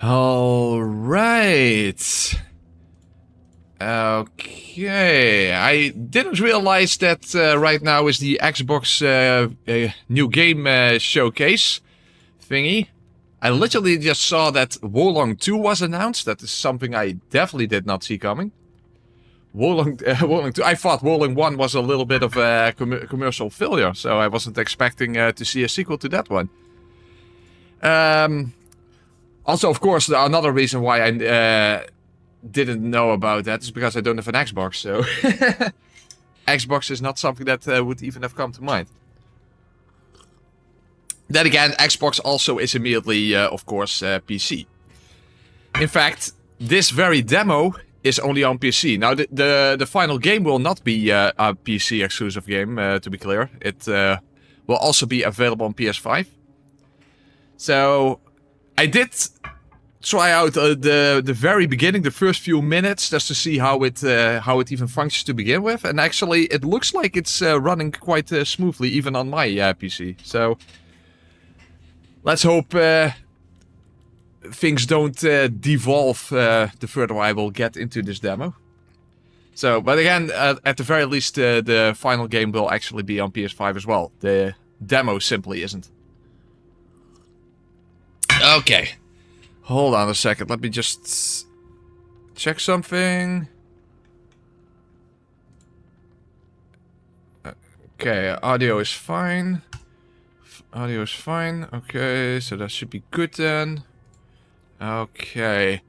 All right. Okay. I didn't realize that right now is the Xbox new game showcase thingy. I literally just saw that Wolong 2 was announced. That is something I definitely did not see coming. Wolong 2. I thought Wolong 1 was a little bit of a commercial failure, so I wasn't expecting to see a sequel to that one. Also, of course, another reason why I didn't know about that is because I don't have an Xbox, so Xbox is not something that would even have come to mind. Then again, Xbox also is immediately, of course, PC. In fact, this very demo is only on PC. Now, the final game will not be a PC exclusive game, to be clear. It will also be available on PS5. So, I did try out the very beginning, the first few minutes, just to see how it even functions to begin with. And actually, it looks like it's running quite smoothly, even on my PC. So, let's hope things don't devolve the further I will get into this demo. So, but again, at the very least, the final game will actually be on PS5 as well. The demo simply isn't. Okay. Hold on a second. Let me just check something. Okay, audio is fine. Audio is fine. Okay, so that should be good then. Okay.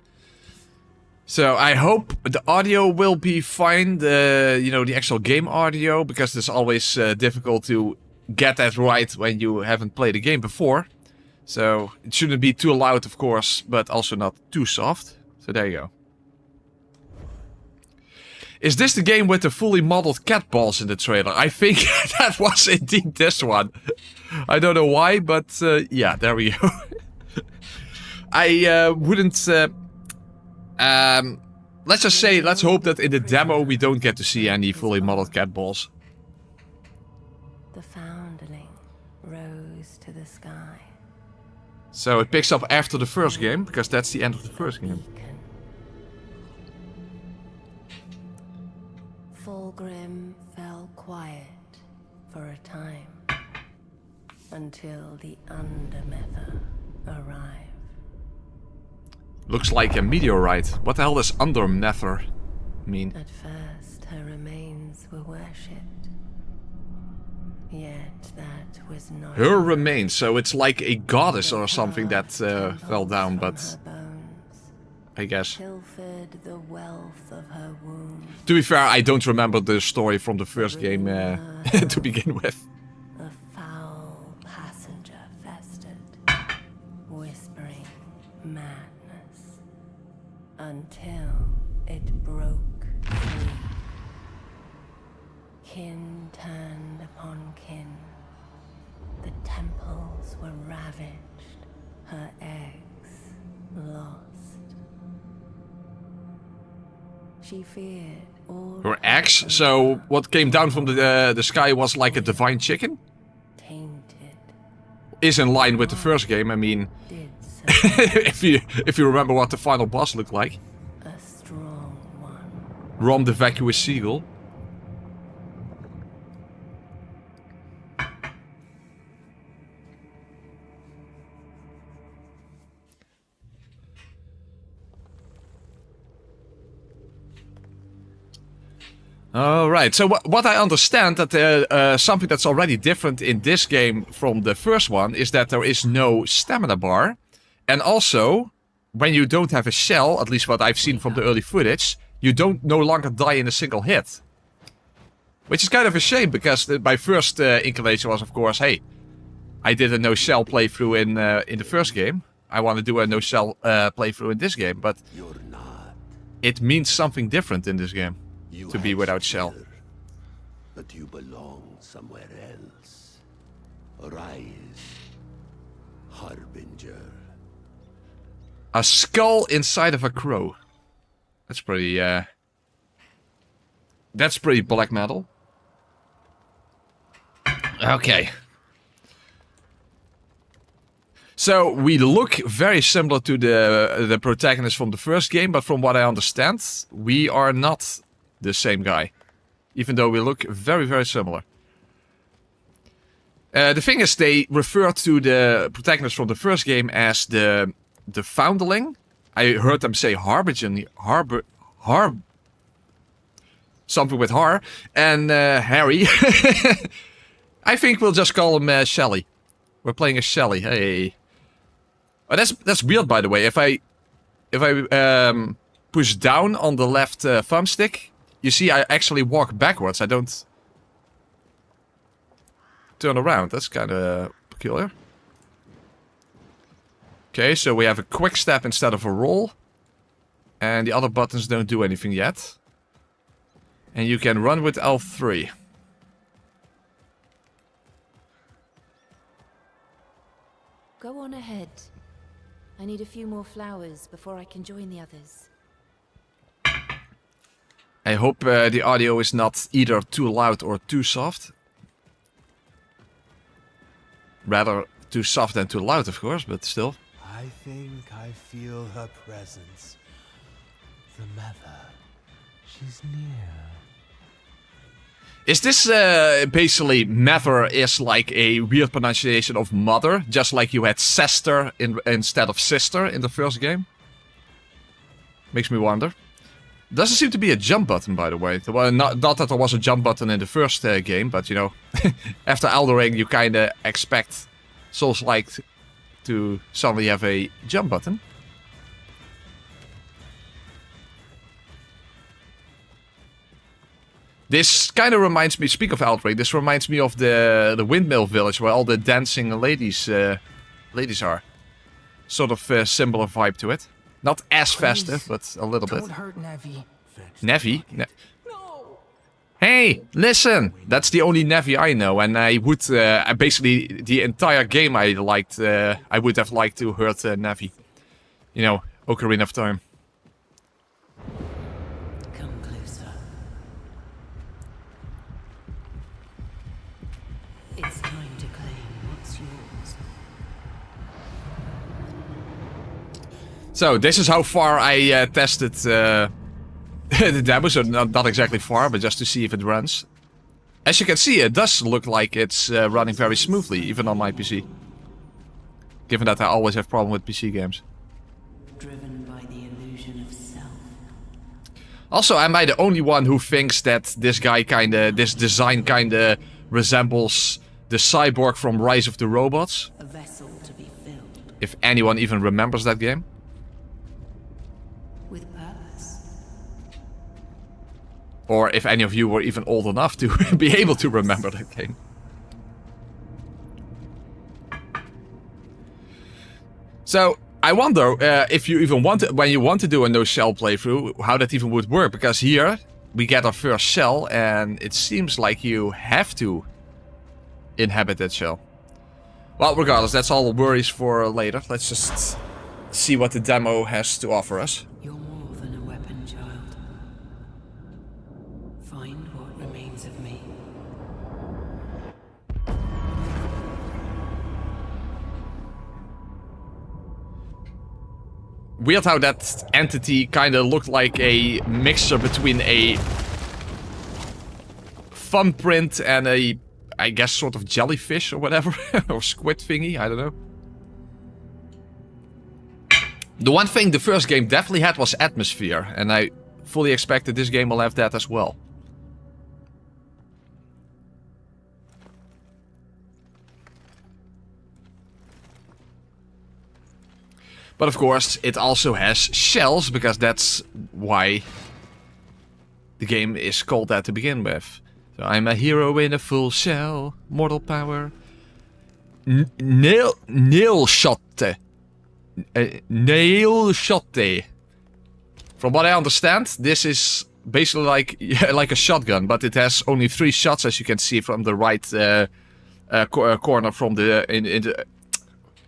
So I hope the audio will be fine. The actual game audio, because it's always difficult to get that right when you haven't played a game before. So it shouldn't be too loud, of course, but also not too soft. So there you go. Is this the game with the fully modeled cat balls in the trailer? I think that was indeed this one. I don't know why, but yeah, there we go. I wouldn't... let's just say, let's hope that in the demo we don't get to see any fully modeled cat balls. The foundling rose to the sky. So it picks up after the first game, because that's the end of the first game. Fulgrim fell quiet for a time, until the Undermether arrived. Looks like a meteorite. What the hell does Undermether mean? At first, her remains were worshipped. Yet that was not Her remains, so it's like a goddess or something that fell down, but I guess. pilfered the wealth of her womb. To be fair, I don't remember the story from the first game to begin with. A foul passenger festered, whispering madness, until it broke free. Kin turned upon kin. The temples were ravaged, her eggs lost. She feared all Her eggs? So what came down from the sky was like a divine chicken? tainted. Is in line with the first game. I mean, Did so if you remember what the final boss looked like. a strong one. Rom the vacuous seagull. Alright, so what I understand that something that's already different in this game from the first one is that there is no stamina bar. And also, when you don't have a shell, at least what I've seen from the early footage, you don't no longer die in a single hit. Which is kind of a shame, because my first inclination was, of course, hey, I did a no-shell playthrough in the first game. I want to do a no-shell playthrough in this game, but it means something different in this game. To be without shell. But you belong somewhere else. Arise, Harbinger. A skull inside of a crow. That's pretty, that's pretty black metal. Okay. So we look very similar to the protagonist from the first game, but from what I understand, we are not the same guy. Even though we look very, very similar. The thing is, they refer to the protagonist from the first game as the Foundling. I heard them say Harbinger, something with Har, and Harry. I think we'll just call him Shelly. We're playing as Shelly. Hey. Oh, that's weird, by the way. If I push down on the left thumbstick, you see I actually walk backwards. I don't turn around. That's kind of peculiar. Okay, so we have a quick step instead of a roll. And the other buttons don't do anything yet. And you can run with L3. Go on ahead. I need a few more flowers before I can join the others. I hope the audio is not either too loud or too soft. Rather too soft than too loud, of course, but still. I think I feel her presence. The mother. She's near. Is this basically Mather is like a weird pronunciation of mother, just like you had sister instead of sister in the first game? Makes me wonder. Doesn't seem to be a jump button, by the way. Well, not that there was a jump button in the first game, but you know, after Elden Ring, you kind of expect Souls-like to suddenly have a jump button. This kind of reminds me, speak of Elden Ring, this reminds me of the windmill village where all the dancing ladies are. Sort of similar vibe to it. Not as festive, but a little bit. Don't hurt Nevi. Nevi? No. Hey, listen! That's the only Nevi I know, and I would, basically, the entire game I liked, I would have liked to hurt Nevi. You know, Ocarina of Time. Come closer. It's time to claim what's yours. So, this is how far I tested the demo, so not exactly far, but just to see if it runs. As you can see, it does look like it's running very smoothly, even on my PC. Given that I always have problem with PC games. Driven by the illusion of self. Also, am I the only one who thinks that this design kinda resembles the cyborg from Rise of the Robots? A vessel to be filled If anyone even remembers that game. with purpose. Or if any of you were even old enough to be able to remember that game. So, I wonder if you even want to, when you want to do a no-shell playthrough, how that even would work. Because here, we get our first shell, and it seems like you have to inhabit that shell. Well, regardless, that's all worries for later. Let's just see what the demo has to offer us. You're more than a weapon, child. Find what remains of me. Weird how that entity kind of looked like a mixture between a thumbprint and a, I guess, sort of jellyfish or whatever. Or squid thingy, I don't know. The one thing the first game definitely had was atmosphere, and I fully expect that this game will have that as well. But of course, it also has shells, because that's why the game is called that to begin with. So I'm a hero in a full shell, mortal power. Nail shot. Nail shot. From what I understand, this is basically like a shotgun, but it has only 3 shots, as you can see from the right corner from the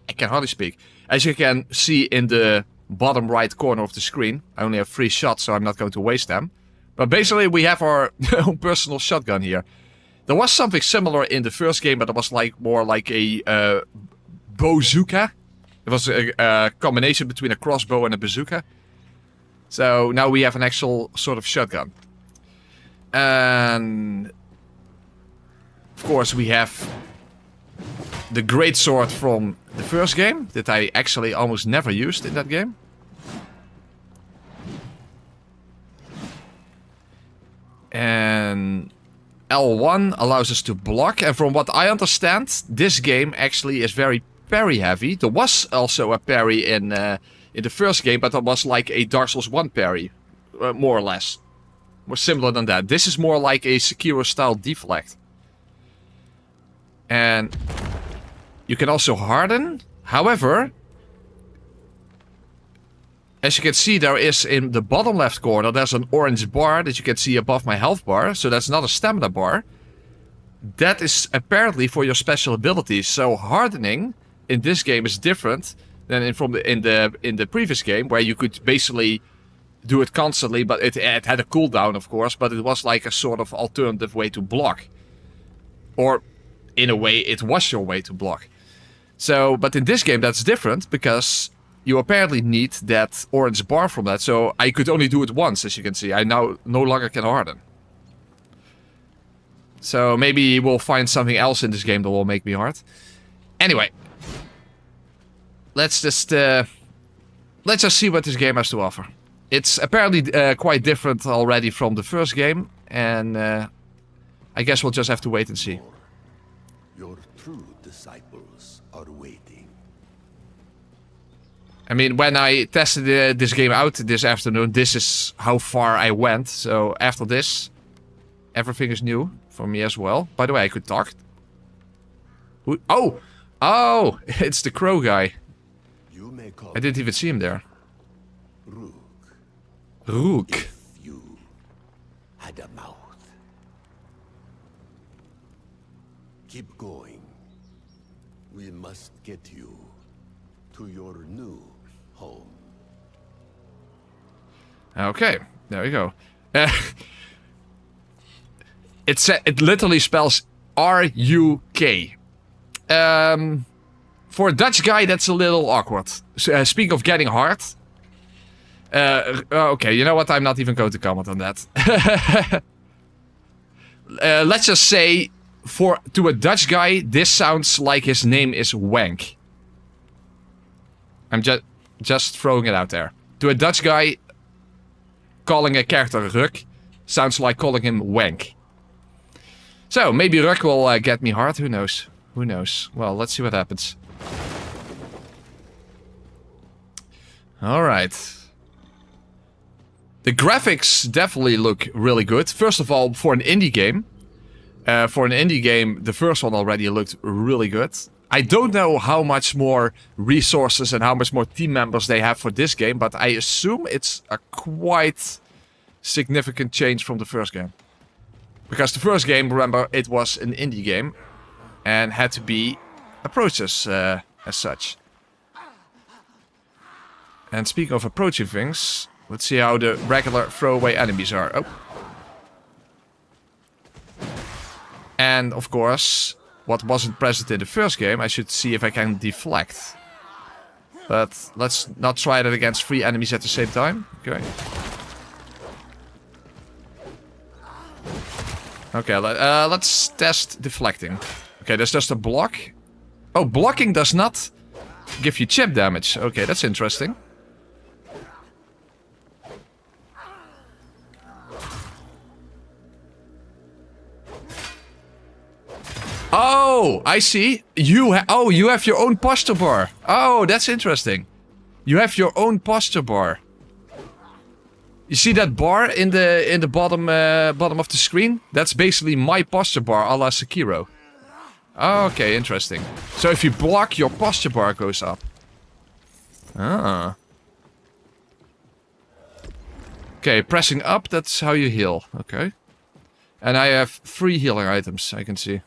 I can hardly speak. As you can see in the bottom right corner of the screen, I only have 3 shots, so I'm not going to waste them. But basically, we have our own personal shotgun here. There was something similar in the first game, but it was like more like a bazooka. It was a combination between a crossbow and a bazooka. So now we have an actual sort of shotgun. And of course we have the great sword from the first game that I actually almost never used in that game. And L1 allows us to block, and from what I understand, this game actually is very parry heavy. There was also a parry in the first game, but it was like a Dark Souls 1 parry, more or less. More similar than that. This is more like a Sekiro style deflect. And you can also harden. However, as you can see, there is in the bottom left corner, there's an orange bar that you can see above my health bar. So that's not a stamina bar. That is apparently for your special abilities. So hardening in this game is different than in the previous game, where you could basically do it constantly, but it had a cooldown, of course, but it was like a sort of alternative way to block. Or in a way, it was your way to block. So, but in this game, that's different because you apparently need that orange bar from that. So I could only do it once, as you can see. I now no longer can harden. So maybe we'll find something else in this game that will make me hard. Anyway, let's just see what this game has to offer. It's apparently quite different already from the first game, and I guess we'll just have to wait and see. Your true disciples are waiting. I mean, when I tested this game out this afternoon, this is how far I went. So after this, everything is new for me as well. By the way, I could talk. Oh, it's the crow guy. You may call I didn't even see him there. Rook. Rook. If you had a mouth. Keep going. We must get you to your new home. Okay, there we go. It literally spells R-U-K. For a Dutch guy, that's a little awkward. Speak of getting hard. Okay, you know what? I'm not even going to comment on that. Let's just say, to a Dutch guy, this sounds like his name is Wank. I'm just throwing it out there. To a Dutch guy, calling a character Ruk sounds like calling him Wank. So, maybe Ruk will get me hard. Who knows? Who knows? Well, let's see what happens. Alright. The graphics definitely look really good. First of all, for an indie game. The first one already looked really good. I don't know how much more resources and how much more team members they have for this game, but I assume it's a quite significant change from the first game. Because the first game, remember, it was an indie game and had to be approached as such. And speaking of approaching things, let's see how the regular throwaway enemies are. Oh. And, of course, what wasn't present in the first game, I should see if I can deflect. But let's not try that against 3 enemies at the same time. Okay. Okay, let's test deflecting. Okay, there's just a block. Oh, blocking does not give you chip damage. Okay, that's interesting. Oh, I see. You have your own posture bar. Oh, that's interesting. You have your own posture bar. You see that bar in the bottom of the screen? That's basically my posture bar, a la Sekiro. Oh, okay, interesting. So if you block, your posture bar goes up. Ah. Okay, pressing up, that's how you heal. Okay. And I have 3 healing items, I can see.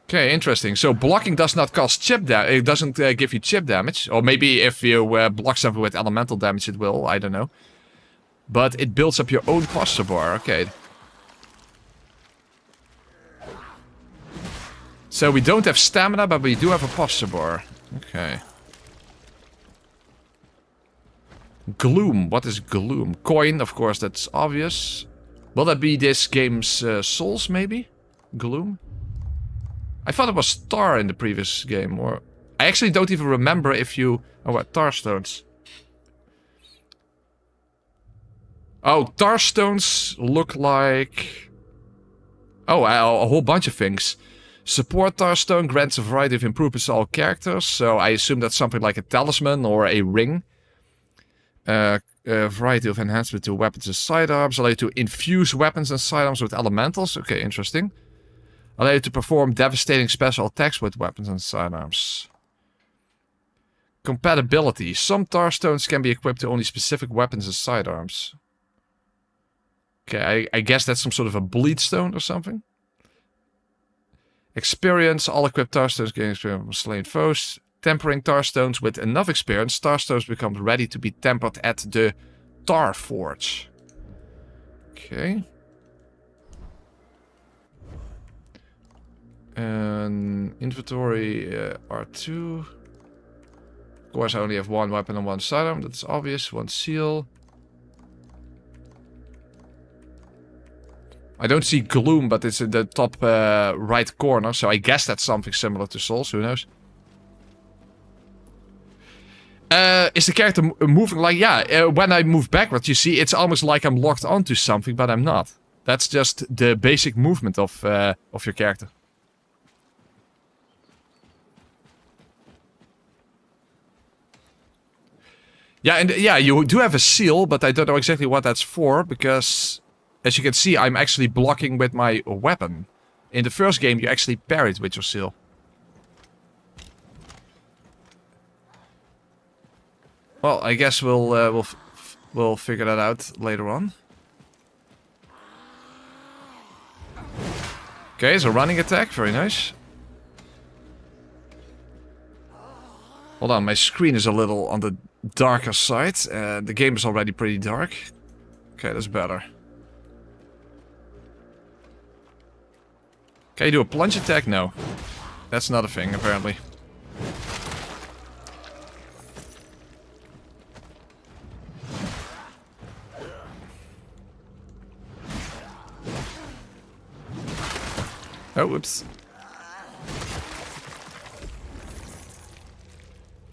Okay, interesting. So blocking does not cause chip damage. It doesn't give you chip damage. Or maybe if you block something with elemental damage, it will. I don't know. But it builds up your own posture bar. Okay. So we don't have stamina, but we do have a posture bar. Okay. Gloom. What is Gloom? Coin, of course, that's obvious. Will that be this game's souls, maybe? Gloom? I thought it was Tar in the previous game, or... I actually don't even remember if you... Oh, what? Tar stones. Oh, tar stones look like... Oh, a whole bunch of things. Support tar stone grants a variety of improvements to all characters, so I assume that's something like a talisman or a ring. A variety of enhancement to weapons and sidearms. Allow you to infuse weapons and sidearms with elementals. Okay, interesting. Allow you to perform devastating special attacks with weapons and sidearms. Compatibility. Some tar stones can be equipped to only specific weapons and sidearms. Okay, I guess that's some sort of a bleed stone or something. Experience. All equipped tar stones gain experience from slain foes. Tempering tar stones with enough experience. Tar stones become ready to be tempered at the Tar Forge. Okay. And inventory R2. Of course, I only have one weapon and one sidearm. That's obvious. One seal. I don't see Gloom, but it's in the top right corner. So I guess that's something similar to Souls. Who knows? Is the character moving like... Yeah, when I move backwards, you see, it's almost like I'm locked onto something, but I'm not. That's just the basic movement of your character. Yeah, and yeah, you do have a seal, but I don't know exactly what that's for, because... As you can see, I'm actually blocking with my weapon. In the first game, you actually parried with your seal. Well, I guess we'll figure that out later on. Okay, so running attack, very nice. Hold on, my screen is a little on the darker side. The game is already pretty dark. Okay, that's better. Can you do a plunge attack? No. That's not a thing, apparently. Oh, whoops.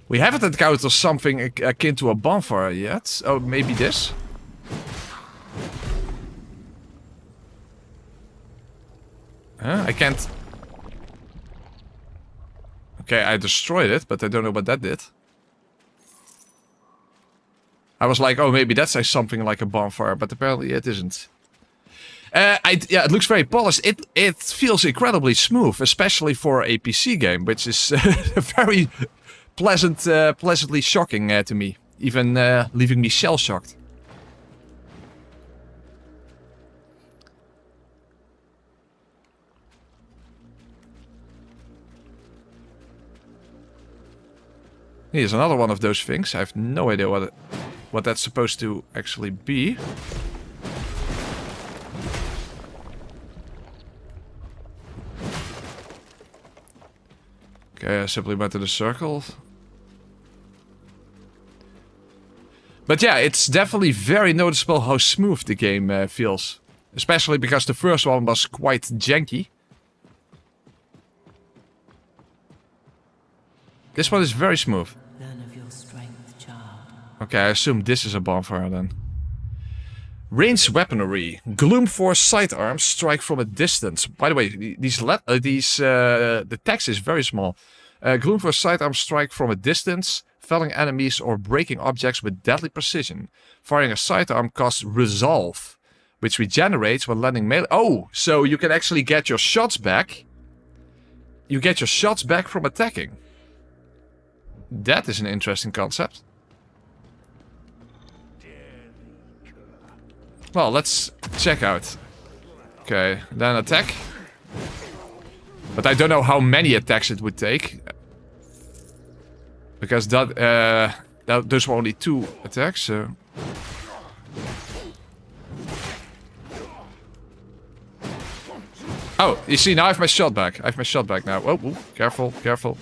We haven't encountered something akin to a bonfire yet. Oh, maybe this? Huh? I can't... Okay, I destroyed it, but I don't know what that did. I was like, oh, maybe that's something like a bonfire, but apparently it isn't. Yeah, it looks very polished. It feels incredibly smooth, especially for a PC game, which is very pleasantly shocking to me. Even leaving me shell-shocked. Here's another one of those things. I have no idea what that's supposed to actually be. Okay, I simply went to the circle. But yeah, it's definitely very noticeable how smooth the game feels. Especially because the first one was quite janky. This one is very smooth. Learn of your strength, child. Okay, I assume this is a bonfire then. Ranged weaponry. Gloom Force sidearms strike from a distance. By the way, the text is very small. Gloom Force sidearms strike from a distance, felling enemies or breaking objects with deadly precision. Firing a sidearm costs resolve, which regenerates when landing melee. Oh, so you can actually get your shots back. You get your shots back from attacking. That is an interesting concept. Well, let's check out. Okay, then attack. But I don't know how many attacks it would take. Because those were only 2 attacks, so... Oh, you see, now I have my shot back. I have my shot back now. Oh, ooh, careful, careful.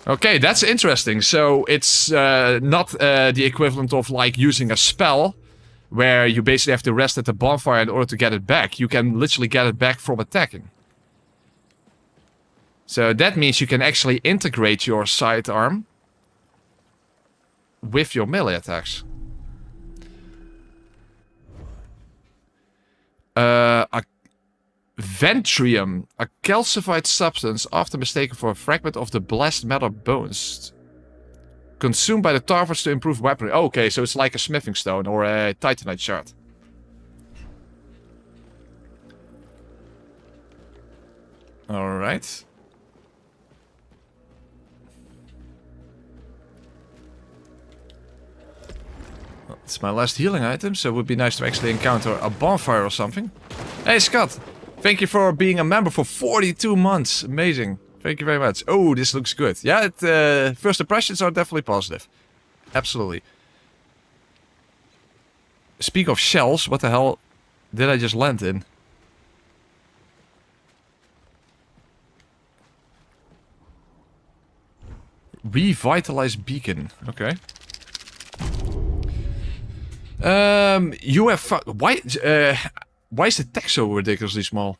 Okay, that's interesting. So it's not the equivalent of like using a spell where you basically have to rest at the bonfire in order to get it back. You can literally get it back from attacking. So that means you can actually integrate your sidearm with your melee attacks. A Ventrium, a calcified substance often mistaken for a fragment of the blessed metal bones. Consumed by the Tarvers to improve weaponry. Oh, okay, so it's like a smithing stone or a titanite shard. Alright. Well, it's my last healing item, so it would be nice to actually encounter a bonfire or something. Hey, Scott! Thank you for being a member for 42 months. Amazing. Thank you very much. Oh, this looks good. Yeah, first impressions are definitely positive. Absolutely. Speak of shells, what the hell did I just land in? Revitalize beacon. Okay. You have why is the text so ridiculously small?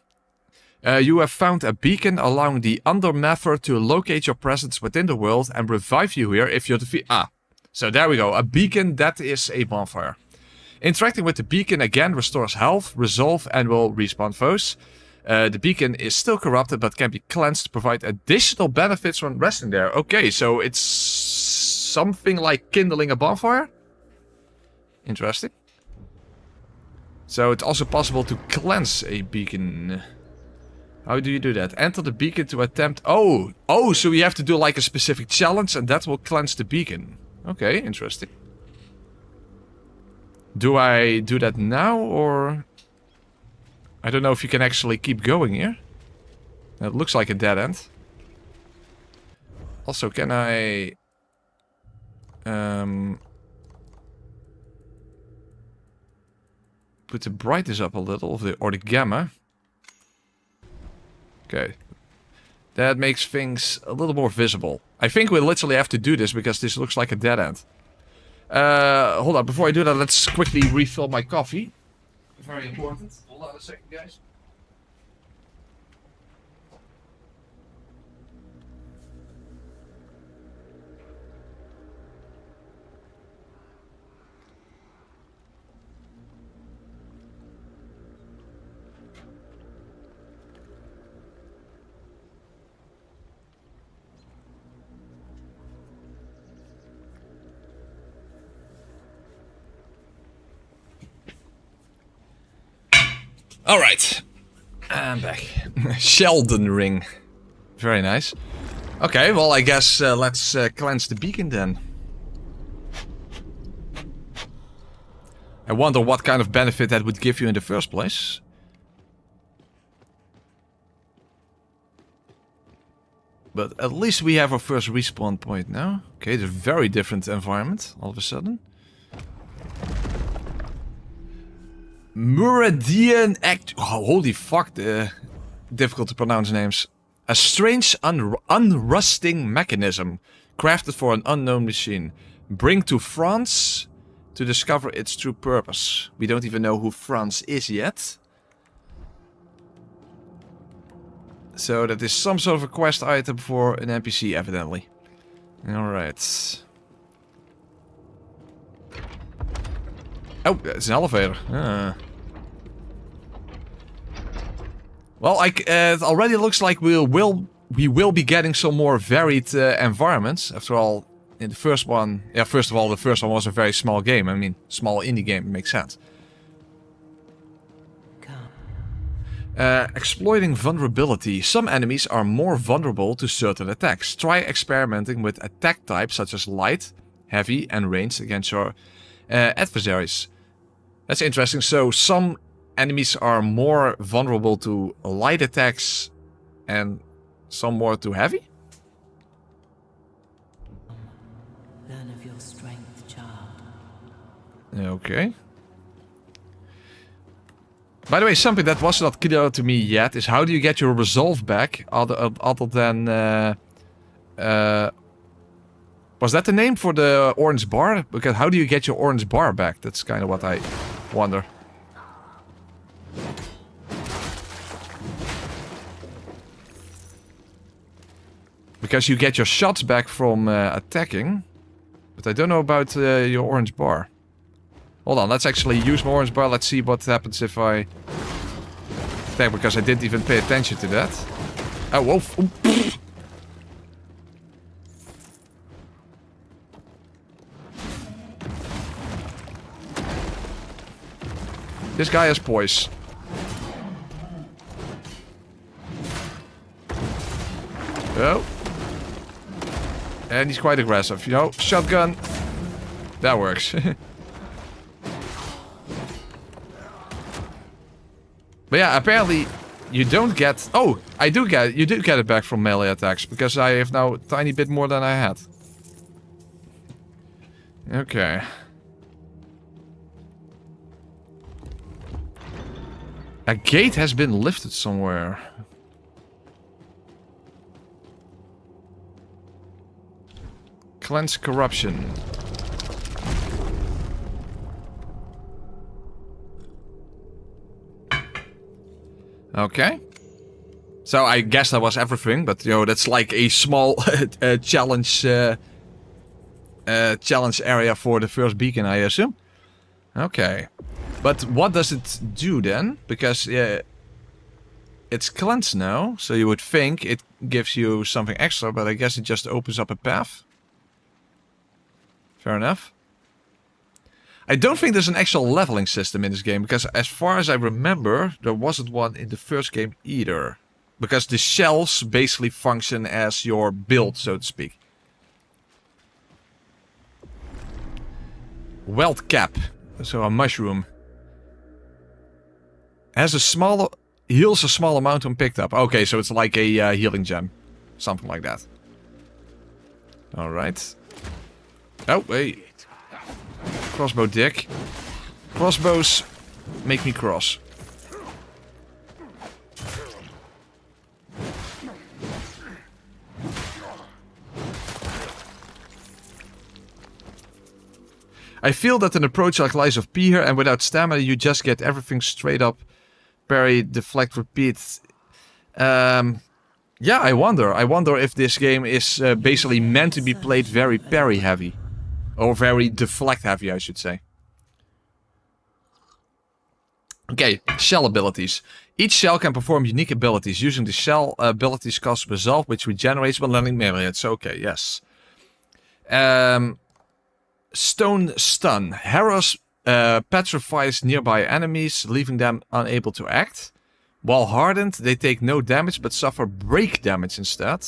You have found a beacon allowing the Undermather to locate your presence within the world and revive you here if you defeat... Ah, so there we go. A beacon, that is a bonfire. Interacting with the beacon again restores health, resolve, and will respawn foes. The beacon is still corrupted but can be cleansed to provide additional benefits when resting there. Okay, so it's something like kindling a bonfire? Interesting. So it's also possible to cleanse a beacon. How do you do that? Enter the beacon to attempt... Oh! Oh, so you have to do like a specific challenge and that will cleanse the beacon. Okay, interesting. Do I do that now or... I don't know if you can actually keep going here. It looks like a dead end. Also, can I... put the brightness up a little, or the gamma. Okay. That makes things a little more visible. I think we literally have to do this because this looks like a dead end. Hold on, before I do that, let's quickly refill my coffee. Very important. Hold on a second, guys. Alright. I'm back. Sheldon ring. Very nice. Okay, well I guess let's cleanse the beacon then. I wonder what kind of benefit that would give you in the first place. But at least we have our first respawn point now. Okay, it's a very different environment all of a sudden. Meridian Act. Oh, holy fuck, difficult to pronounce names. A strange unrusting mechanism crafted for an unknown machine. Bring to France to discover its true purpose. We don't even know who France is yet. So that is some sort of a quest item for an NPC, evidently. Alright. Oh, it's an elevator. Ah. Well, it already looks like we will be getting some more varied environments. After all, in the first one... Yeah, first of all, the first one was a very small game. I mean, small indie game, it makes sense. Exploiting vulnerability. Some enemies are more vulnerable to certain attacks. Try experimenting with attack types such as light, heavy, and ranged against your adversaries. That's interesting. So some enemies are more vulnerable to light attacks and some more to heavy? Learn of your strength, child. Okay. By the way, something that was not clear to me yet is how do you get your resolve back other than Was that the name for the orange bar? Because how do you get your orange bar back? That's kind of what I wonder. Because you get your shots back from attacking. But I don't know about your orange bar. Hold on, let's actually use my orange bar. Let's see what happens if I attack, because I didn't even pay attention to that. Oh, whoa. Ooh. This guy has poise. Oh. And he's quite aggressive, you know. Shotgun. That works. But yeah, apparently you don't get... Oh, I do get... You do get it back from melee attacks, because I have now a tiny bit more than I had. Okay. A gate has been lifted somewhere. Cleanse corruption. Okay. So I guess that was everything, but you know, that's like a small challenge challenge area for the first beacon, I assume. Okay. But what does it do then? Because it's cleansed now, so you would think it gives you something extra, but I guess it just opens up a path. Fair enough. I don't think there's an actual leveling system in this game, because as far as I remember, there wasn't one in the first game either. Because the shells basically function as your build, so to speak. Weld cap. So a mushroom. Has a small... Heals a small amount when picked up. Okay, so it's like a healing gem. Something like that. Alright. Oh, wait. Crossbow dick. Crossbows make me cross. I feel that an approach like Lies of P here, and without stamina you just get everything straight up. Parry, deflect, repeat. Yeah, I wonder. I wonder if this game is basically meant to be played very parry heavy. Or very deflect heavy, I should say. Okay, shell abilities. Each shell can perform unique abilities. Using the shell abilities costs resolve, which regenerates when landing myriads. Okay, yes. Stone Stun. Harrows petrifies nearby enemies, leaving them unable to act. While hardened, they take no damage, but suffer break damage instead.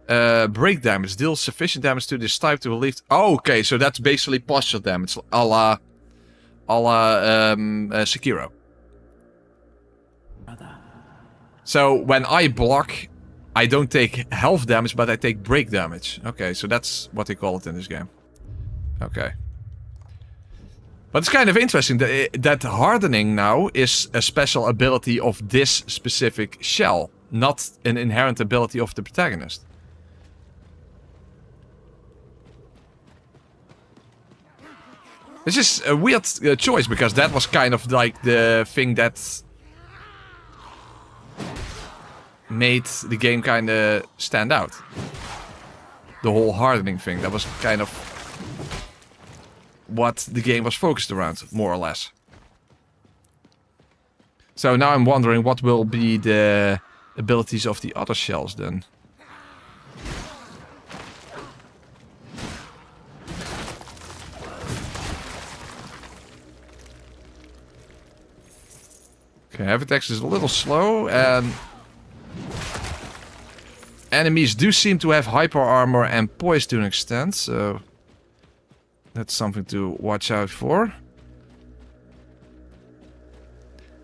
Break damage. Deals sufficient damage to this type to relieve... Oh, okay, so that's basically posture damage. A la Sekiro. So when I block, I don't take health damage, but I take break damage. Okay, so that's what they call it in this game. Okay. But it's kind of interesting that hardening now is a special ability of this specific shell, not an inherent ability of the protagonist. This is a weird choice, because that was kind of like the thing that made the game kind of stand out. The whole hardening thing, that was kind of what the game was focused around, more or less. So now I'm wondering what will be the abilities of the other shells then. Okay, Avitex is a little slow, and enemies do seem to have hyper armor and poise to an extent, so that's something to watch out for.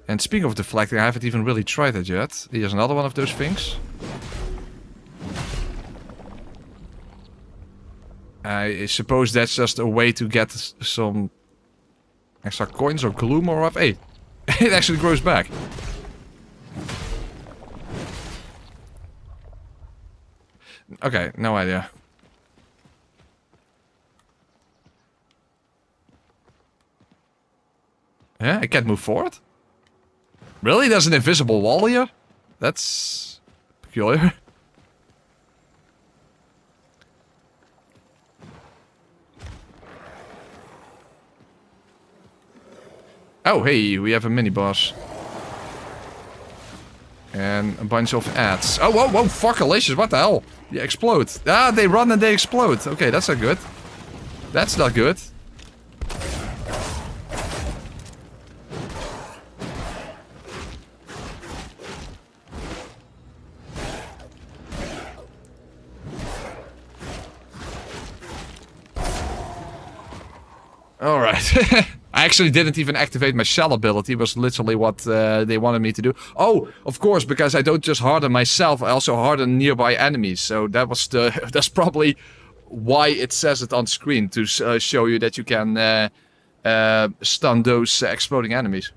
And speaking of deflecting, I haven't even really tried it yet. Here's another one of those things. I suppose that's just a way to get some extra coins or gloom or what. Hey, it actually grows back. Okay, no idea. Yeah, I can't move forward? Really? There's an invisible wall here? That's peculiar. Oh, hey, we have a mini-boss. And a bunch of ads. Oh, whoa, whoa, fuckalicious, what the hell? You explode. Ah, they run and they explode. Okay, that's not good. That's not good. Alright. I actually didn't even activate my shell ability. It was literally what they wanted me to do. Oh, of course, because I don't just harden myself, I also harden nearby enemies. So that was the... that's probably why it says it on screen, to show you that you can stun those exploding enemies.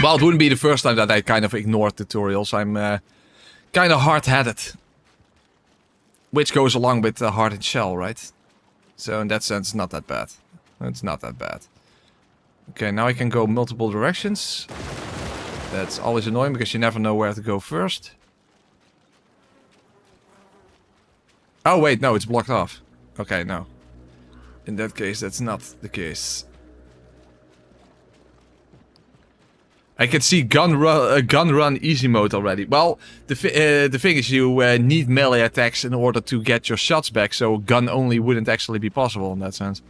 Well, it wouldn't be the first time that I kind of ignored tutorials. I'm kind of hard-headed. Which goes along with the hardened shell, right? So in that sense, not that bad. It's not that bad. Okay, now I can go multiple directions. That's always annoying because you never know where to go first. Oh wait, no, it's blocked off. Okay, no. In that case, that's not the case. I can see gun run easy mode already. Well, the thing is, you need melee attacks in order to get your shots back, so gun only wouldn't actually be possible in that sense.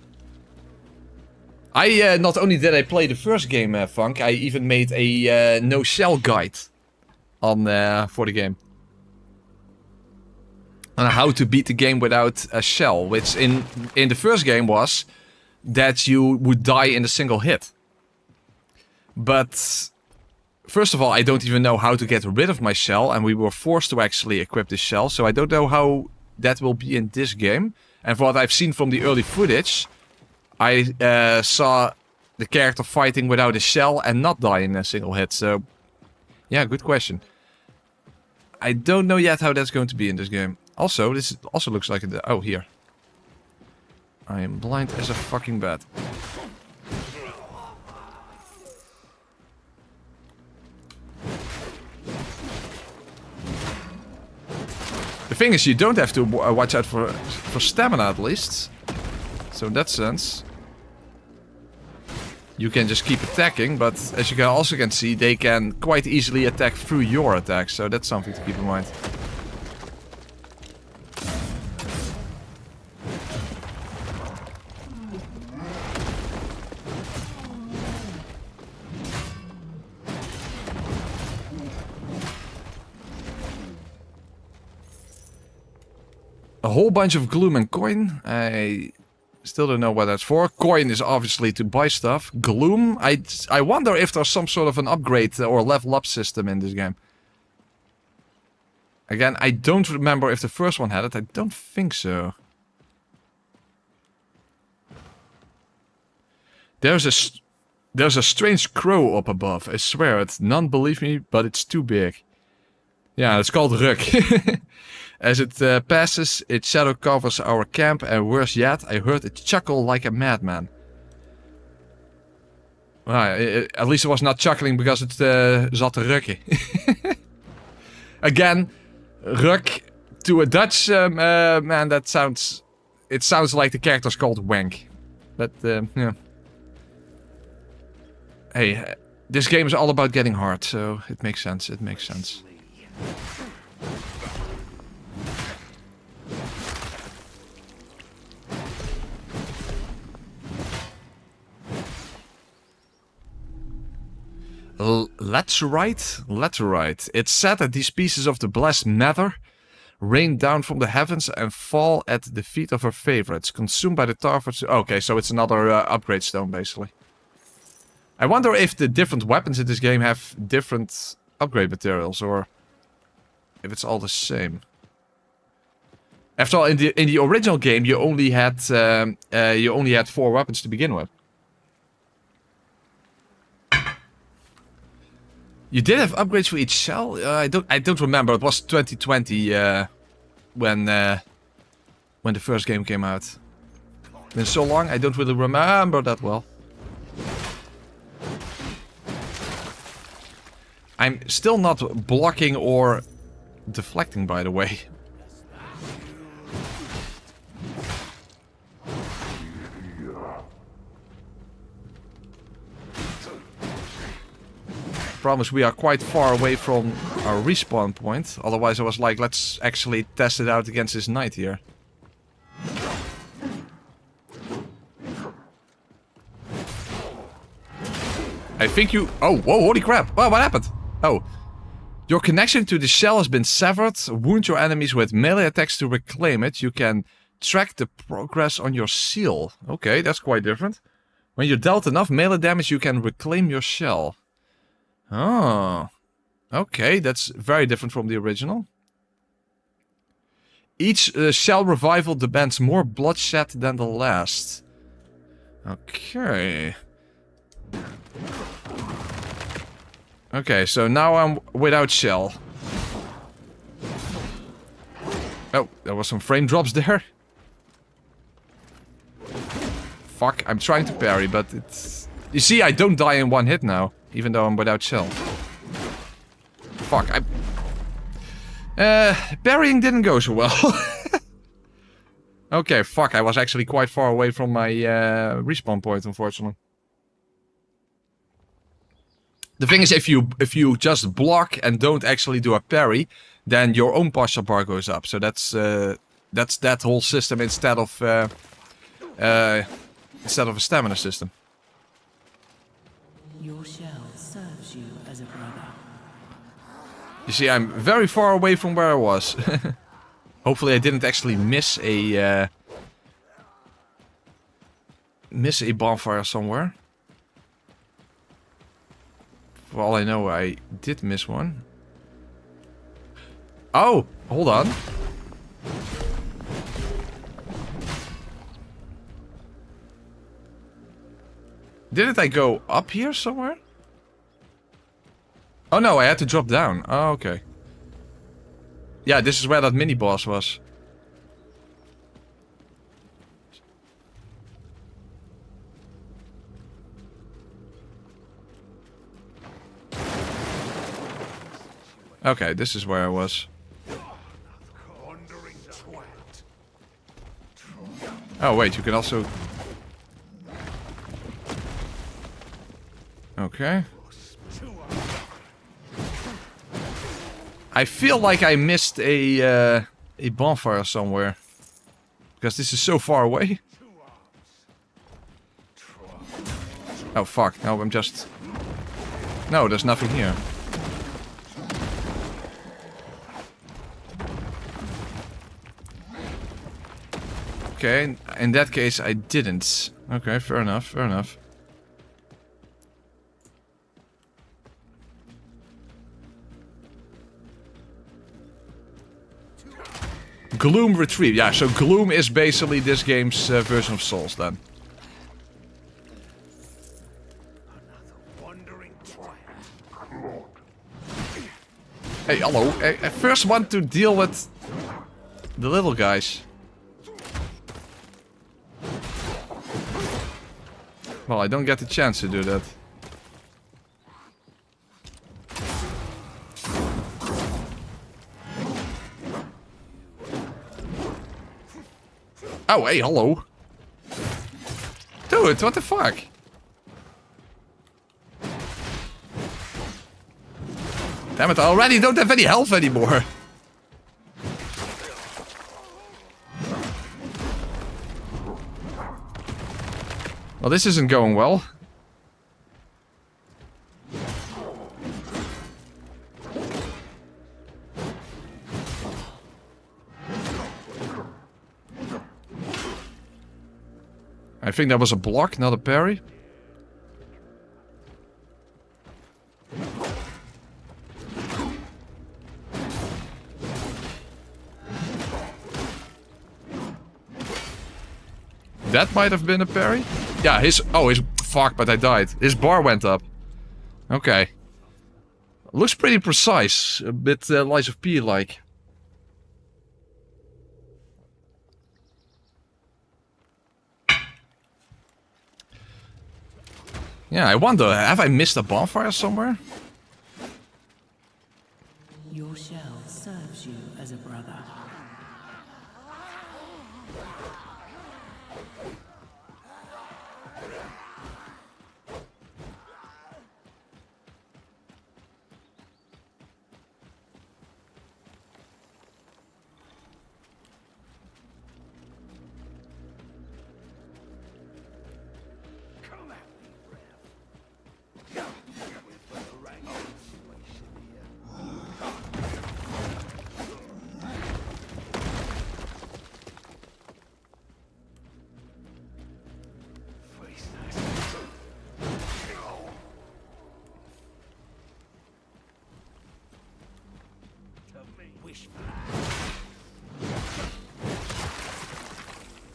I not only did I play the first game, Funk, I even made a no shell guide on for the game. On how to beat the game without a shell, which in the first game was that you would die in a single hit. But first of all, I don't even know how to get rid of my shell, and we were forced to actually equip this shell, so I don't know how that will be in this game. And from what I've seen from the early footage, I saw the character fighting without a shell and not die in a single hit, so yeah, good question. I don't know yet how that's going to be in this game. Also, this also looks like a... oh, here. I am blind as a fucking bat. The thing is, you don't have to watch out for stamina at least. So in that sense, you can just keep attacking, but as you also can see, they can quite easily attack through your attacks, so that's something to keep in mind. A whole bunch of gloom and coin. I still don't know what that's for. Coin is obviously to buy stuff. Gloom, I wonder if there's some sort of an upgrade or level up system in this game. Again, I don't remember if the first one had it. I don't think so. There's a strange crow up above. I swear it. None believe me, but it's too big. Yeah, it's called Ruk. As it passes, its shadow covers our camp, and worse yet, I heard it chuckle like a madman. At least it was not chuckling because it zat te rukken. Again, Ruk to a Dutch man, that sounds... it sounds like the character's called Wank. But, yeah. Hey, this game is all about getting hard, so it makes sense, it makes sense. Laterite. It's said that these pieces of the blessed nether rain down from the heavens and fall at the feet of her favorites, consumed by the Tarfors. Okay, so it's another upgrade stone, basically. I wonder if the different weapons in this game have different upgrade materials, or if it's all the same. After all, in the original game, you only had 4 weapons to begin with. You did have upgrades for each shell? I don't remember. It was 2020 when the first game came out. Been so long, I don't really remember that well. I'm still not blocking or deflecting, by the way. Promise we are quite far away from our respawn point. Otherwise I was like, let's actually test it out against this knight here. I think you... Oh, whoa, holy crap. Oh, what happened? Oh. Your connection to the shell has been severed. Wound your enemies with melee attacks to reclaim it. You can track the progress on your seal. Okay, that's quite different. When you dealt enough melee damage, you can reclaim your shell. Oh. Okay, that's very different from the original. Each shell revival demands more bloodshed than the last. Okay. Okay, so now I'm without shell. Oh, there was some frame drops there. Fuck, I'm trying to parry, but it's... You see, I don't die in one hit now, even though I'm without shell. Fuck, I... Parrying didn't go so well. Okay, fuck, I was actually quite far away from my respawn point, unfortunately. The thing is, if you just block and don't actually do a parry, then your own posture bar goes up. So that's that whole system instead of a stamina system. Your shell serves you as a brother. You see, I'm very far away from where I was. Hopefully, I didn't actually miss a bonfire somewhere. For all I know, I did miss one. Oh, hold on. Didn't I go up here somewhere? Oh no, I had to drop down. Oh, okay. Yeah, this is where that mini-boss was. Okay, this is where I was. Oh wait, you can also... Okay. I feel like I missed a bonfire somewhere. Because this is so far away. Oh fuck, no, I'm just... No, there's nothing here. Okay, in that case I didn't. Okay, fair enough, fair enough. Gloom Retrieve. Yeah, so Gloom is basically this game's version of Souls then. Hey, hello. I first want to deal with the little guys. Well, I don't get the chance to do that. Oh, hey, hello. Dude, what the fuck? Damn it, I already don't have any health anymore. Well, this isn't going well. I think that was a block, not a parry. That might have been a parry. Yeah, his... Oh, his... Fuck, but I died. His bar went up. Okay. Looks pretty precise. A bit Lies of P-like. Yeah, I wonder, have I missed a bonfire somewhere? chose you as a brother.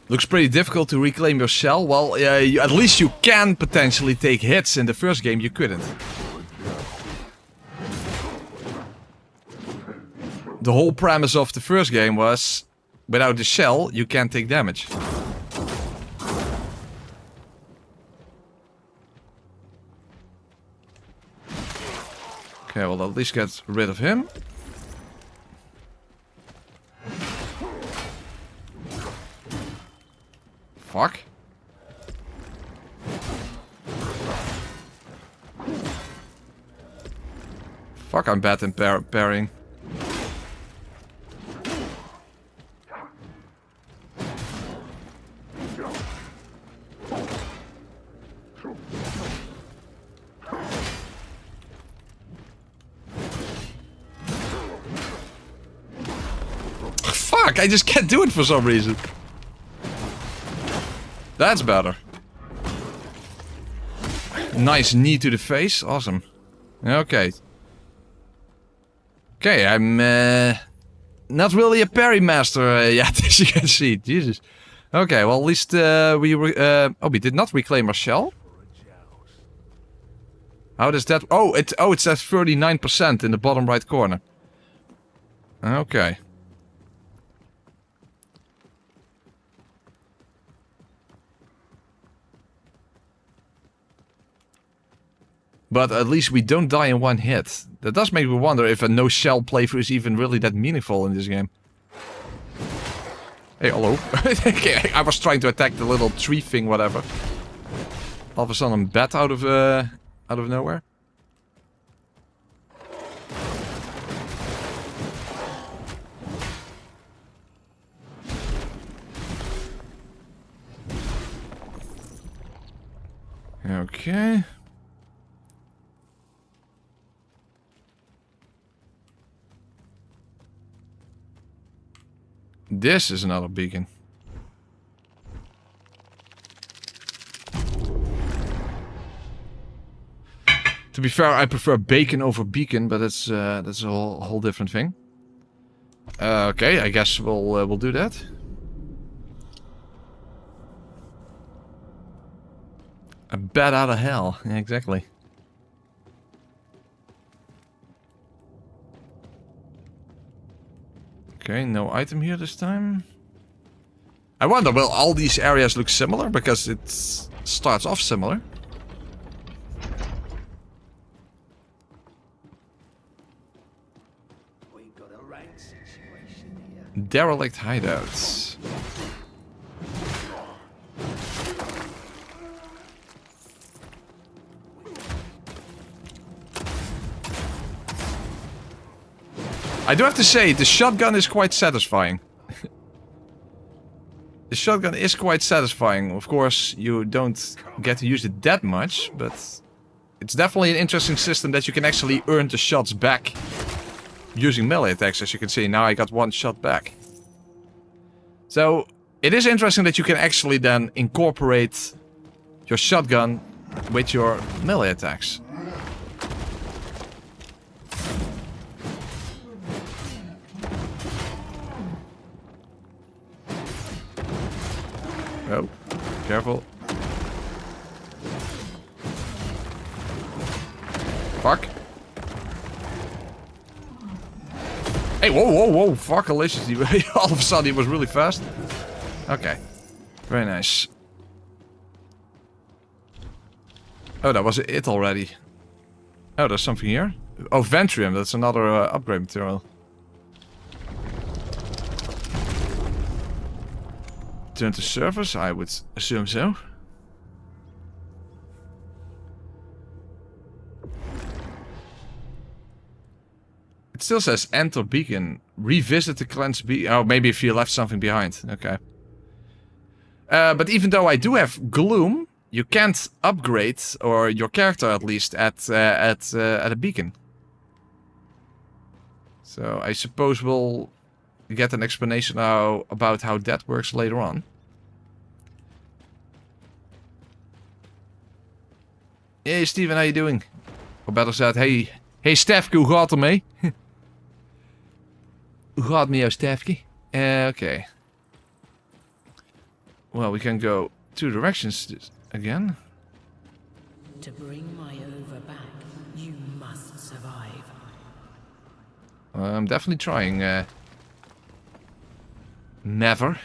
Looks pretty difficult to reclaim your shell. Well, at least you can potentially take hits. In the first game, you couldn't. The whole premise of the first game was, without the shell, you can't take damage. Okay, well, at least get rid of him. Fuck. Fuck, I'm bad in parrying. Fuck, I just can't do it for some reason. That's better. Nice knee to the face. Awesome. Okay. Okay, I'm not really a parry master yet, as you can see. Jesus. Okay, well, at least we did not reclaim our shell. How does that... Oh, it says 39% in the bottom right corner. Okay. But at least we don't die in one hit. That does make me wonder if a no-shell playthrough is even really that meaningful in this game. Hey, hello. Okay, I was trying to attack the little tree thing, whatever. All of a sudden I'm bat out of nowhere. Okay. This is another beacon. To be fair, I prefer bacon over beacon, but that's a whole different thing. Okay, I guess we'll do that. A bat out of hell. Yeah, exactly. Okay, no item here this time. I wonder, will all these areas look similar? Because it starts off similar. We've got a rank situation here. Derelict hideouts. I do have to say, the shotgun is quite satisfying. The shotgun is quite satisfying. Of course, you don't get to use it that much, but it's definitely an interesting system that you can actually earn the shots back using melee attacks. As you can see, now I got one shot back. So, it is interesting that you can actually then incorporate your shotgun with your melee attacks. Oh, careful. Fuck. Hey, whoa, whoa, whoa. Fuck, Alicious. All of a sudden, he was really fast. Okay. Very nice. Oh, that was it already. Oh, there's something here. Oh, Ventrium. That's another upgrade material. Return to surface, I would assume so. It still says enter beacon. Revisit the cleansed beacon. Oh, maybe if you left something behind. Okay. But even though I do have gloom, you can't upgrade, or your character at least, at a beacon. So I suppose we'll get an explanation about how that works later on. Hey Steven, how you doing? Or better said, hey Stefke, hoe gaat ermee? Hoe gaat het met jou, Stefke? Okay. Well, we can go 2 directions again. To bring my over back, you must survive. I'm definitely trying. Never.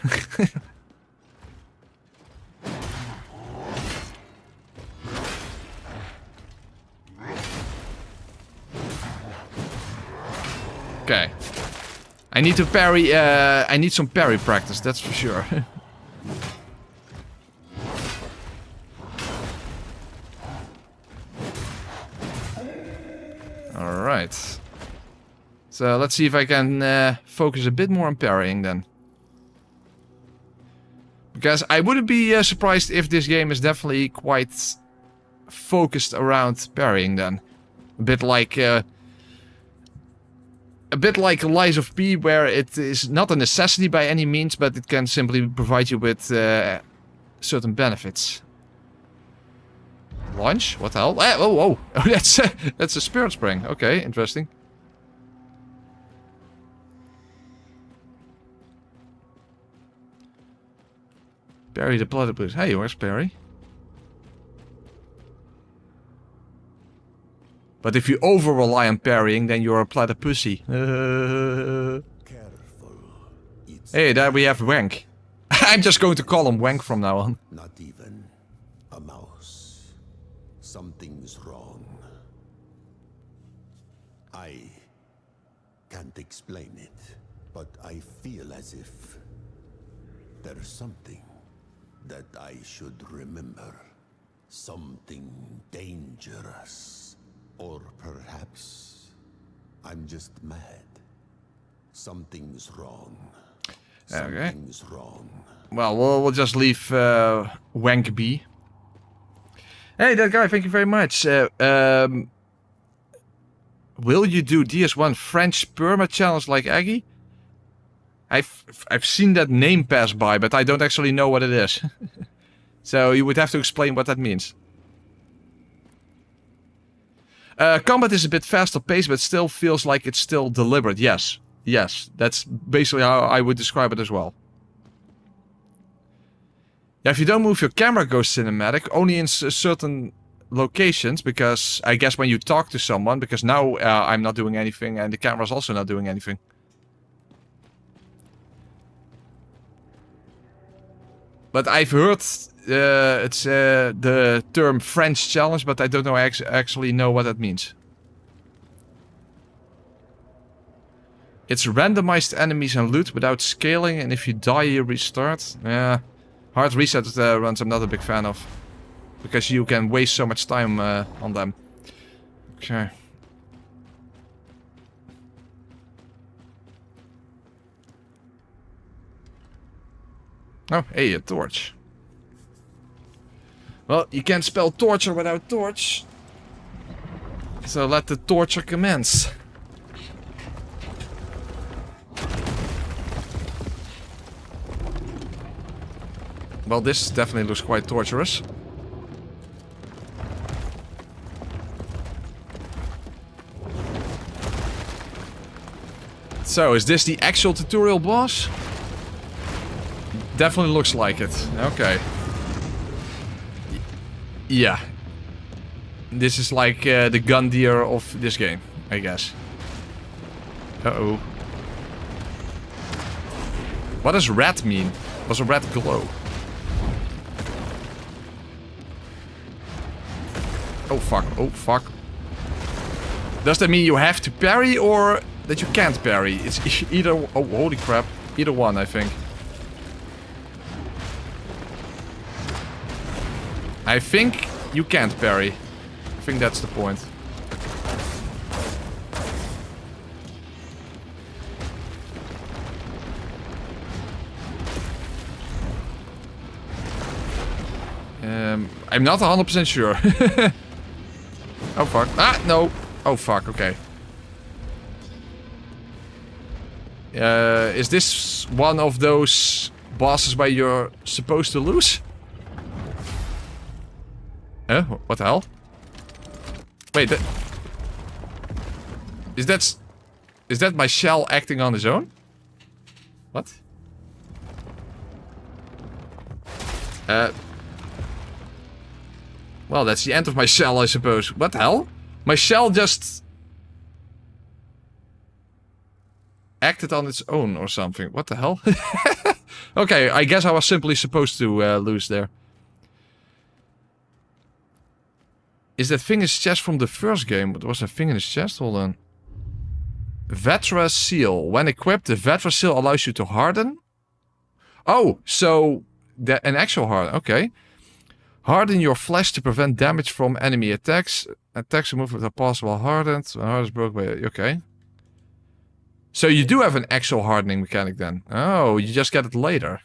Okay. I need to parry, I need some parry practice, that's for sure. Alright. So let's see if I can focus a bit more on parrying then. Because I wouldn't be surprised if this game is definitely quite focused around parrying then. A bit like Lies of P, where it is not a necessity by any means, but it can simply provide you with certain benefits. Launch? What the hell? Oh, that's a spirit spring. Okay, interesting. Parry the platypus. Hey, where's Parry? But if you over-rely on parrying, then you're a platypusy. Careful. It's Hey, there we have Wank. I'm just going to call him Wank from now on. not even a mouse. Something's wrong. I can't explain it, but I feel as if there's something that I should remember. Something dangerous. Or perhaps I'm just mad. Something's wrong. Okay. Something's wrong. Well, we'll just leave Wank be. Hey, that guy, thank you very much. Will you do DS1 French Perma Challenge like Aggie? I've seen that name pass by, but I don't actually know what it is. So you would have to explain what that means. Combat is a bit faster paced, but still feels like it's still deliberate. Yes. Yes. That's basically how I would describe it as well. Yeah, if you don't move, your camera goes cinematic. Only in certain locations, because I guess when you talk to someone, because now I'm not doing anything and the camera's also not doing anything. But I've heard it's the term French challenge, but I don't know actually know what that means. It's randomized enemies and loot without scaling, and if you die, you restart. Yeah, hard reset runs I'm not a big fan of, because you can waste so much time on them. Okay. Oh, hey, a torch. Well, you can't spell torture without torch. So let the torture commence. Well, this definitely looks quite torturous. So, is this the actual tutorial boss? Definitely looks like it. Okay. Yeah. This is like the Gundyr of this game, I guess. Uh-oh. What does red mean? Was a red glow? Oh fuck, oh fuck. Does that mean you have to parry or that you can't parry? It's either... Oh, holy crap. Either one, I think. I think you can't parry. I think that's the point. I'm not 100% sure. Oh fuck. Ah, no. Oh fuck, okay. Is this one of those bosses where you're supposed to lose? What the hell? Wait, is that my shell acting on his own? What? Well, that's the end of my shell, I suppose. What the hell? My shell just acted on its own or something. What the hell? Okay, I guess I was simply supposed to lose there. Is that thing in his chest from the first game? What was that thing in his chest? Hold on. Vetra Seal. When equipped, the Vetra Seal allows you to harden. Oh, so an actual harden. Okay. Harden your flesh to prevent damage from enemy attacks. Attacks removed with a possible hardened. When heart is broken by... Okay. So you do have an actual hardening mechanic then. Oh, you just get it later.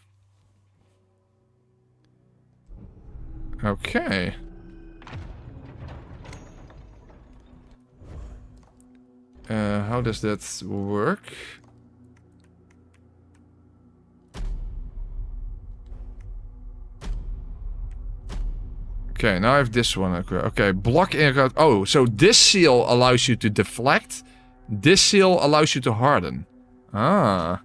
Okay. How does that work? Okay, now I have this one. Okay, block in. Oh, so this seal allows you to deflect. This seal allows you to harden. Ah.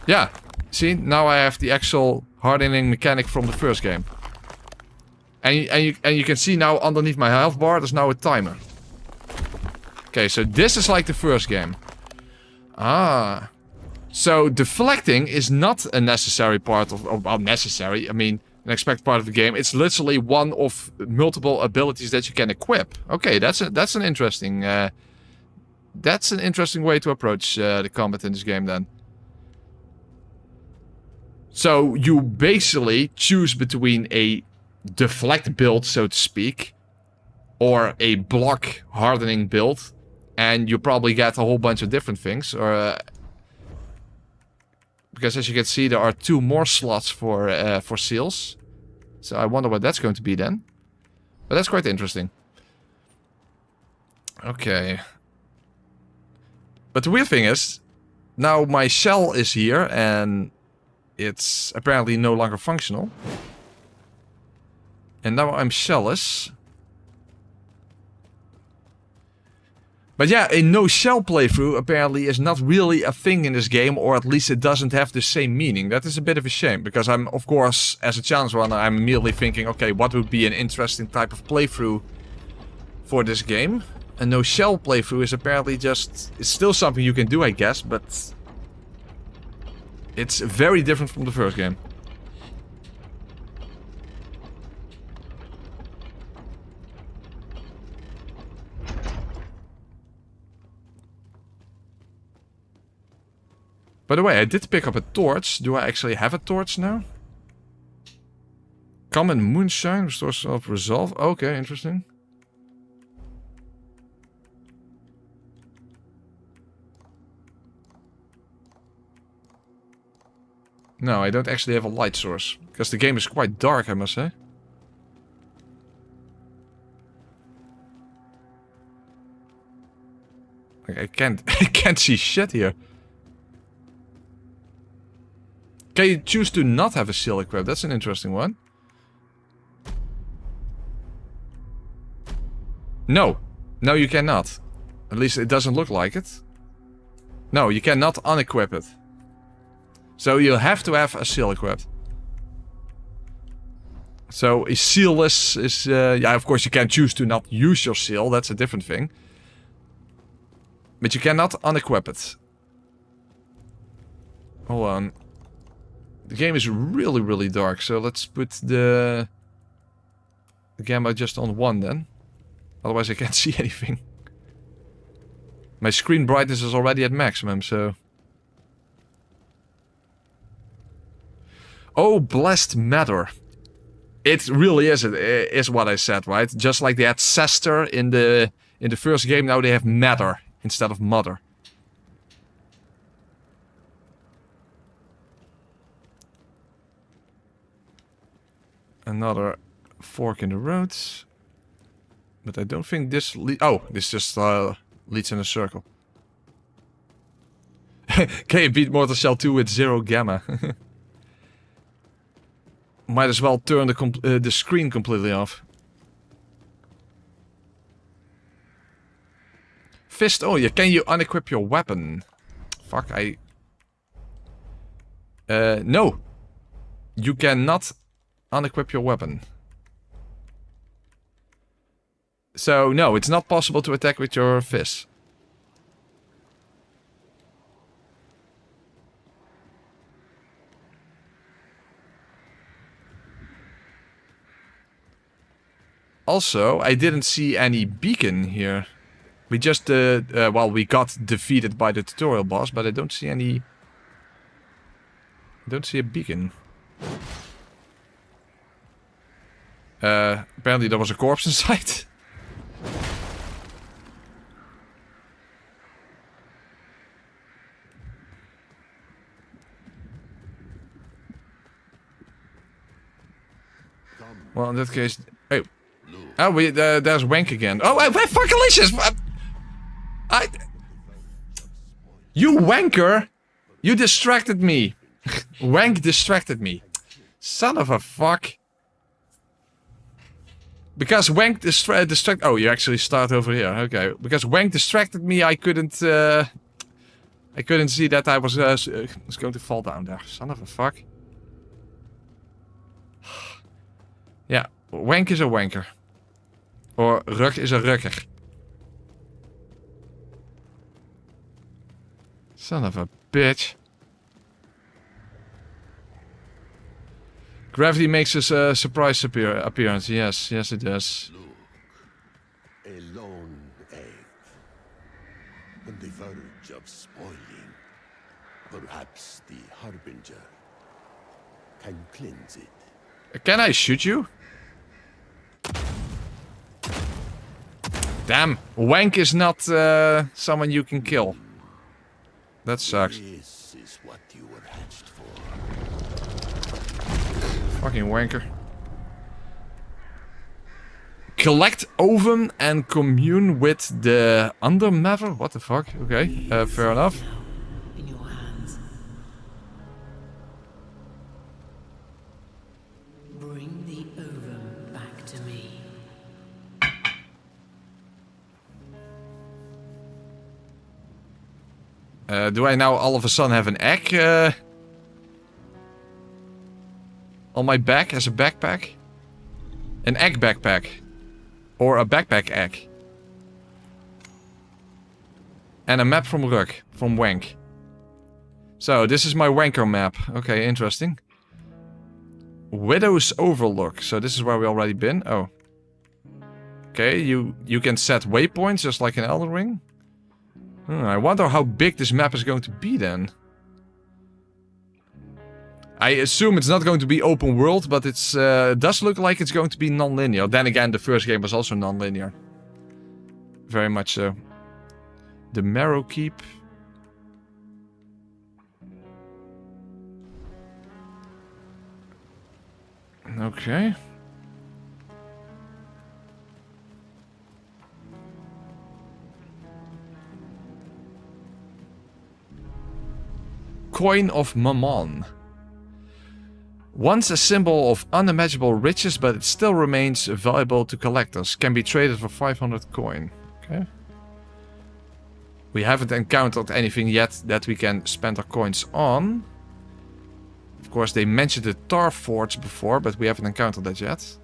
Yeah. See, now I have the actual hardening mechanic from the first game. And you can see now underneath my health bar, there's now a timer. Okay, so this is like the first game. Ah. So deflecting is not a necessary part of, well, necessary, I mean, an expected part of the game. It's literally one of multiple abilities that you can equip. Okay, that's an interesting way to approach the combat in this game then. So you basically choose between a deflect build, so to speak, or a block hardening build, and you probably get a whole bunch of different things, or because as you can see, there are 2 more slots for seals. So I wonder what that's going to be then. But that's quite interesting. Okay. But the weird thing is, now my shell is here and it's apparently no longer functional. And now I'm shellless. But yeah, a no-shell playthrough apparently is not really a thing in this game, or at least it doesn't have the same meaning. That is a bit of a shame, because I'm, of course, as a challenge runner, I'm immediately thinking, okay, what would be an interesting type of playthrough for this game? A no-shell playthrough is apparently just... It's still something you can do, I guess, but... It's very different from the first game. By the way, I did pick up a torch. Do I actually have a torch now? Common moonshine restores self-resolve. Okay, interesting. No, I don't actually have a light source. Because the game is quite dark, I must say. I can't see shit here. Can you choose to not have a seal equipped? That's an interesting one. No. No, you cannot. At least it doesn't look like it. No, you cannot unequip it. So you have to have a seal equipped. So a sealless is... yeah, of course you can choose to not use your seal. That's a different thing. But you cannot unequip it. Hold on. The game is really, really dark, so let's put the gamma just on 1 then. Otherwise I can't see anything. My screen brightness is already at maximum, so... Oh, blessed matter. It really is what I said, right? Just like they had Sester in the first game, now they have matter instead of mother. Another fork in the road. But I don't think this oh, this just leads in a circle. Can you beat Mortal Shell 2 with 0 gamma? Might as well turn the screen completely off. Fist, oh yeah, can you unequip your weapon? Fuck, no. You cannot unequip your weapon. So, no, it's not possible to attack with your fist. Also, I didn't see any beacon here. We just, well, we got defeated by the tutorial boss, but I don't see any... I don't see a beacon. Apparently there was a corpse inside. Well, in that case... Oh. Oh, there's Wank again. Oh, fuck Alicious! You wanker! You distracted me! Wank distracted me. Son of a fuck. Because Wank distracted... Oh, you actually start over here. Okay. Because Wank distracted me, I couldn't see that I was going to fall down there. Son of a fuck. Yeah. Wank is a wanker. Or Ruk is a rukker. Son of a bitch. Gravity makes a surprise appearance. Yes, yes it does. Look, a lone egg. On the verge of spoiling. Perhaps the Harbinger can cleanse it. Can I shoot you? Damn, Wank is not someone you can kill. That sucks. This is what you were hatched for. Fucking wanker. Collect ovum and commune with the undermatter? What the fuck? Okay, fair enough. In your hands. Bring the ovum back to me. Do I now all of a sudden have an egg on my back as a backpack? An egg backpack. Or a backpack egg. And a map from Ruk, from Wank. So, this is my Wanker map. Okay, interesting. Widow's Overlook. So this is where we already been. Oh. Okay, you can set waypoints just like in Elden Ring. I wonder how big this map is going to be then. I assume it's not going to be open world, but it does look like it's going to be non-linear. Then again, the first game was also non-linear. Very much so. The Marrow Keep. Okay. Coin of Mammon. Once a symbol of unimaginable riches, but it still remains valuable to collectors. Can be traded for 500 coin. Okay. We haven't encountered anything yet that we can spend our coins on. Of course, they mentioned the Tar Forge before, but we haven't encountered that yet.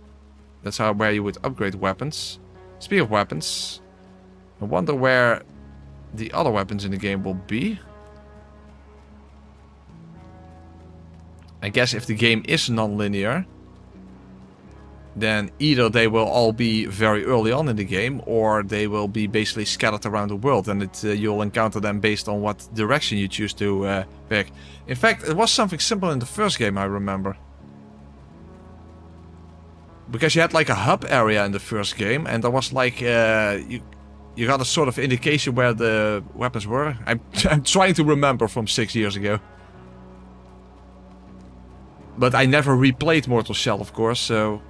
That's where you would upgrade weapons. Speaking of weapons, I wonder where the other weapons in the game will be. I guess if the game is non-linear, then either they will all be very early on in the game, or they will be basically scattered around the world, and you'll encounter them based on what direction you choose to pick. In fact, it was something similar in the first game, I remember. Because you had like a hub area in the first game, and there was like you got a sort of indication where the weapons were. I'm trying to remember from 6 years ago. But I never replayed Mortal Shell, of course, so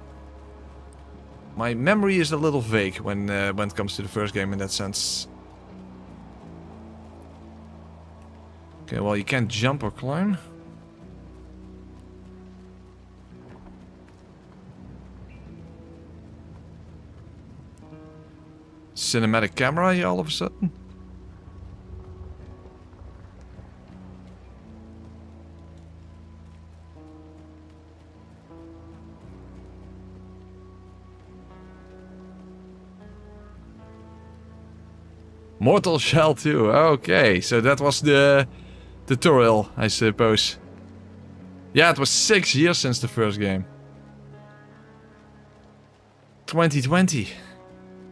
my memory is a little vague when it comes to the first game in that sense. Okay, well, you can't jump or climb. Cinematic camera here all of a sudden. Mortal Shell 2, okay, so that was the tutorial, I suppose. Yeah, it was 6 years since the first game. 2020.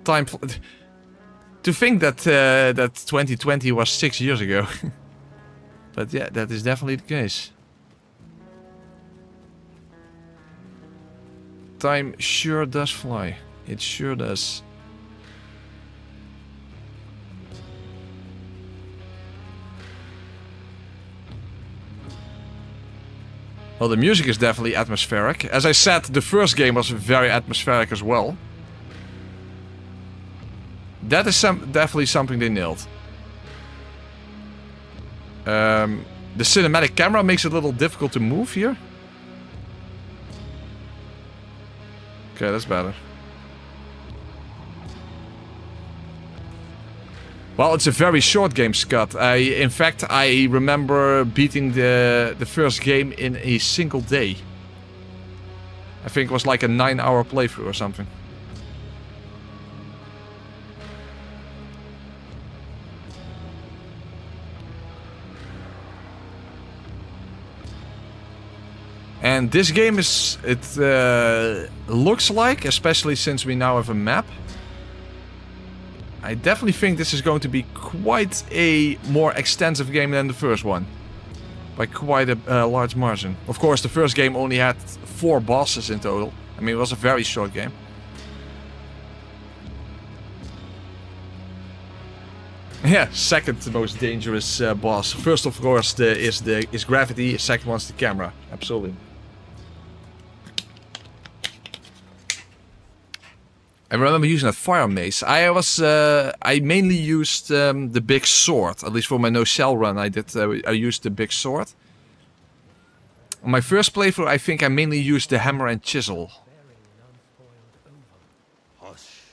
Time to think that that 2020 was 6 years ago. But yeah, that is definitely the case. Time sure does fly. It sure does. Well, the music is definitely atmospheric. As I said, the first game was very atmospheric as well. That is definitely something they nailed. The cinematic camera makes it a little difficult to move here. Okay, that's better. Well, it's a very short game, Scott. In fact, I remember beating the first game in a single day. I think it was like a 9-hour playthrough or something. And this game is, looks like, especially since we now have a map, I definitely think this is going to be quite a more extensive game than the first one. By quite a large margin. Of course, the first game only had 4 bosses in total. I mean, it was a very short game. Yeah, second most dangerous boss. First, of course, is gravity. Second one's the camera. Absolutely. I remember using a fire mace. I mainly used the big sword. At least for my no shell run, I used the big sword. On my first playthrough, I think I mainly used the hammer and chisel. Hush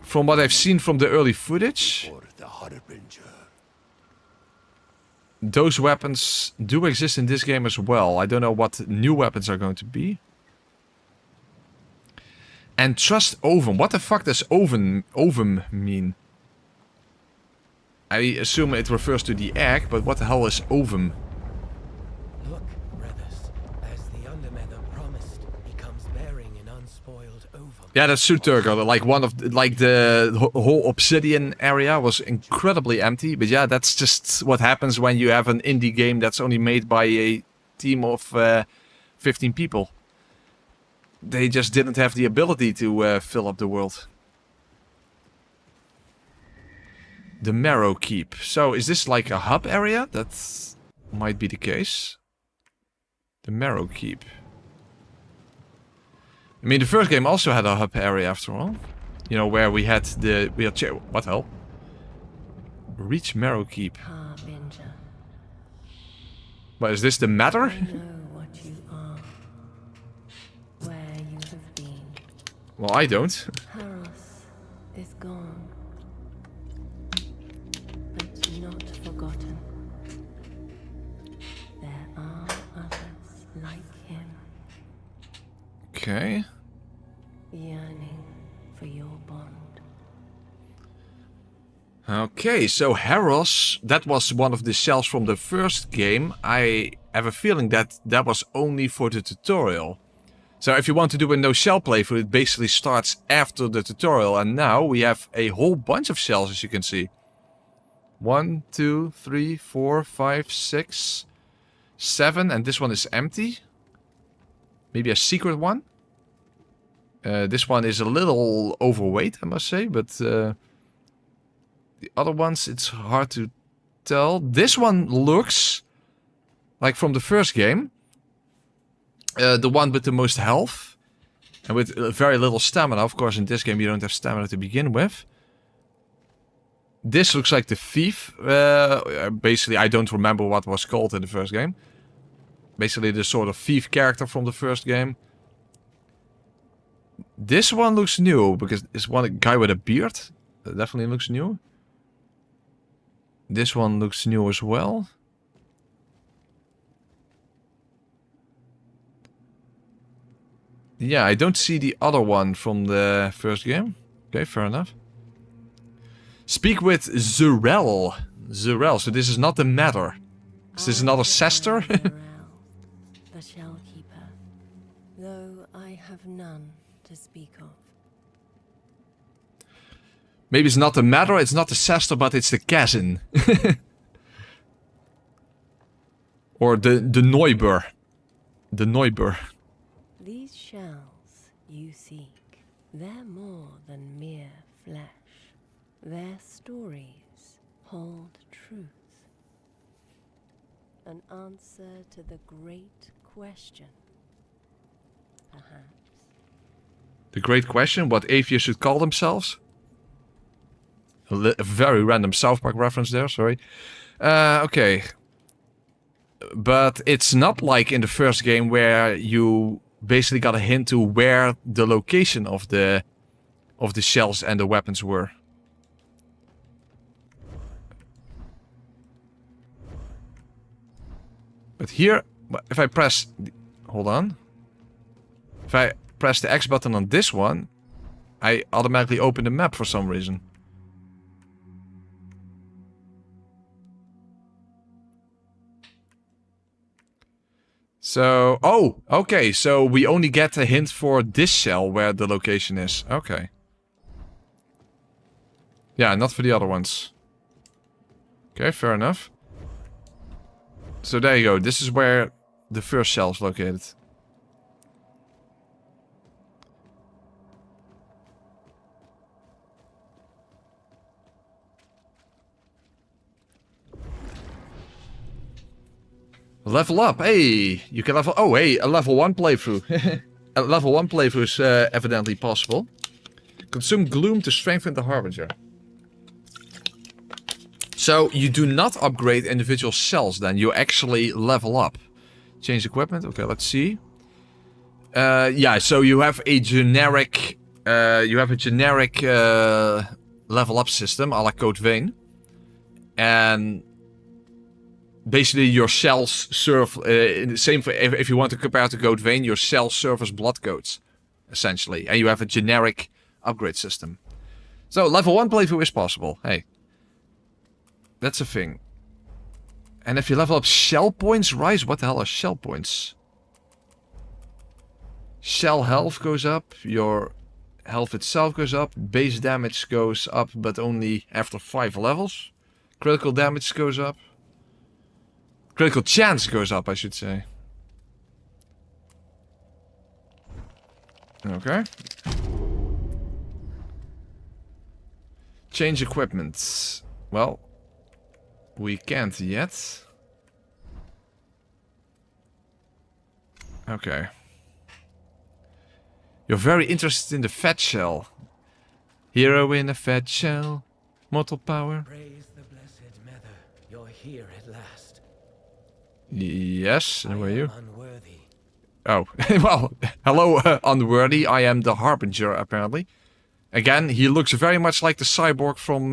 From what I've seen from the early footage, for the Harbinger. those weapons do exist in this game as well. I don't know what new weapons are going to be. And trust Ovum. What the fuck does Ovum mean? I assume it refers to the egg, but what the hell is Ovum? Look, brothers, as the Undermother promised, he comes bearing an unspoiled ovum. Yeah, that's Suturgo. Like the whole obsidian area was incredibly empty. But yeah, that's just what happens when you have an indie game that's only made by a team of 15 people. They just didn't have the ability to fill up the world. The Marrow Keep. So is this like a hub area? That might be the case. The Marrow Keep. I mean, the first game also had a hub area after all. You know, where we had what the hell? Reach Marrow Keep. Harbinger, But is this the matter? I know what you are, where you have been. Well, I don't. Haros is gone, but not forgotten. There are others like him, Okay. yearning for your bond. Okay, so Haros, that was one of the cells from the first game. I have a feeling that that was only for the tutorial. So if you want to do a no shell playthrough, it basically starts after the tutorial. And now we have a whole bunch of shells, as you can see. 1, 2, 3, 4, 5, 6, 7. And this one is empty. Maybe a secret one. This one is a little overweight, I must say. But the other ones, it's hard to tell. This one looks like from the first game. The one with the most health. And with very little stamina. Of course, in this game you don't have stamina to begin with. This looks like the thief. Basically, I don't remember what was called in the first game. Basically, the sort of thief character from the first game. This one looks new, because it's one guy with a beard. That definitely looks new. This one looks new as well. Yeah, I don't see the other one from the first game. Okay, fair enough. Speak with Zurel. Zurel, so this is not the matter. Is this another Sester? The Shell Keeper, though I have none to speak of. Maybe it's not the matter, it's not the Sester, but it's the Kazin. Or the Neuber. The Neuber. These shells you seek, they're more than mere flesh. Their stories hold truth. An answer to the great question, perhaps. The great question, what atheists should call themselves? A very random South Park reference there, sorry. Okay. But it's not like in the first game where you basically got a hint to where the location of the shells and the weapons were. But here, if I press... Hold on. If I press the X button on this one, I automatically open the map for some reason. So... Oh! Okay, so we only get a hint for this shell where the location is. Okay. Yeah, not for the other ones. Okay, fair enough. So there you go. This is where the first shell is located. Level up. Hey, you can level... Oh, hey, a level 1 playthrough. A level 1 playthrough is evidently possible. Consume gloom to strengthen the Harbinger. So, you do not upgrade individual cells then, you actually level up. Change equipment, okay, let's see. Yeah, so you have a generic... level up system, a la Code Vein. And... basically your cells serve... the same for, if you want to compare to Code Vein, your cells serve as blood codes. Essentially. And you have a generic upgrade system. So, level 1 playthrough is possible, hey. That's a thing. And if you level up shell points rise, what the hell are shell points? Shell health goes up, your health itself goes up, base damage goes up, but only after 5 levels. Critical damage goes up. Critical chance goes up, I should say. Okay. Change equipment. Well... we can't yet. Okay. You're very interested in the fat shell. Hero in a fat shell. Mortal power. Praise the blessed Mother. You're here at last. Yes, and who are you? Unworthy. Oh, well, hello, unworthy. I am the Harbinger, apparently. Again, he looks very much like the cyborg from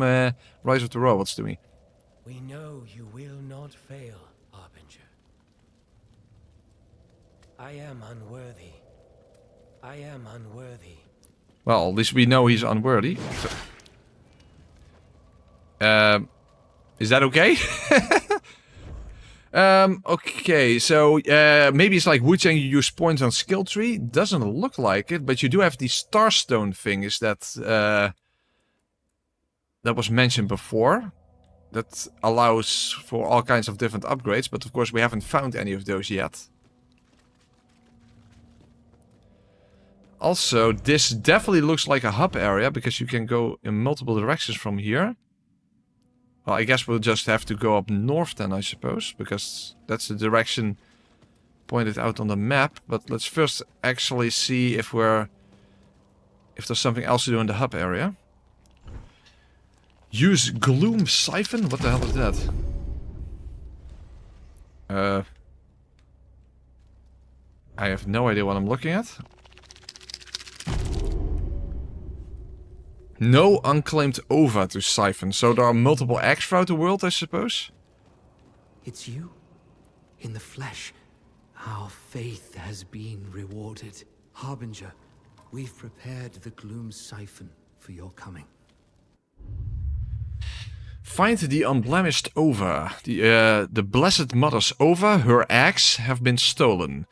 Rise of the Robots to me. We know you will not fail, Harbinger. I am unworthy. I am unworthy. Well, at least we know he's unworthy. So, is that okay? Okay, so maybe it's like Wu-Chang, you use points on skill tree. Doesn't look like it, but you do have the Starstone thing. Is that that was mentioned before? That allows for all kinds of different upgrades, but of course we haven't found any of those yet. Also, this definitely looks like a hub area because you can go in multiple directions from here. Well, I guess we'll just have to go up north then, I suppose, because that's the direction pointed out on the map. But let's first actually see if there's something else to do in the hub area. Use Gloom Siphon? What the hell is that? I have no idea what I'm looking at. No unclaimed ova to siphon. So there are multiple eggs throughout the world, I suppose? It's you? In the flesh. Our faith has been rewarded. Harbinger, we've prepared the Gloom Siphon for your coming. Find the unblemished ova. The Blessed Mother's ova, her eggs, have been stolen.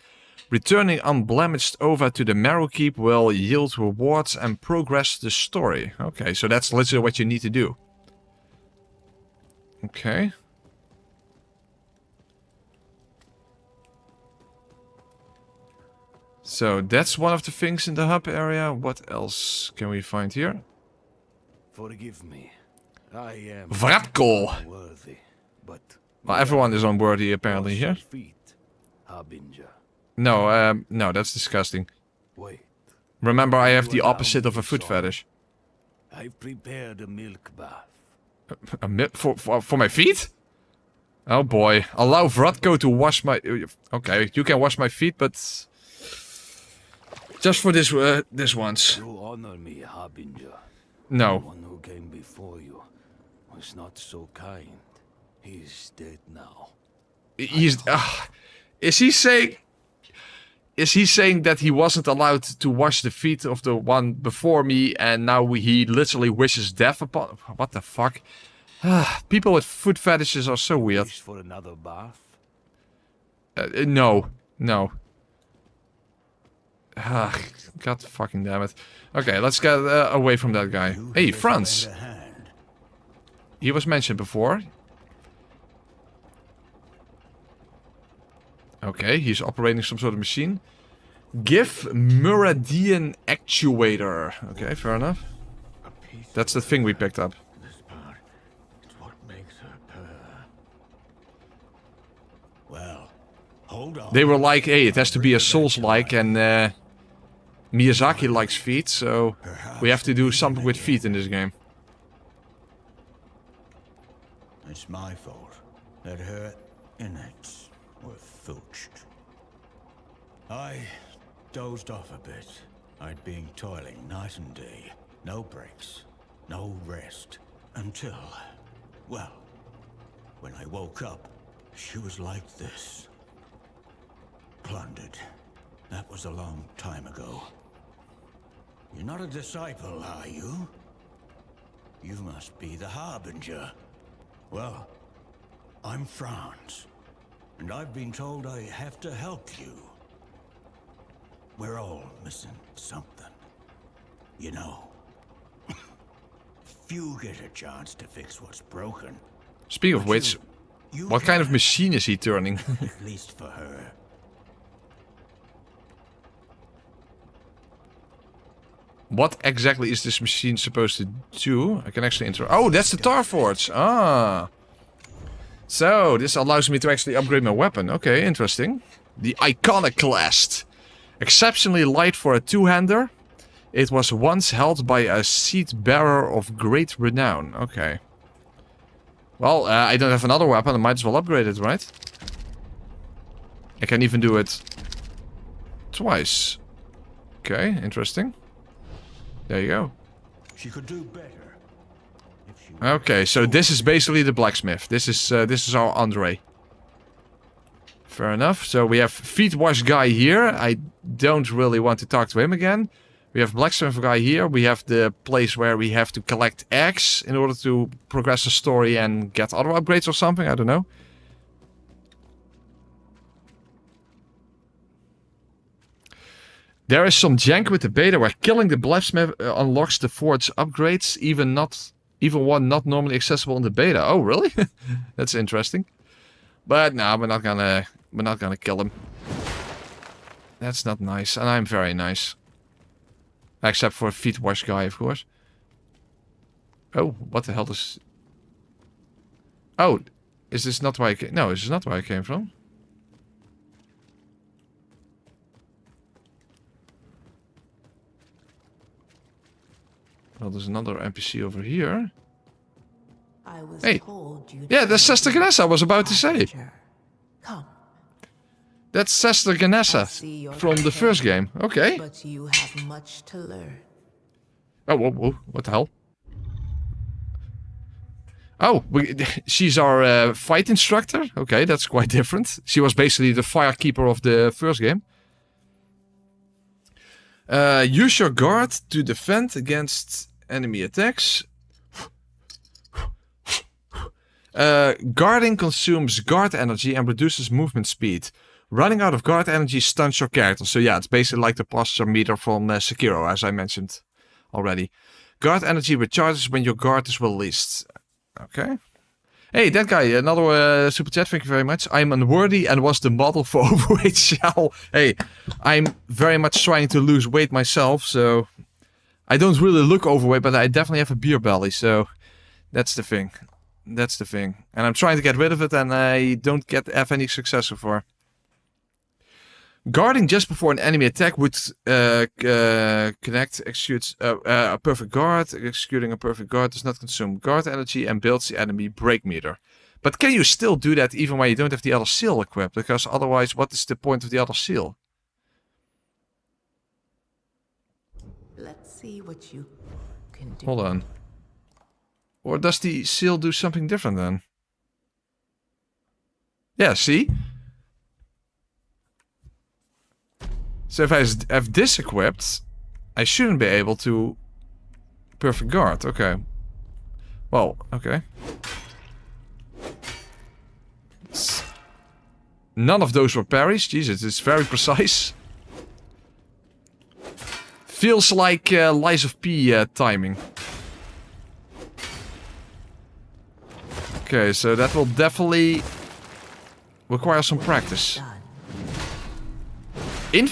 Returning unblemished ova to the Marrow Keep will yield rewards and progress the story. Okay, so that's literally what you need to do. Okay. So that's one of the things in the hub area. What else can we find here? Forgive me. I am Vratko! unworthy, but Well, everyone is unworthy apparently here. feet, Harbinger. No, no, that's disgusting. Wait, Remember, I have the opposite of a foot fetish. I've prepared a milk bath. For my feet? Oh boy. Allow Vratko to wash my... Okay, you can wash my feet, but... Just for this once. You honor me, Harbinger. The No. one who came before you was not so kind. He's dead now. He's... Is he saying... Is he saying that he wasn't allowed to wash the feet of the one before me and now he literally wishes death upon... What the fuck? People with foot fetishes are so weird. Wish for another bath? No. No. God fucking damn it. Okay, let's get away from that guy. Hey, Franz. Lend a hand. He was mentioned before. Okay, he's operating some sort of machine. Give Muradian actuator. Okay, fair enough. That's the thing we picked up. This part, it's what makes her purr. Well, hold on. They were like, hey, it has to be a Souls-like, and Miyazaki likes feet, so we have to do something with feet in this game. It's my fault that her innards were filched. I dozed off a bit. I'd been toiling night and day. No breaks, no rest. Until, well, when I woke up, she was like this. Plundered. That was a long time ago. You're not a disciple, are you? You must be the Harbinger. Well, I'm Franz, and I've been told I have to help you. We're all missing something. You know. Few get a chance to fix what's broken. Speaking of which, You what kind of can, machine is he turning? at least for her. What exactly is this machine supposed to do? I can actually enter. Oh, that's the Tar Forge. Ah. So, this allows me to actually upgrade my weapon. Okay, interesting. The Iconoclast. Exceptionally light for a two-hander. It was once held by a seed-bearer of great renown. Okay. Well, I don't have another weapon. I might as well upgrade it, right? I can even do it twice. Okay, interesting. There you go. She could do better. If she Okay, so this is basically the blacksmith. This is our Andre. Fair enough. So we have feet wash guy here. I don't really want to talk to him again. We have blacksmith guy here. We have the place where we have to collect eggs in order to progress the story and get other upgrades or something. I don't know. There is some jank with the beta where killing the blacksmith unlocks the forge upgrades, even one not normally accessible in the beta. Oh, really? That's interesting. But no, we're not gonna kill him. That's not nice, and I'm very nice. Except for a feet wash guy, of course. Oh, what the hell is... Oh, is this not where I came... No, this is not where I came from. Well, there's another NPC over here. I was Hey. told you. Yeah, that's Sester Ganessa, I was about to say. Come, That's Sester Ganessa see your from the first game. Okay. but you have much to learn. Oh, whoa, whoa, what the hell? Oh, she's our fight instructor? Okay, that's quite different. She was basically the firekeeper of the first game. Use your guard to defend against enemy attacks. Guarding consumes guard energy and reduces movement speed. Running out of guard energy stuns your character. So yeah, it's basically like the posture meter from Sekiro, as I mentioned already. Guard energy recharges when your guard is released. Okay. Hey, that guy, another super chat, thank you very much. I'm unworthy and was the model for overweight Shell. Hey, I'm very much trying to lose weight myself, so... I don't really look overweight, but I definitely have a beer belly, so... That's the thing. That's the thing. And I'm trying to get rid of it, and I don't have any success so far. Guarding just before an enemy attack would executes a perfect guard. Executing a perfect guard does not consume guard energy and builds the enemy break meter. But can you still do that even when you don't have the other seal equipped? Because otherwise, what is the point of the other seal? Let's see what you can do. Hold on. Or does the seal do something different then? Yeah, see? So if I have this equipped, I shouldn't be able to perfect guard. Okay. Well, okay. None of those were parries. Jesus, it's very precise. Feels like Lies of P timing. Okay, so that will definitely require some practice.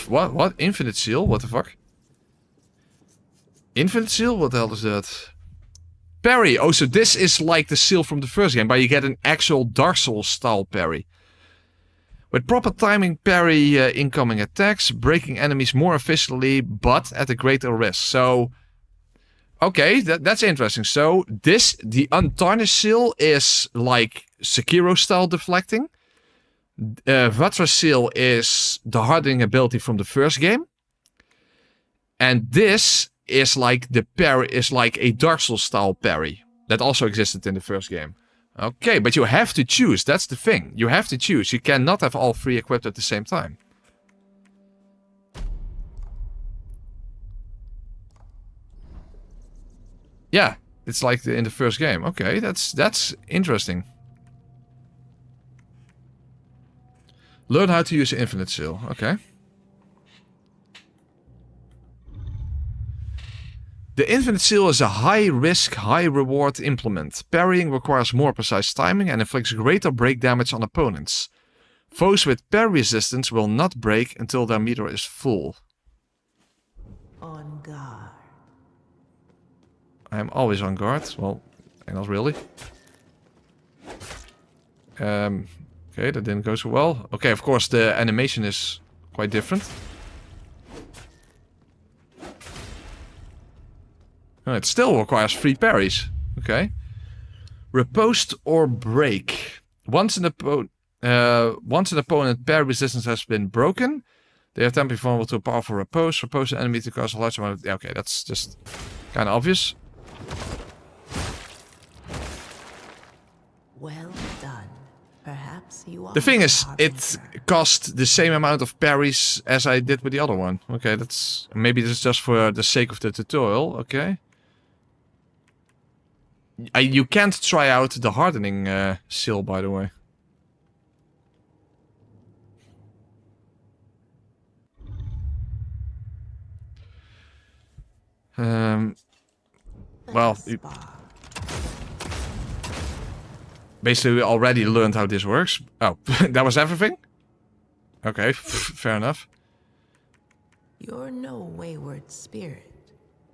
What? Infinite seal? What the fuck? Infinite seal? What the hell is that? Parry! Oh, so this is like the seal from the first game, but you get an actual Dark Souls style parry. With proper timing, parry incoming attacks, breaking enemies more efficiently, but at a greater risk. So, okay, that's interesting. So, the Untarnished seal is like Sekiro style deflecting. Vatra seal is the hardening ability from the first game. And this is like the parry, is like a Dark Souls style parry. That also existed in the first game. Okay, but you have to choose. That's the thing. You have to choose. You cannot have all three equipped at the same time. Yeah, it's like in the first game. Okay, that's interesting. Learn how to use the Infinite Seal. Okay. The Infinite Seal is a high-risk, high-reward implement. Parrying requires more precise timing and inflicts greater break damage on opponents. Foes with parry resistance will not break until their meter is full. On guard. I'm always on guard. Well, not really. Okay, that didn't go so well. Okay, of course the animation is quite different. Oh, it still requires 3 parries. Okay. Riposte or break. Once an opponent parry resistance has been broken, they are temporarily vulnerable to a powerful riposte. Riposte the enemy to cause a large amount of... Yeah, okay, that's just kind of obvious. Well done. Perhaps you are. The thing is, harbinger. it cost the same amount of parries as I did with the other one. Okay, that's... Maybe this is just for the sake of the tutorial. Okay. You can't try out the hardening seal, by the way. Well, basically we already learned how this works. Oh, that was everything? Okay, fair enough. You're no wayward spirit,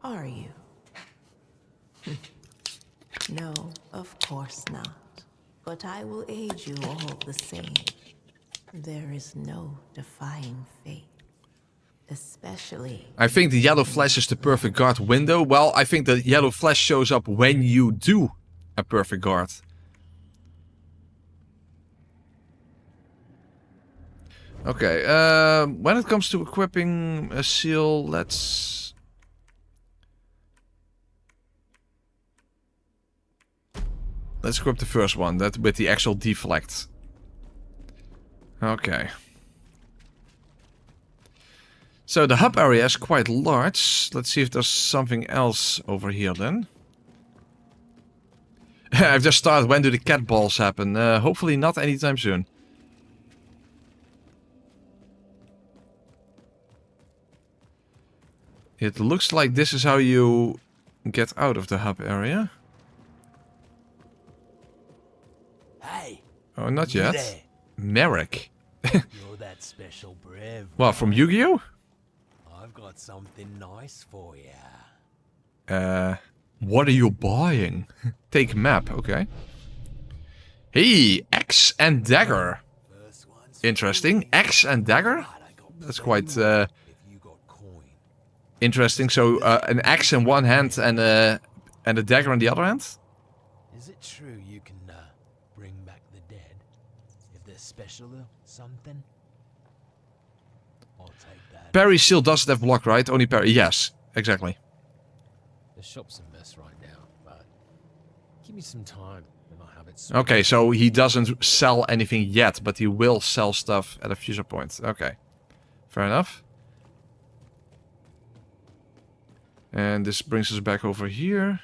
are you? No, of course not. But I will aid you all the same. There is no defying fate. Especially... I think the yellow flash is the perfect guard window. Well, I think the yellow flash shows up when you do a perfect guard. Okay, when it comes to equipping a seal, let's equip the first one, that with the actual deflect. Okay. So the hub area is quite large. Let's see if there's something else over here then. I've just started. When do the cat balls happen? Hopefully not anytime soon. It looks like this is how you get out of the hub area. Hey. Oh, not yet. There. Merrick. You're that special brev. What, from Yu-Gi-Oh? I've got something nice for you. What are you buying? Take map, okay. Hey, axe and dagger. Interesting. Axe and dagger? That's quite interesting. So an axe in one hand and a dagger in the other hand? Is it true you can bring back the dead? If they're special or something? I'll take that. Parry seal doesn't have block, right? Only parry. Yes, exactly. The shop's a mess right now, but give me some time and I'll have it. Okay, so he doesn't sell anything yet, but he will sell stuff at a future point. Okay, fair enough. And this brings us back over here.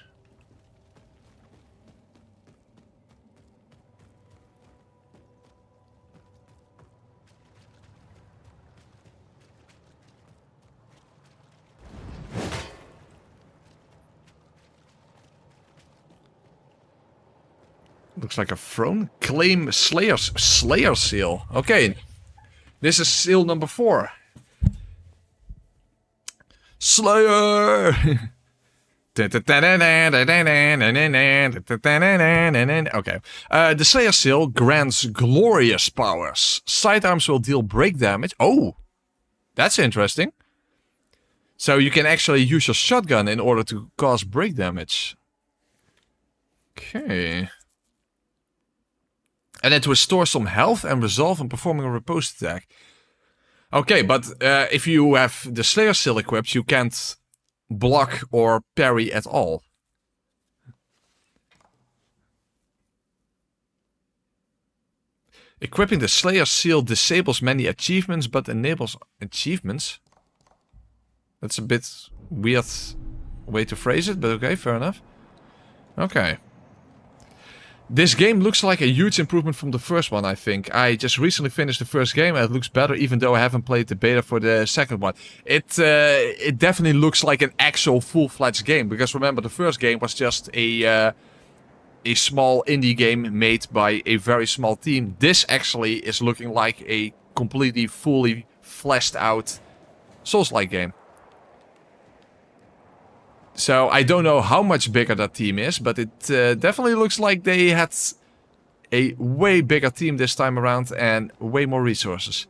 Looks like a throne. Claim Slayer seal. Okay. This is seal number 4. Slayer! Okay. The Slayer seal grants glorious powers. Sidearms will deal break damage. Oh! That's interesting. So you can actually use your shotgun in order to cause break damage. Okay. And it restores some health and resolve on performing a riposte attack. Okay, but if you have the Slayer seal equipped, you can't block or parry at all. Equipping the Slayer seal disables many achievements, but enables achievements? That's a bit weird way to phrase it, but okay, fair enough. Okay. This game looks like a huge improvement from the first one, I think. I just recently finished the first game and it looks better even though I haven't played the beta for the second one. It definitely looks like an actual full-fledged game, because remember the first game was just a small indie game made by a very small team. This actually is looking like a completely fully fleshed out Souls-like game. So I don't know how much bigger that team is, but it definitely looks like they had a way bigger team this time around and way more resources.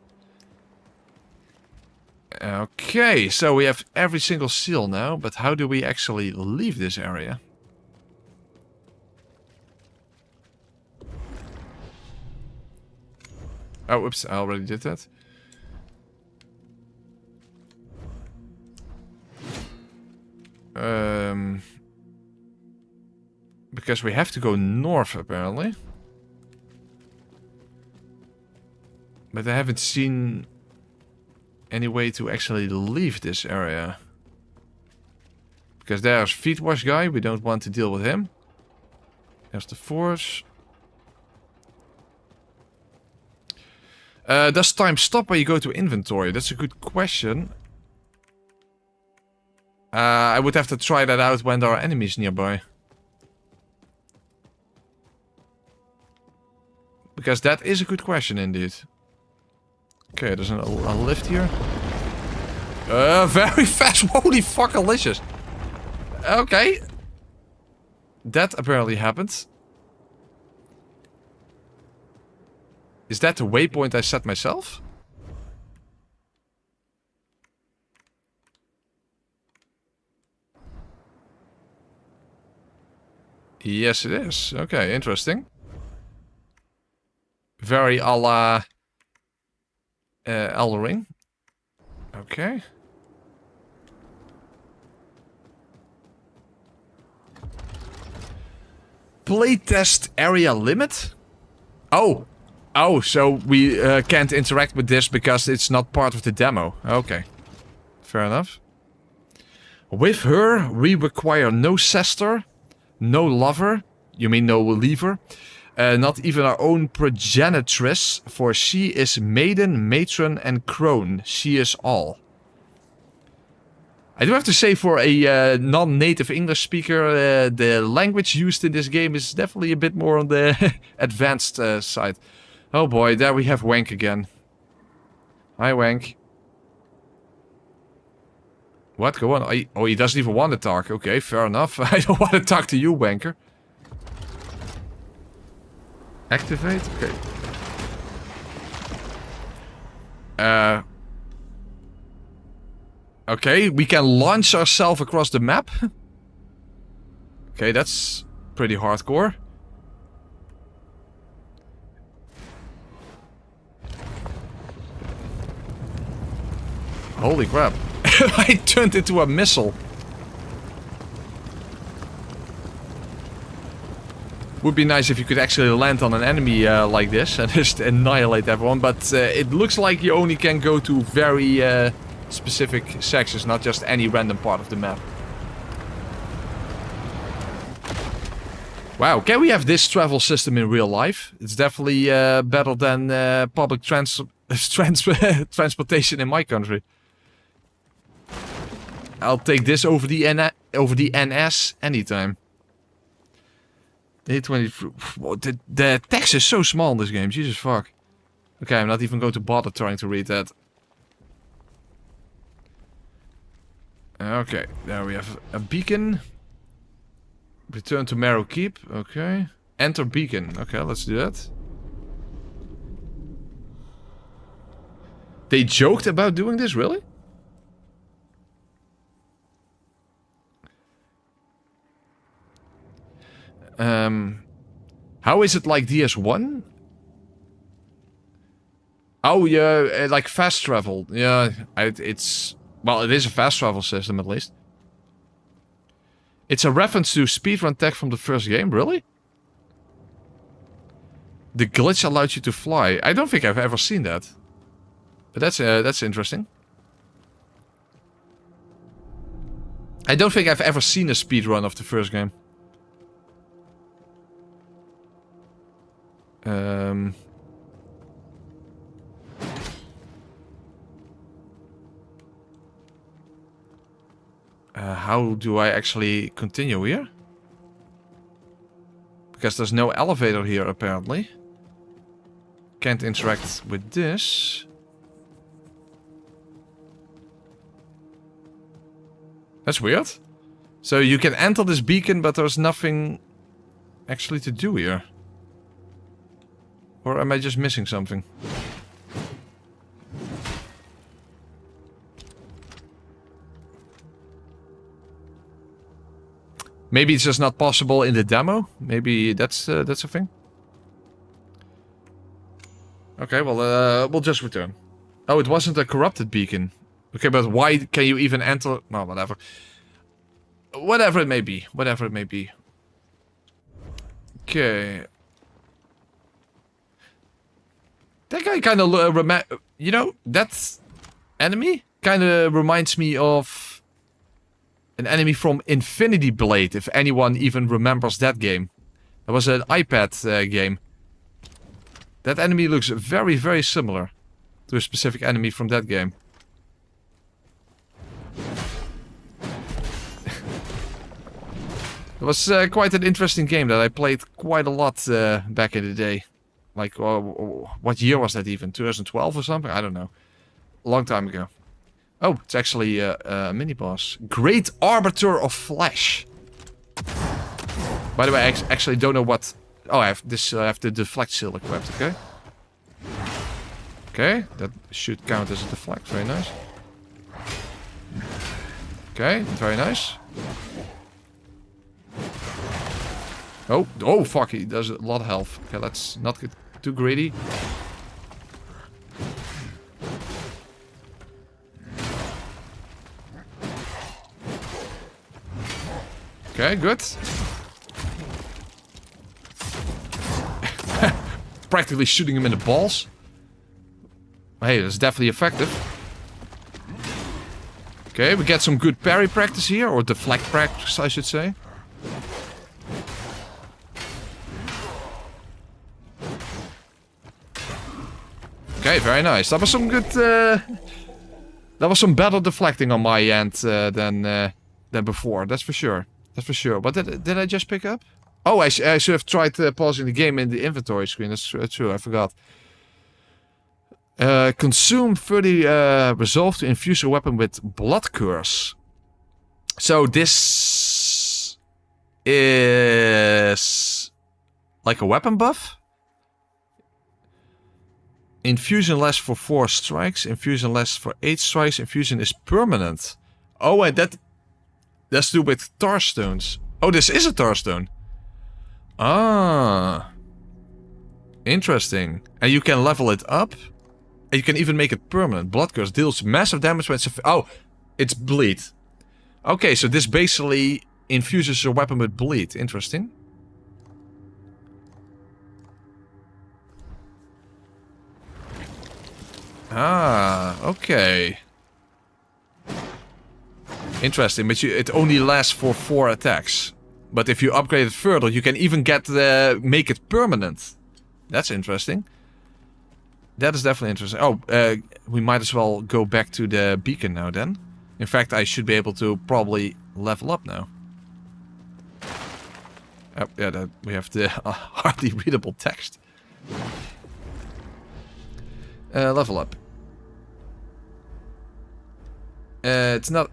Okay, so we have every single seal now, but how do we actually leave this area? Oh, whoops, I already did that. Because we have to go north, apparently. But I haven't seen any way to actually leave this area. Because there's Feetwash guy, we don't want to deal with him. There's the force. Does time stop when you go to inventory? That's a good question. I would have to try that out when there are enemies nearby. Because that is a good question indeed. Okay, there's a lift here. Very fast. Holy fuck, delicious. Okay. That apparently happened. Is that the waypoint I set myself? Yes, it is. Okay, interesting. Very a la Elden Ring. Okay. Playtest area limit? Oh. Oh, so we can't interact with this because it's not part of the demo. Okay. Fair enough. With her, we require no sister, no lover. You mean no lever? Not even our own progenitress, for she is maiden, matron, and crone. She is all. I do have to say, for a non-native English speaker, the language used in this game is definitely a bit more on the advanced side. Oh boy, there we have Wank again. Hi, Wank. What? Go on. Oh, he doesn't even want to talk. Okay, fair enough. I don't want to talk to you, Wanker. Activate? Okay. Okay, we can launch ourselves across the map. Okay, that's pretty hardcore. Holy crap. I turned into a missile. Would be nice if you could actually land on an enemy like this and just annihilate everyone, but it looks like you only can go to very specific sections, not just any random part of the map. Wow, can we have this travel system in real life? It's definitely better than public transportation in my country. I'll take this over the NS anytime. A20. The text is so small in this game. Jesus fuck. Okay, I'm not even going to bother trying to read that. Okay, there we have a beacon. Return to Marrow Keep. Okay. Enter beacon. Okay, let's do that. They joked about doing this, really? How is it like DS1? Oh, yeah, like fast travel. Yeah, it's... Well, it is a fast travel system, at least. It's a reference to speedrun tech from the first game, really? The glitch allowed you to fly. I don't think I've ever seen that. But that's interesting. I don't think I've ever seen a speedrun of the first game. How do I actually continue here? Because there's no elevator here, apparently. Can't interact with this. That's weird. So you can enter this beacon, but there's nothing actually to do here. Or am I just missing something? Maybe it's just not possible in the demo. Maybe that's a thing. Okay, well, we'll just return. Oh, it wasn't a corrupted beacon. Okay, but why can you even enter? Well, whatever. Whatever it may be. Whatever it may be. Okay. That guy kind of, you know, that enemy kind of reminds me of an enemy from Infinity Blade, if anyone even remembers that game. That was an iPad game. That enemy looks very, very similar to a specific enemy from that game. It was quite an interesting game that I played quite a lot back in the day. Like, what year was that even? 2012 or something? I don't know. A long time ago. Oh, it's actually a mini-boss. Great Arbiter of Flesh. By the way, I actually don't know what... Oh, I have this. I have the deflect seal equipped, okay? Okay, that should count as a deflect. Very nice. Okay, very nice. Oh, fuck, he does a lot of health. Okay, let's not get too greedy. Okay, good. Practically shooting him in the balls. Hey, that's definitely effective. Okay, we get some good parry practice here, or deflect practice, I should say. Okay, very nice. That was some good. That was some better deflecting on my end than before. That's for sure. That's for sure. What did I just pick up? Oh, I should have tried pausing the game in the inventory screen. That's true. I forgot. Consume 30 resolve to infuse a weapon with blood curse. So this is like a weapon buff. Infusion lasts for 4 strikes. Infusion lasts for 8 strikes. Infusion is permanent. Oh, and that's to do with tar stones. Oh, this is a tar stone. Ah. Interesting. And you can level it up. And you can even make it permanent. Blood curse deals massive damage when it's... Oh, it's bleed. Okay, so this basically infuses your weapon with bleed. Interesting. Ah, okay. Interesting, but it only lasts for 4 attacks. But if you upgrade it further, you can even make it permanent. That's interesting. That is definitely interesting. Oh, we might as well go back to the beacon now then. In fact, I should be able to probably level up now. Oh, yeah, we have the hardly readable text. Level up. It's not...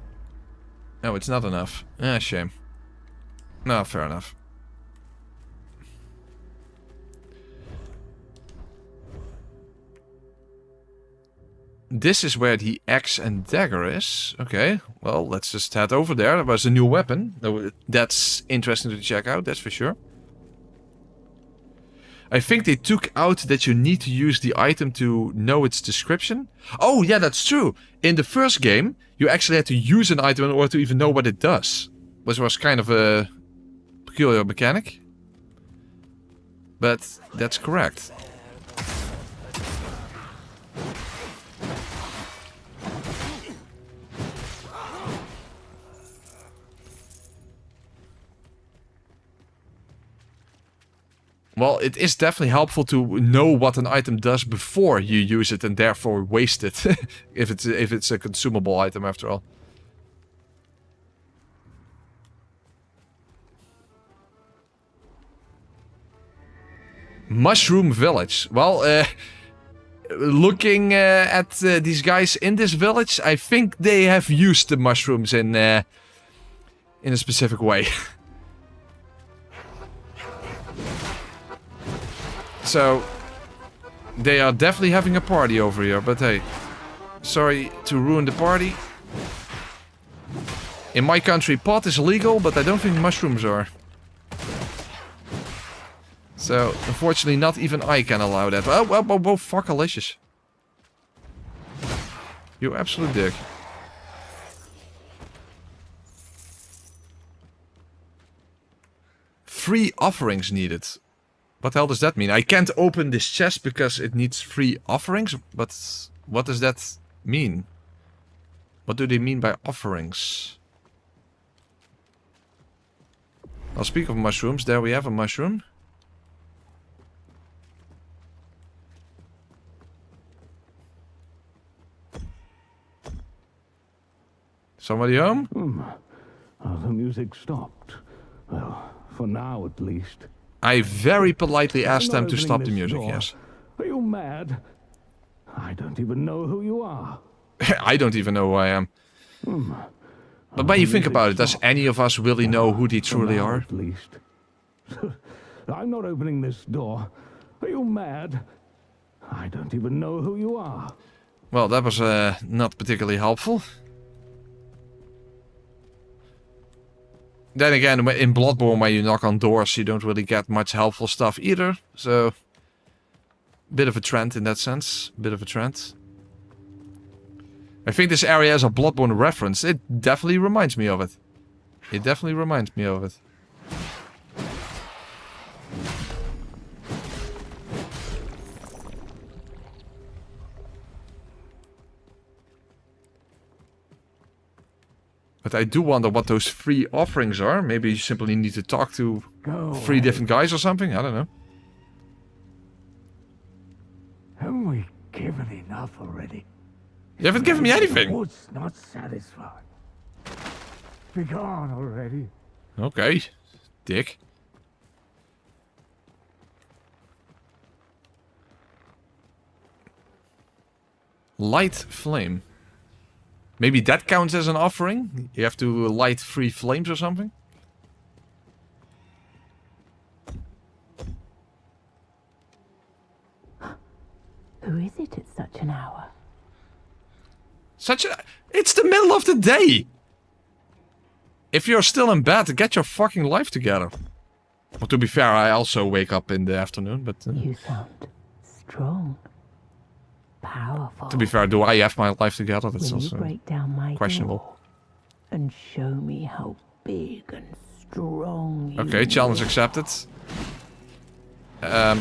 Oh, it's not enough. Ah, shame. No, fair enough. This is where the axe and dagger is. Okay, well, let's just head over there. There was a new weapon. That's interesting to check out, that's for sure. I think they took out that you need to use the item to know its description. Oh, yeah, that's true. In the first game, you actually had to use an item in order to even know what it does. Which was kind of a peculiar mechanic. But that's correct. Well, it is definitely helpful to know what an item does before you use it and therefore waste it. if it's a consumable item after all. Mushroom Village. Well, looking at these guys in this village, I think they have used the mushrooms in a specific way. So, they are definitely having a party over here, but hey, sorry to ruin the party. In my country, pot is illegal, but I don't think mushrooms are. So, unfortunately, not even I can allow that. Oh, whoa, fuckalicious. You absolute dick. Three offerings needed. What the hell does that mean? I can't open this chest because it needs 3 offerings? But what does that mean? What do they mean by offerings? I'll speak of mushrooms. There we have a mushroom. Somebody home? The music stopped. Well, for now at least. I very politely asked I'm them not to stop opening the this music, door. yes. Are you mad? I don't even know who you are. I don't even know who I am. Hmm. But when you think Music about it, does stopped. any of us really know who they For truly now, are? At least. I'm not opening this door. Are you mad? I don't even know who you are. Well, that was not particularly helpful. Then again, in Bloodborne, when you knock on doors, you don't really get much helpful stuff either. So, bit of a trend in that sense. Bit of a trend. I think this area has a Bloodborne reference. It definitely reminds me of it. It definitely reminds me of it. But I do wonder what those 3 offerings are. Maybe you simply need to talk to 3 different guys or something. I don't know. Haven't we given enough already? You haven't given me anything. Wood's not satisfied. Be gone already. Okay, dick. Light flame. Maybe that counts as an offering? You have to light 3 flames or something? Who is it at such an hour? It's the middle of the day! If you're still in bed, get your fucking life together. Well, to be fair, I also wake up in the afternoon, but... You sound strong. Powerful. to be fair, do I have my life together? That's Will you also break down my questionable. door and show me how big and strong you Okay, challenge are? accepted. Then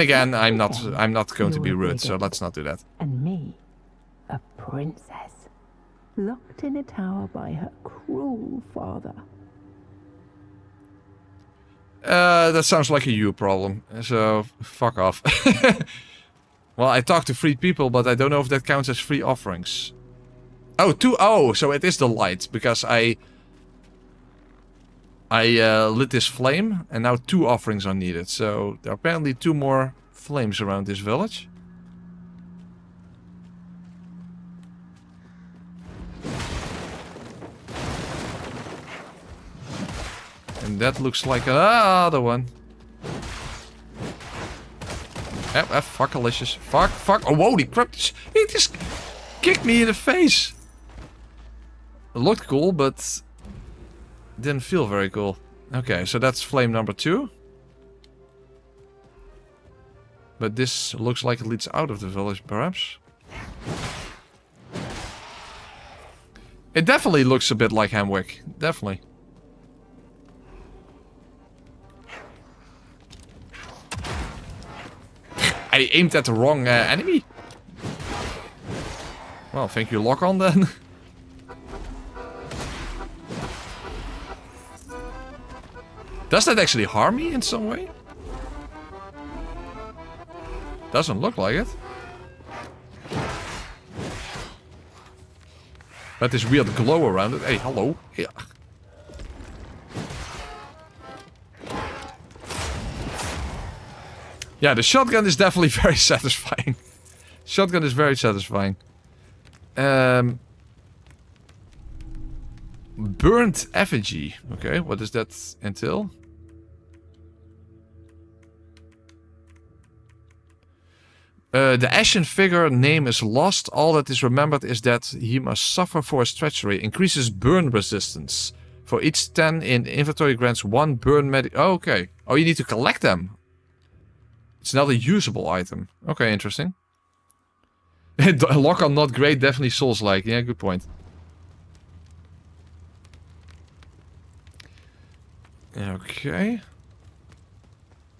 again, I'm not going to be rude, so let's not do that. And me, a princess, locked in a tower by her cruel father. That sounds like a you problem, so fuck off. Well, I talked to 3 people, but I don't know if that counts as 3 offerings. Oh, 2. Oh, so it is the light, because I lit this flame, and now 2 offerings are needed. So there are apparently 2 more flames around this village. And that looks like another one. Fuckalicious. Fuck. Oh, holy crap. He just kicked me in the face. It looked cool, but didn't feel very cool. Okay, so that's flame number 2. But this looks like it leads out of the village, perhaps. It definitely looks a bit like Hamwick. Definitely. I aimed at the wrong enemy. Well, thank you, lock on then. Does that actually harm me in some way? Doesn't look like it. But this weird glow around it. Hey, hello. Yeah. Yeah, the shotgun is definitely very satisfying. Shotgun is very satisfying. Burnt effigy. Okay, what does that entail? The ashen figure name is lost. All that is remembered is that he must suffer for his treachery. Increases burn resistance. For each 10 in inventory grants 1 burn medic. Oh, okay. Oh, you need to collect them. It's not a usable item. Okay, interesting. Lock on not great, definitely Souls-like. Yeah, good point. Okay.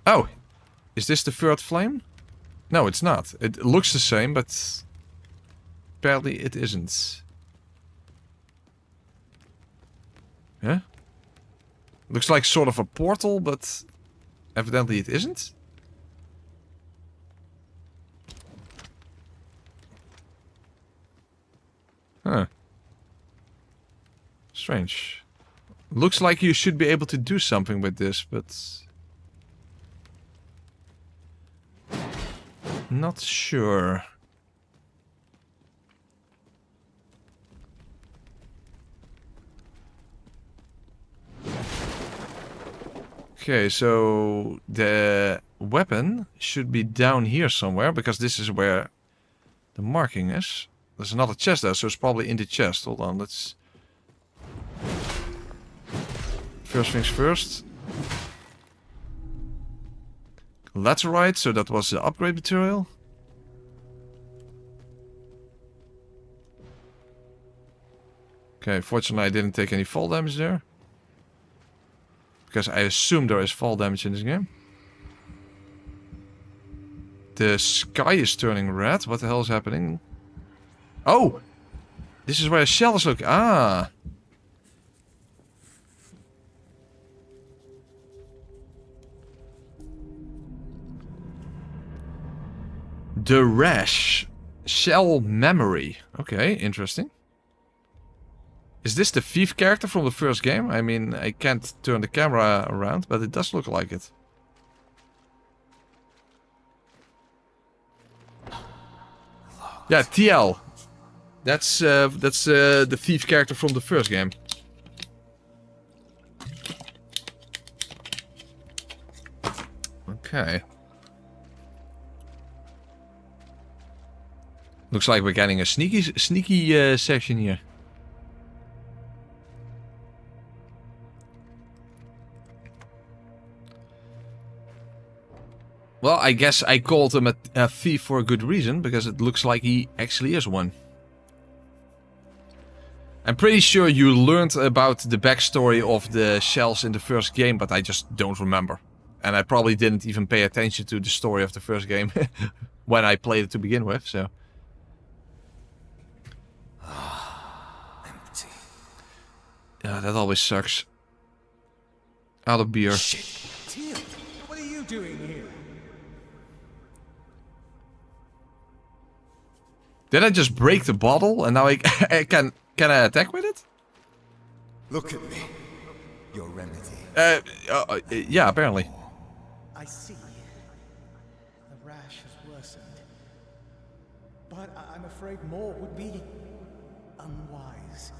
Oh! Is this the 3rd flame? No, it's not. It looks the same, but apparently it isn't. Huh? Looks like sort of a portal, but evidently it isn't. Huh. Strange. Looks like you should be able to do something with this, but... not sure. Okay, so the weapon should be down here somewhere, because this is where the marking is. There's another chest there, so it's probably in the chest. Hold on, let's... First things first. Laterite, so that was the upgrade material. Okay, fortunately I didn't take any fall damage there. Because I assume there is fall damage in this game. The sky is turning red. What the hell is happening? Oh! This is where a shell is looking. Ah! The Rash. Shell memory. Okay, interesting. Is this the thief character from the first game? I mean, I can't turn the camera around, but it does look like it. Yeah, TL. That's the thief character from the first game. Okay. Looks like we're getting a sneaky section here. Well, I guess I called him a thief for a good reason, because it looks like he actually is one. I'm pretty sure you learned about the backstory of the shells in the first game, but I just don't remember. And I probably didn't even pay attention to the story of the first game when I played it to begin with, so... Empty. Yeah, that always sucks. Out of beer. Shit. Teal, what are you doing here? Did I just break the bottle and now I can I attack with it? Look at me. Your remedy. Yeah, apparently. I see. The rash has worsened. But I'm afraid more would be unwise.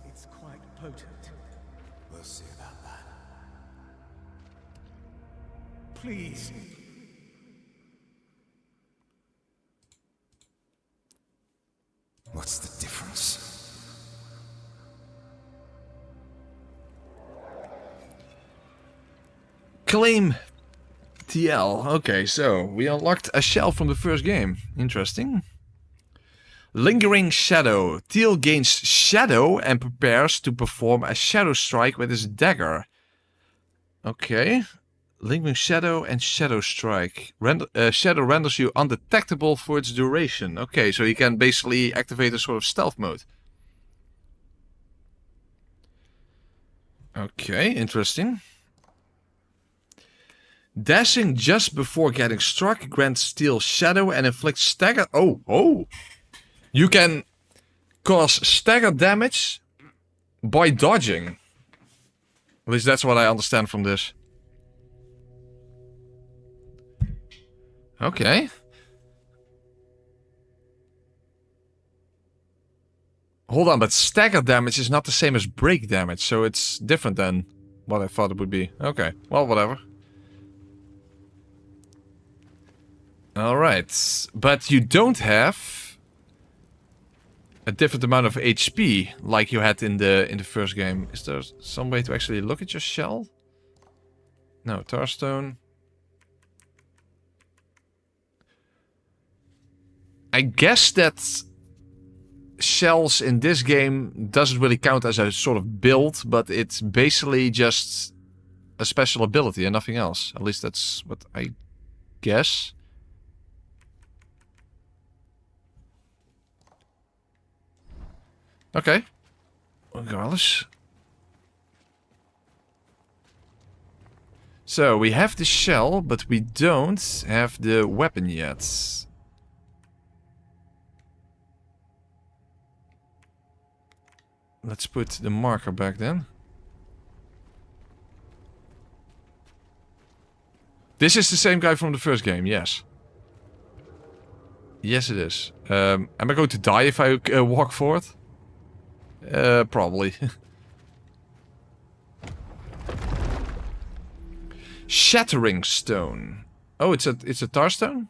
It's quite potent. We'll see about that. Please. What's the difference? Claim TL. Okay, so we unlocked a shell from the first game. Interesting. Lingering Shadow. Teal gains Shadow and prepares to perform a Shadow Strike with his dagger. Okay. Lingering Shadow and Shadow Strike. Shadow renders you undetectable for its duration. Okay, so you can basically activate a sort of stealth mode. Okay, interesting. Dashing just before getting struck grants Steel Shadow and inflicts stagger... Oh! You can cause stagger damage by dodging. At least that's what I understand from this. Okay. Hold on, but stagger damage is not the same as break damage, so it's different than what I thought it would be. Okay, well, whatever. Alright, but you don't have a different amount of HP like you had in the first game. Is there some way to actually look at your shell? No, Tarstone. I guess that shells in this game doesn't really count as a sort of build, but it's basically just a special ability and nothing else. At least that's what I guess. Okay. Regardless. So, we have the shell, but we don't have the weapon yet. Let's put the marker back then. This is the same guy from the first game, yes. Yes, it is. Am I going to die if I walk forward? Probably. Shattering Stone. Oh, it's a tar stone?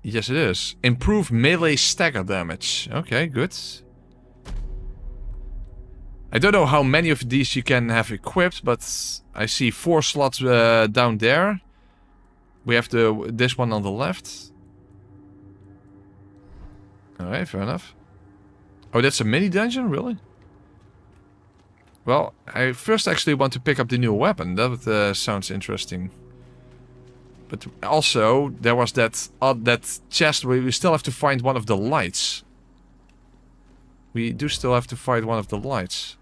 Yes, it is. Improve melee stagger damage. Okay, good. I don't know how many of these you can have equipped, but I see 4 slots down there. We have this one on the left. Alright, fair enough. Oh, that's a mini dungeon? Really? Well, I first actually want to pick up the new weapon. That sounds interesting. But also, there was that chest where we still have to find one of the lights. We do still have to find one of the lights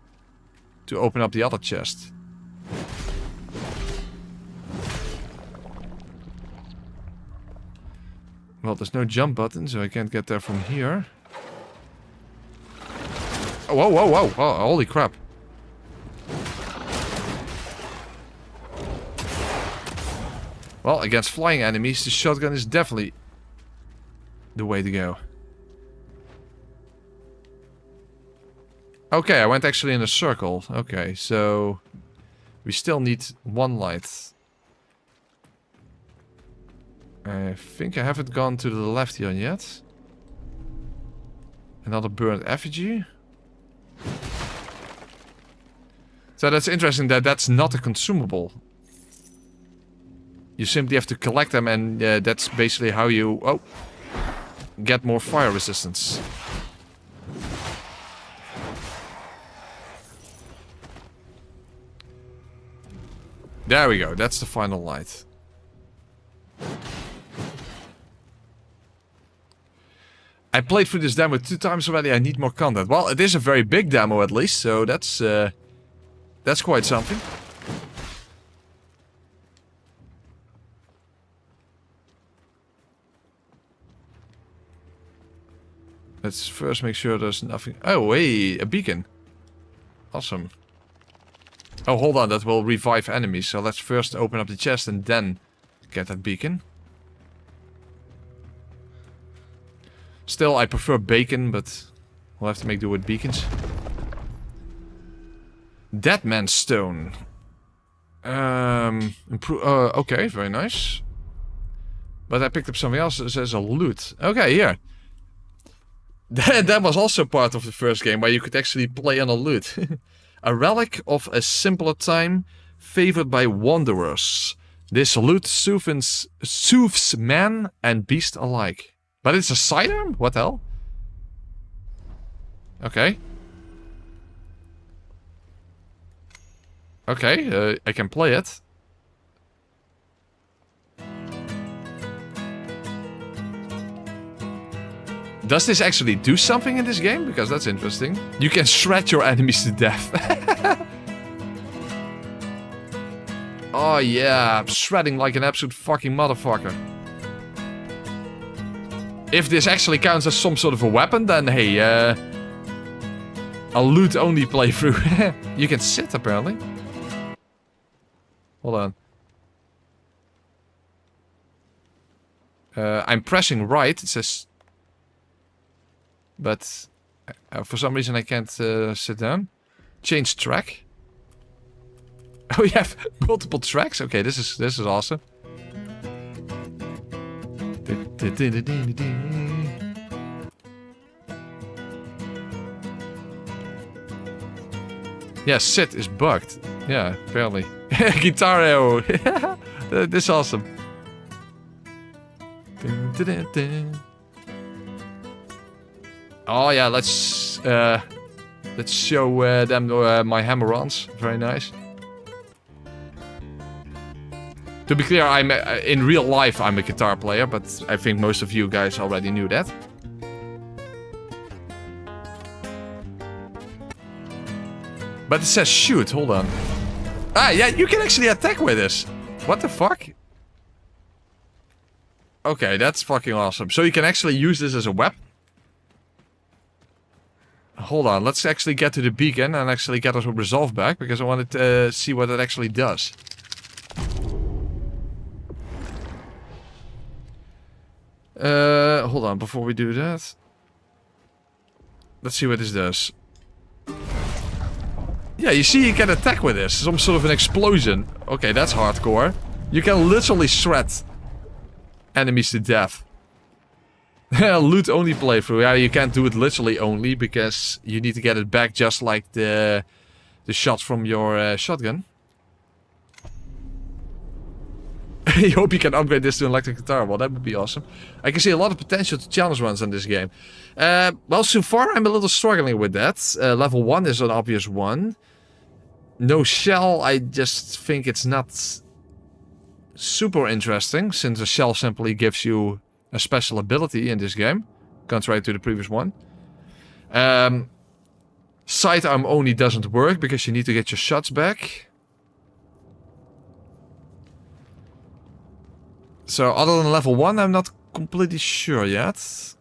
to open up the other chest. Well, there's no jump button, so I can't get there from here. Oh, whoa, whoa, whoa. Oh, holy crap. Well, against flying enemies, the shotgun is definitely the way to go. Okay, I went actually in a circle. Okay, so we still need 1 light. I think I haven't gone to the left here yet. Another burnt effigy. So that's interesting that that's not a consumable. You simply have to collect them, and that's basically how you get more fire resistance. There we go, that's the final light. I played through this demo 2 times already, I need more content. Well, it is a very big demo at least, so that's quite something. Let's first make sure there's nothing... Oh, hey, a beacon. Awesome. Oh, hold on, that will revive enemies. So let's first open up the chest and then get that beacon. Still, I prefer bacon, but we'll have to make do with beacons. Deadman's Stone. Okay, very nice. But I picked up something else that says a loot. Okay, here. That was also part of the first game, where you could actually play on a loot. A relic of a simpler time, favored by wanderers. This loot soothes man and beast alike. But it's a sidearm? What the hell? Okay. Okay, I can play it. Does this actually do something in this game? Because that's interesting. You can shred your enemies to death. Oh yeah, shredding like an absolute fucking motherfucker. If this actually counts as some sort of a weapon, then hey, a loot-only playthrough. You can sit, apparently. Hold on. I'm pressing right, it says... But for some reason I can't sit down. Change track. Oh, you have multiple tracks? Okay, this is awesome. Yeah, sit is bugged. Yeah, apparently. Guitar-eo. This is awesome. Oh yeah, let's show them my hammer-ons. Very nice. To be clear, I'm in real life I'm a guitar player, but I think most of you guys already knew that. But it says shoot. Hold on. Ah, yeah, you can actually attack with this. What the fuck? Okay, that's fucking awesome. So you can actually use this as a weapon. Hold on, let's actually get to the beacon and actually get our resolve back, because I wanted to see what it actually does. Hold on, before we do that. Let's see what this does. Yeah, you see you can attack with this. Some sort of an explosion. Okay, that's hardcore. You can literally shred enemies to death. Loot only playthrough. Yeah, you can't do it literally only because you need to get it back just like the shot from your shotgun. I hope you can upgrade this to an electric guitar. Well, that would be awesome. I can see a lot of potential to challenge runs in this game. Well, so far I'm a little struggling with that. Level 1 is an obvious one. No shell, I just think it's not super interesting, since a shell simply gives you a special ability in this game, contrary to the previous one. Sidearm only doesn't work because you need to get your shots back. So other than level 1, I'm not completely sure yet.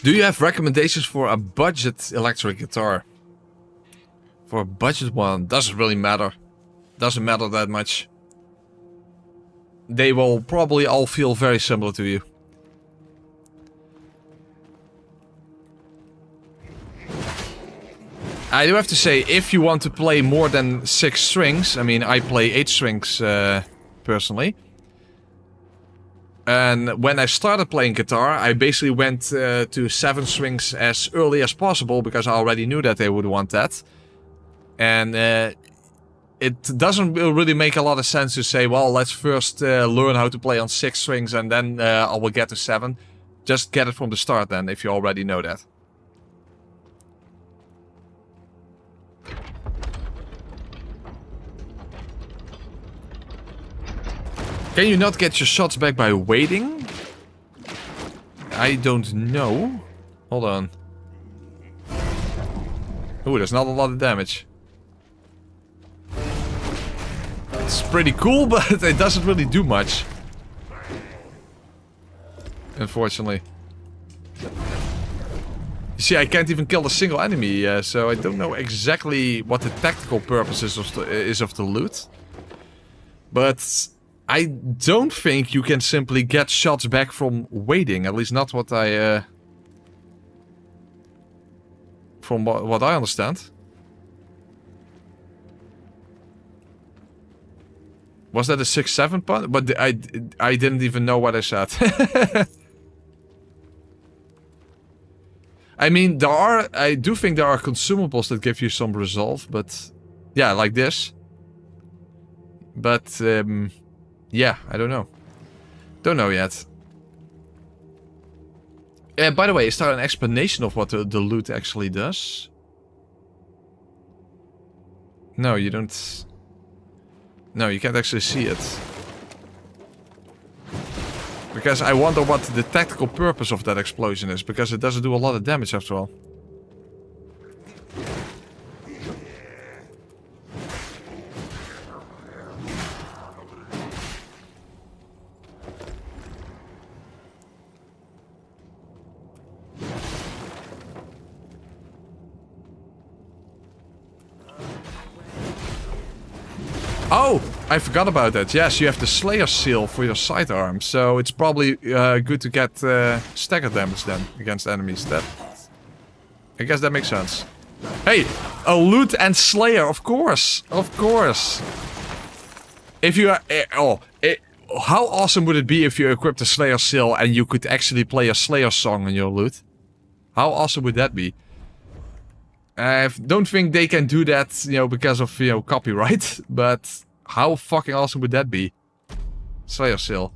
Do you have recommendations for a budget electric guitar? For a budget one, doesn't really matter. Doesn't matter that much. They will probably all feel very similar to you. I do have to say, if you want to play more than 6 strings, I mean, I play 8 strings personally. And when I started playing guitar, I basically went to 7 strings as early as possible because I already knew that they would want that. And it doesn't really make a lot of sense to say, well, let's first learn how to play on 6 strings and then I will get to 7. Just get it from the start then, if you already know that. Can you not get your shots back by waiting? I don't know. Hold on. Ooh, there's not a lot of damage. It's pretty cool, but it doesn't really do much. Unfortunately. You see, I can't even kill a single enemy, so I don't know exactly what the tactical purpose is of the loot. But I don't think you can simply get shots back from waiting. At least not what I... from what I understand. Was that a 6-7 pun? But I didn't even know what I said. I mean, I do think there are consumables that give you some resolve, but... Yeah, like this. But, yeah, I don't know. Don't know yet. By the way, is there an explanation of what the loot actually does? No, you don't... No, you can't actually see it. Because I wonder what the tactical purpose of that explosion is, because it doesn't do a lot of damage after all. Oh, I forgot about that. Yes, you have the Slayer seal for your sidearm, so it's probably good to get stagger damage then against enemies. I guess that makes sense. Hey, a loot and Slayer, of course, of course. If you are, how awesome would it be if you equipped a Slayer seal and you could actually play a Slayer song on your loot? How awesome would that be? I don't think they can do that, you know, because of, you know, copyright. But how fucking awesome would that be? Slayer seal.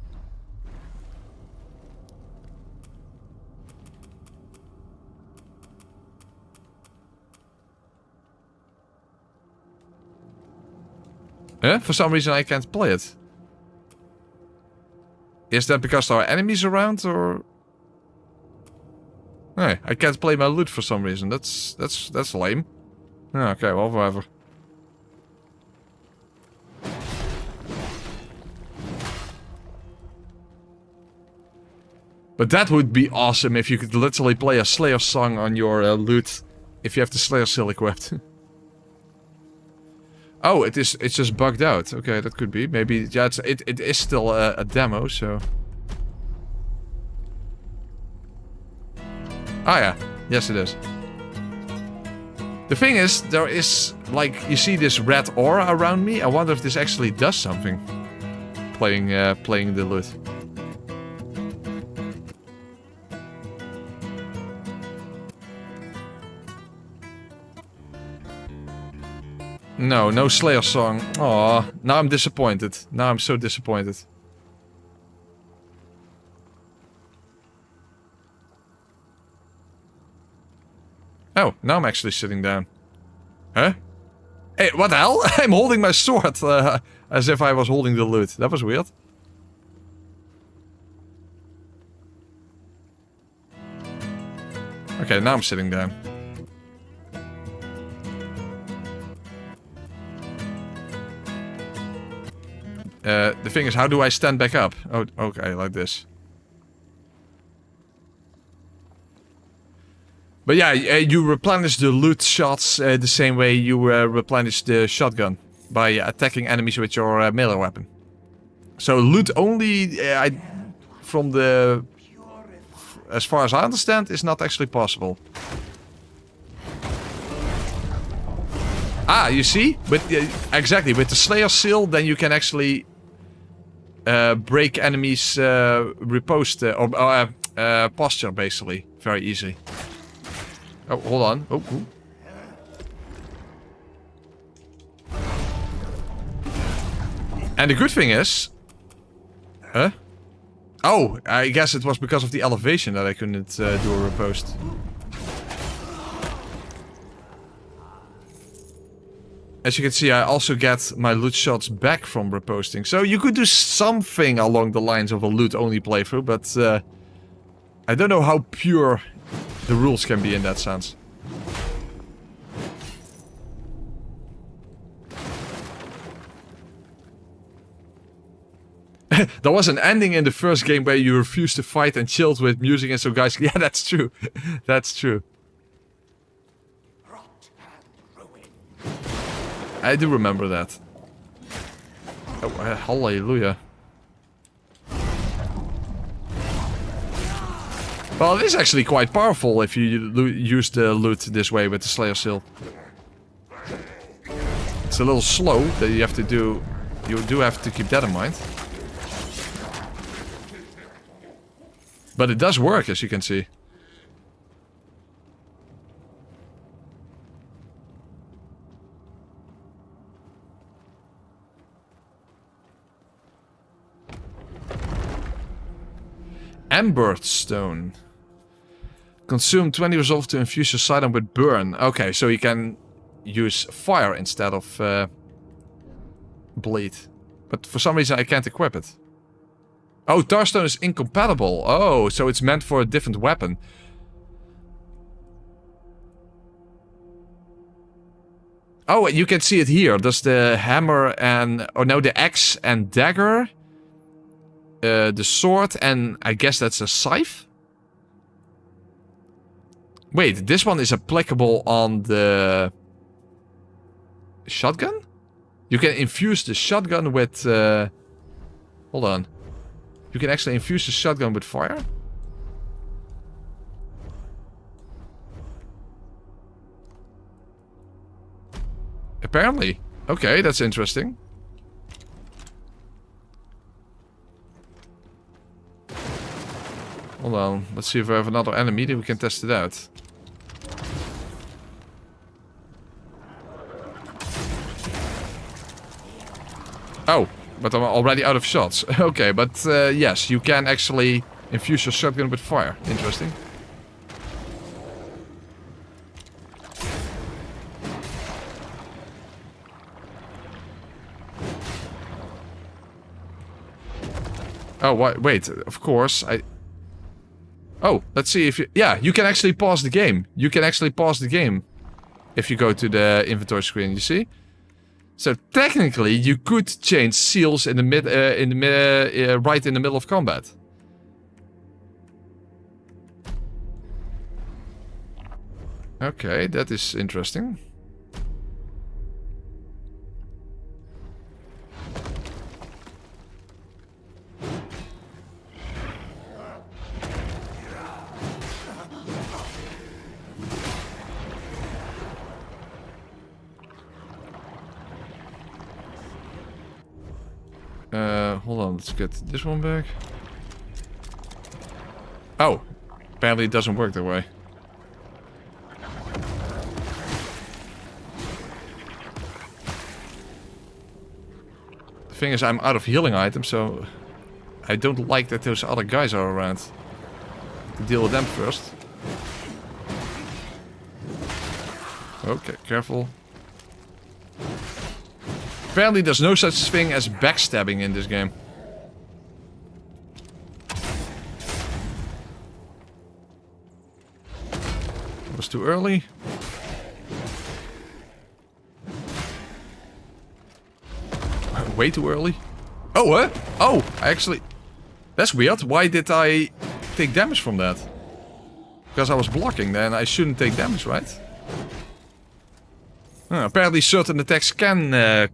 Huh? For some reason I can't play it. Is that because there are enemies around, or... Hey, I can't play my loot for some reason. That's lame. Okay, well, whatever. But that would be awesome if you could literally play a Slayer song on your loot if you have the Slayer seal equipped. Oh, it's just bugged out. Okay, that could be. Maybe, yeah, it is still a demo, so... Ah, yeah. Yes, it is. The thing is, there is, like, you see this red aura around me? I wonder if this actually does something. Playing the loot. No Slayer song. Aw, now I'm disappointed. Now I'm so disappointed. Oh, now I'm actually sitting down. Huh? Hey, what the hell? I'm holding my sword as if I was holding the loot. That was weird. Okay, now I'm sitting down. The thing is, how do I stand back up? Oh, okay, like this. But yeah, you replenish the loot shots the same way you replenish the shotgun. By attacking enemies with your melee weapon. So loot only, from the... As far as I understand, is not actually possible. Ah, you see? Exactly, with the Slayer seal, then you can actually... break enemies' posture, basically. Very easy. Oh, hold on. Oh, ooh. And the good thing is... Huh? Oh, I guess it was because of the elevation that I couldn't do a riposte. As you can see, I also get my loot shots back from riposting. So you could do something along the lines of a loot-only playthrough, but I don't know how pure the rules can be in that sense. There was an ending in the first game where you refused to fight and chilled with music and so guys... Yeah, that's true. That's true. I do remember that. Oh, hallelujah. Well, it is actually quite powerful if you use the loot this way with the Slayer seal. It's a little slow that you have to do... You do have to keep that in mind. But it does work, as you can see. Amber stone. Consume 20 resolve to infuse your sidearm with burn. Okay, so you can use fire instead of bleed. But for some reason I can't equip it. Oh, Tarstone is incompatible. Oh, so it's meant for a different weapon. Oh, you can see it here. Does the hammer and... Oh no, the axe and dagger. The sword and I guess that's a scythe? Wait, this one is applicable on the... shotgun? You can infuse the shotgun with... Hold on. You can actually infuse the shotgun with fire? Apparently. Okay, that's interesting. Hold on, let's see if we have another enemy that we can test it out. Oh, but I'm already out of shots. Okay, but yes, you can actually infuse your shotgun with fire. Interesting. Oh, wait, of course, Oh, let's see if you... Yeah, you can actually pause the game. You can actually pause the game if you go to the inventory screen, you see? So technically, you could change seals in the right in the middle of combat. Okay, that is interesting. Hold on, let's get this one back. Oh, apparently it doesn't work that way. The thing is, I'm out of healing items, so I don't like that those other guys are around. To deal with them first. Okay, careful. Apparently there's no such thing as backstabbing in this game. It was too early. Way too early. Oh, what? Oh, actually... That's weird. Why did I take damage from that? Because I was blocking, then I shouldn't take damage, right? Apparently certain attacks can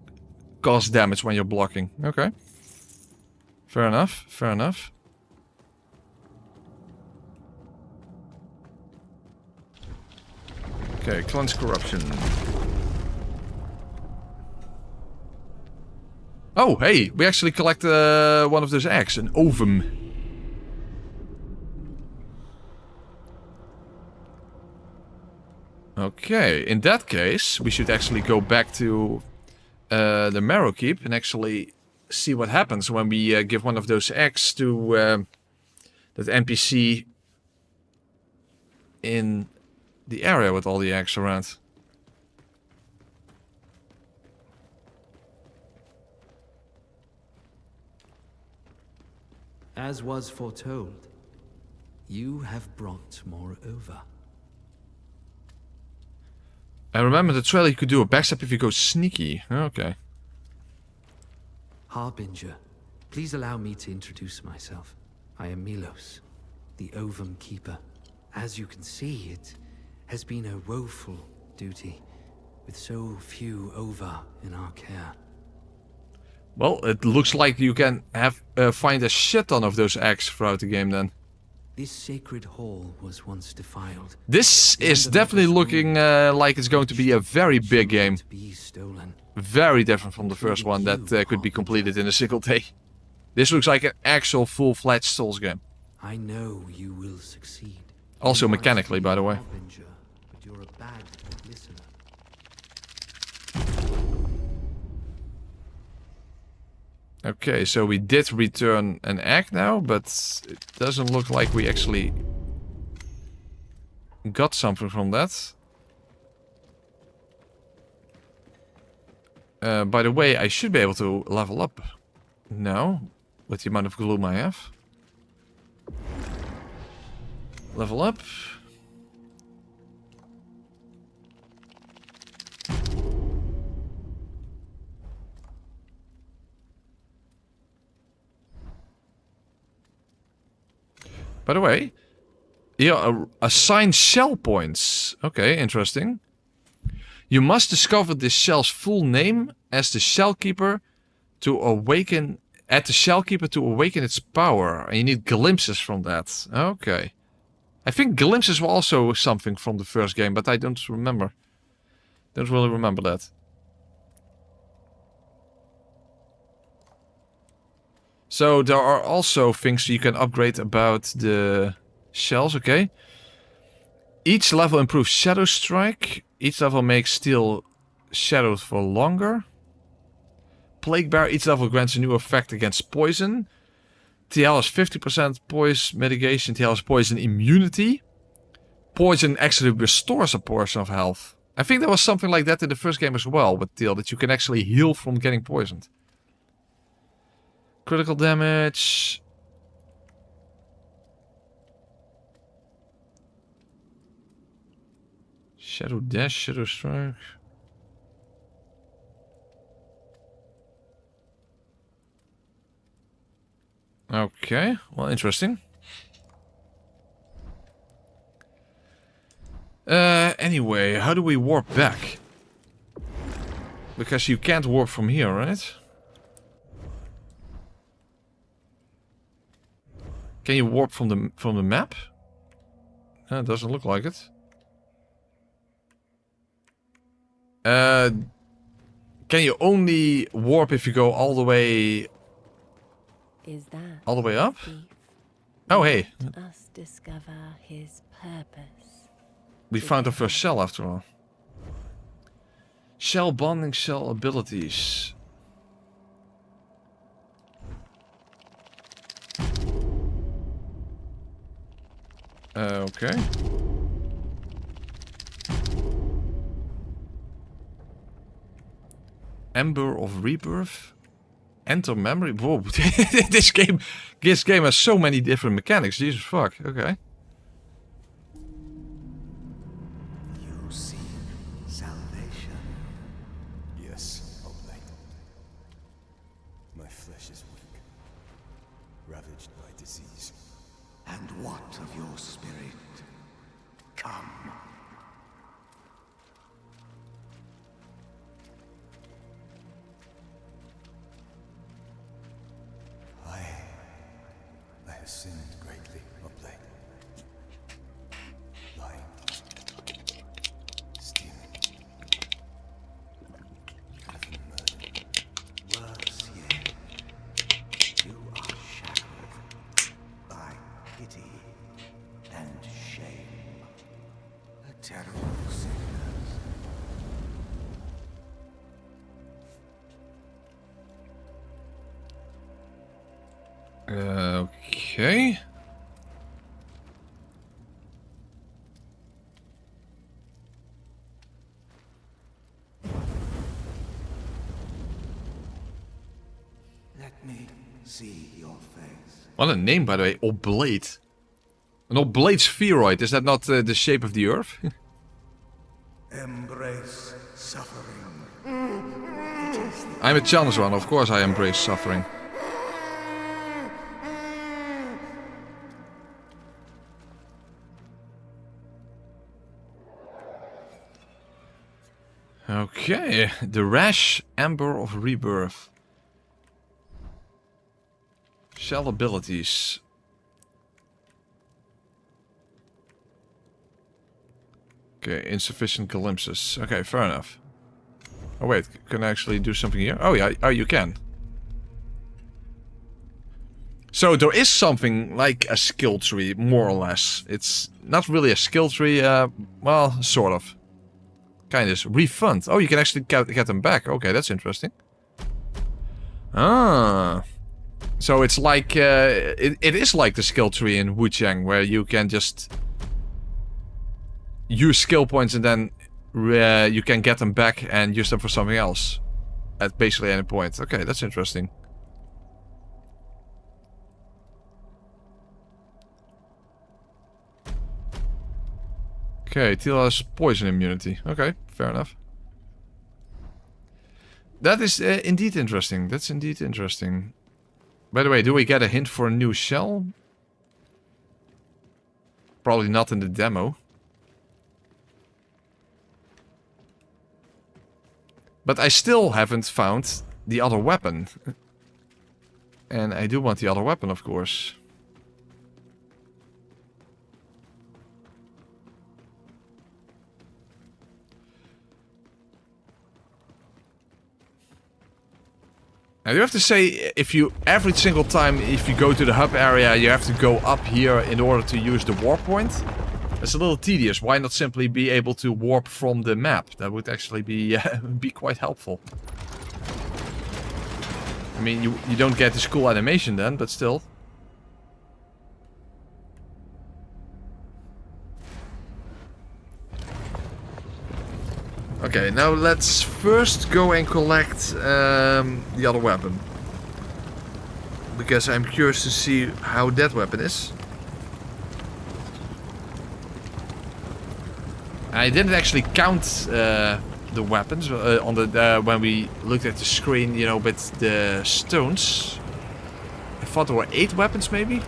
cause damage when you're blocking. Okay. Fair enough, fair enough. Okay, cleanse corruption. Oh, hey, we actually collect one of those eggs, an ovum. Okay, in that case, we should actually go back to the Marrow Keep and actually see what happens when we give one of those eggs to that NPC in the area with all the eggs around. As was foretold, you have brought more over. I remember the trailer you could do a backstab if you go sneaky. Okay. Harbinger, please allow me to introduce myself. I am Milos, the Ovum Keeper. As you can see, it has been a woeful duty, with so few Ova in our care. Well, it looks like you can have find a shit ton of those eggs throughout the game then. This sacred hall was once defiled. This is definitely looking like it's going to be a very big game. Very different from the first one that could be completed in a single day. This looks like an actual full-fledged Souls game. I know you will succeed. Also mechanically, by the way. But you're a bad listener. Okay, so we did return an egg now, but it doesn't look like we actually got something from that. By the way, I should be able to level up now with the amount of gloom I have. Level up. By the way, yeah, assign shell points. Okay, interesting. You must discover this shell's full name as the Shellkeeper to awaken its power. And you need glimpses from that. Okay. I think glimpses were also something from the first game, but I don't remember. Don't really remember that. So there are also things you can upgrade about the shells, okay? Each level improves Shadow Strike. Each level makes Steel shadowed for longer. Plague Bear, each level grants a new effect against poison. TL has 50% poison mitigation. TL has poison immunity. Poison actually restores a portion of health. I think there was something like that in the first game as well with TL, that you can actually heal from getting poisoned. Critical damage. Shadow Dash, Shadow Strike. Okay, well, interesting. Anyway, how do we warp back? Because you can't warp from here, right? Can you warp from the map? It doesn't look like it. Can you only warp if you go all the way? Is that all the way up? thief? Oh, hey. Let us discover his purpose. We found the first shell after all. Shell bonding cell abilities. Okay. Ember of Rebirth. Enter memory. Whoa. this game has so many different mechanics. Jesus fuck. Okay. You seek salvation. Yes, Oblate. My flesh is weak, ravaged by disease. And what of your spirit? Come. I have sinned greatly, Oblate. Lying. Stealing. Even murder. Worse yet, you are shackled by pity and shame. A terrible sickness. Okay. Let me see your face. What a name, by the way. Oblate. An oblate spheroid. Is that not the shape of the Earth? Embrace suffering. I'm a challenge one. Of course I embrace suffering. Okay, the Rash Ember of Rebirth. Shell abilities. Okay, insufficient glimpses. Okay, fair enough. Oh wait, can I actually do something here? Oh yeah, oh you can. So there is something like a skill tree, more or less. It's not really a skill tree, well, sort of. Kind of refund. Oh, you can actually get them back. Okay, that's interesting. Ah. So it's like, it is like the skill tree in Wuchang, where you can just use skill points and then you can get them back and use them for something else. At basically any point. Okay, that's interesting. Okay, Teal has poison immunity. Okay, fair enough. That is indeed interesting. That's indeed interesting. By the way, do we get a hint for a new shell? Probably not in the demo. But I still haven't found the other weapon. And I do want the other weapon, of course. I do have to say, if you every single time if you go to the hub area, you have to go up here in order to use the warp point. It's a little tedious. Why not simply be able to warp from the map? That would actually be be quite helpful. I mean, you don't get this cool animation then, but still. Okay, now let's first go and collect the other weapon. Because I'm curious to see how that weapon is. I didn't actually count the weapons on the when we looked at the screen, you know, with the stones. I thought there were 8 weapons, maybe.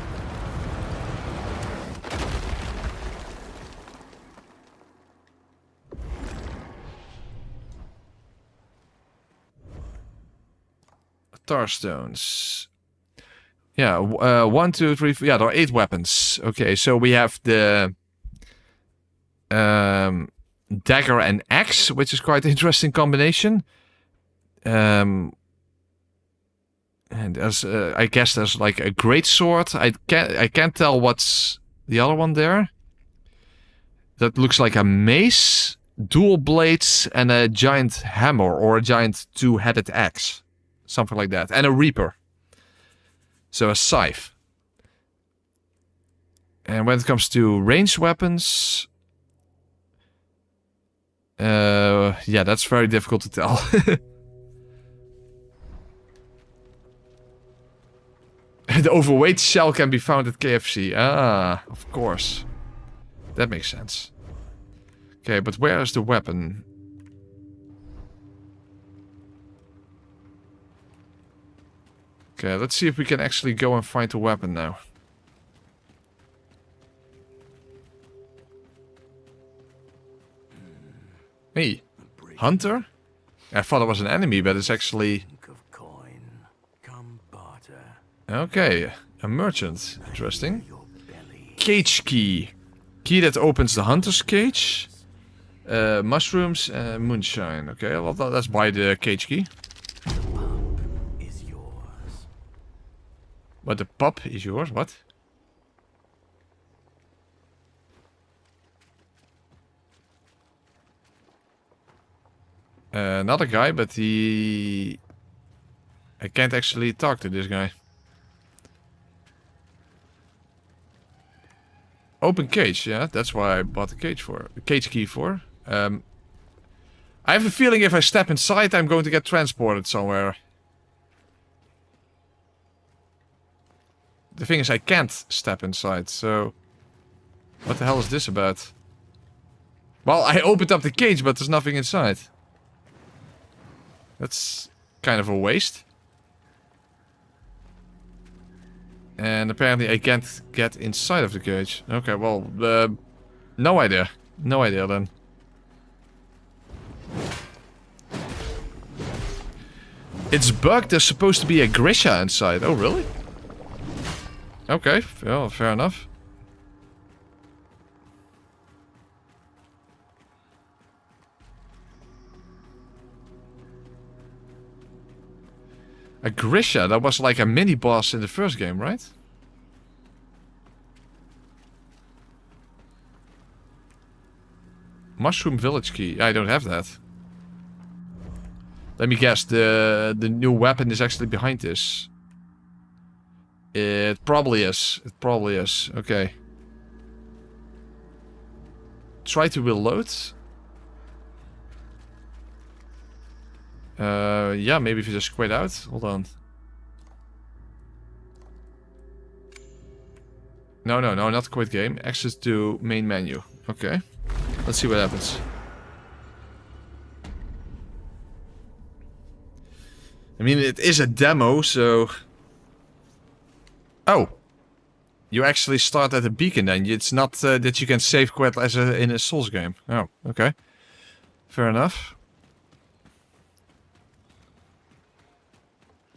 Starstones. Yeah, 1, 2, 3, 4. Yeah, there are 8 weapons. Okay, so we have the dagger and axe, which is quite an interesting combination. And as I guess there's like a great sword. I can't tell what's the other one there. That looks like a mace, dual blades, and a giant hammer or a giant 2-headed axe, something like that, and a reaper. So a scythe. And when it comes to ranged weapons, yeah, that's very difficult to tell. The overweight shell can be found at KFC. Ah, of course. That makes sense. Okay, but where is the weapon? Okay, let's see if we can actually go and find the weapon now. Hey, hunter? I thought it was an enemy, but it's actually... Okay, a merchant. Interesting. Cage key. Key that opens the hunter's cage. Mushrooms and moonshine. Okay, well, let's buy the cage key. But the pup is yours? What? Another guy, but he... I can't actually talk to this guy. Open cage, yeah, that's why I bought the cage key for. I have a feeling if I step inside, I'm going to get transported somewhere. The thing is, I can't step inside, so... What the hell is this about? Well, I opened up the cage, but there's nothing inside. That's kind of a waste. And apparently I can't get inside of the cage. Okay, well, no idea. No idea then. It's bugged, there's supposed to be a Grisha inside. Oh, really? Okay, well, fair enough. A Grisha, that was like a mini-boss in the first game, right? Mushroom Village key. I don't have that. Let me guess, the new weapon is actually behind this. It probably is. It probably is. Okay. Try to reload. Yeah, maybe if you just quit out. Hold on. No, not quit game. Access to main menu. Okay. Let's see what happens. I mean, it is a demo, so... Oh. You actually start at a beacon then. It's not that you can save quit as in a Souls game. Oh, okay. Fair enough.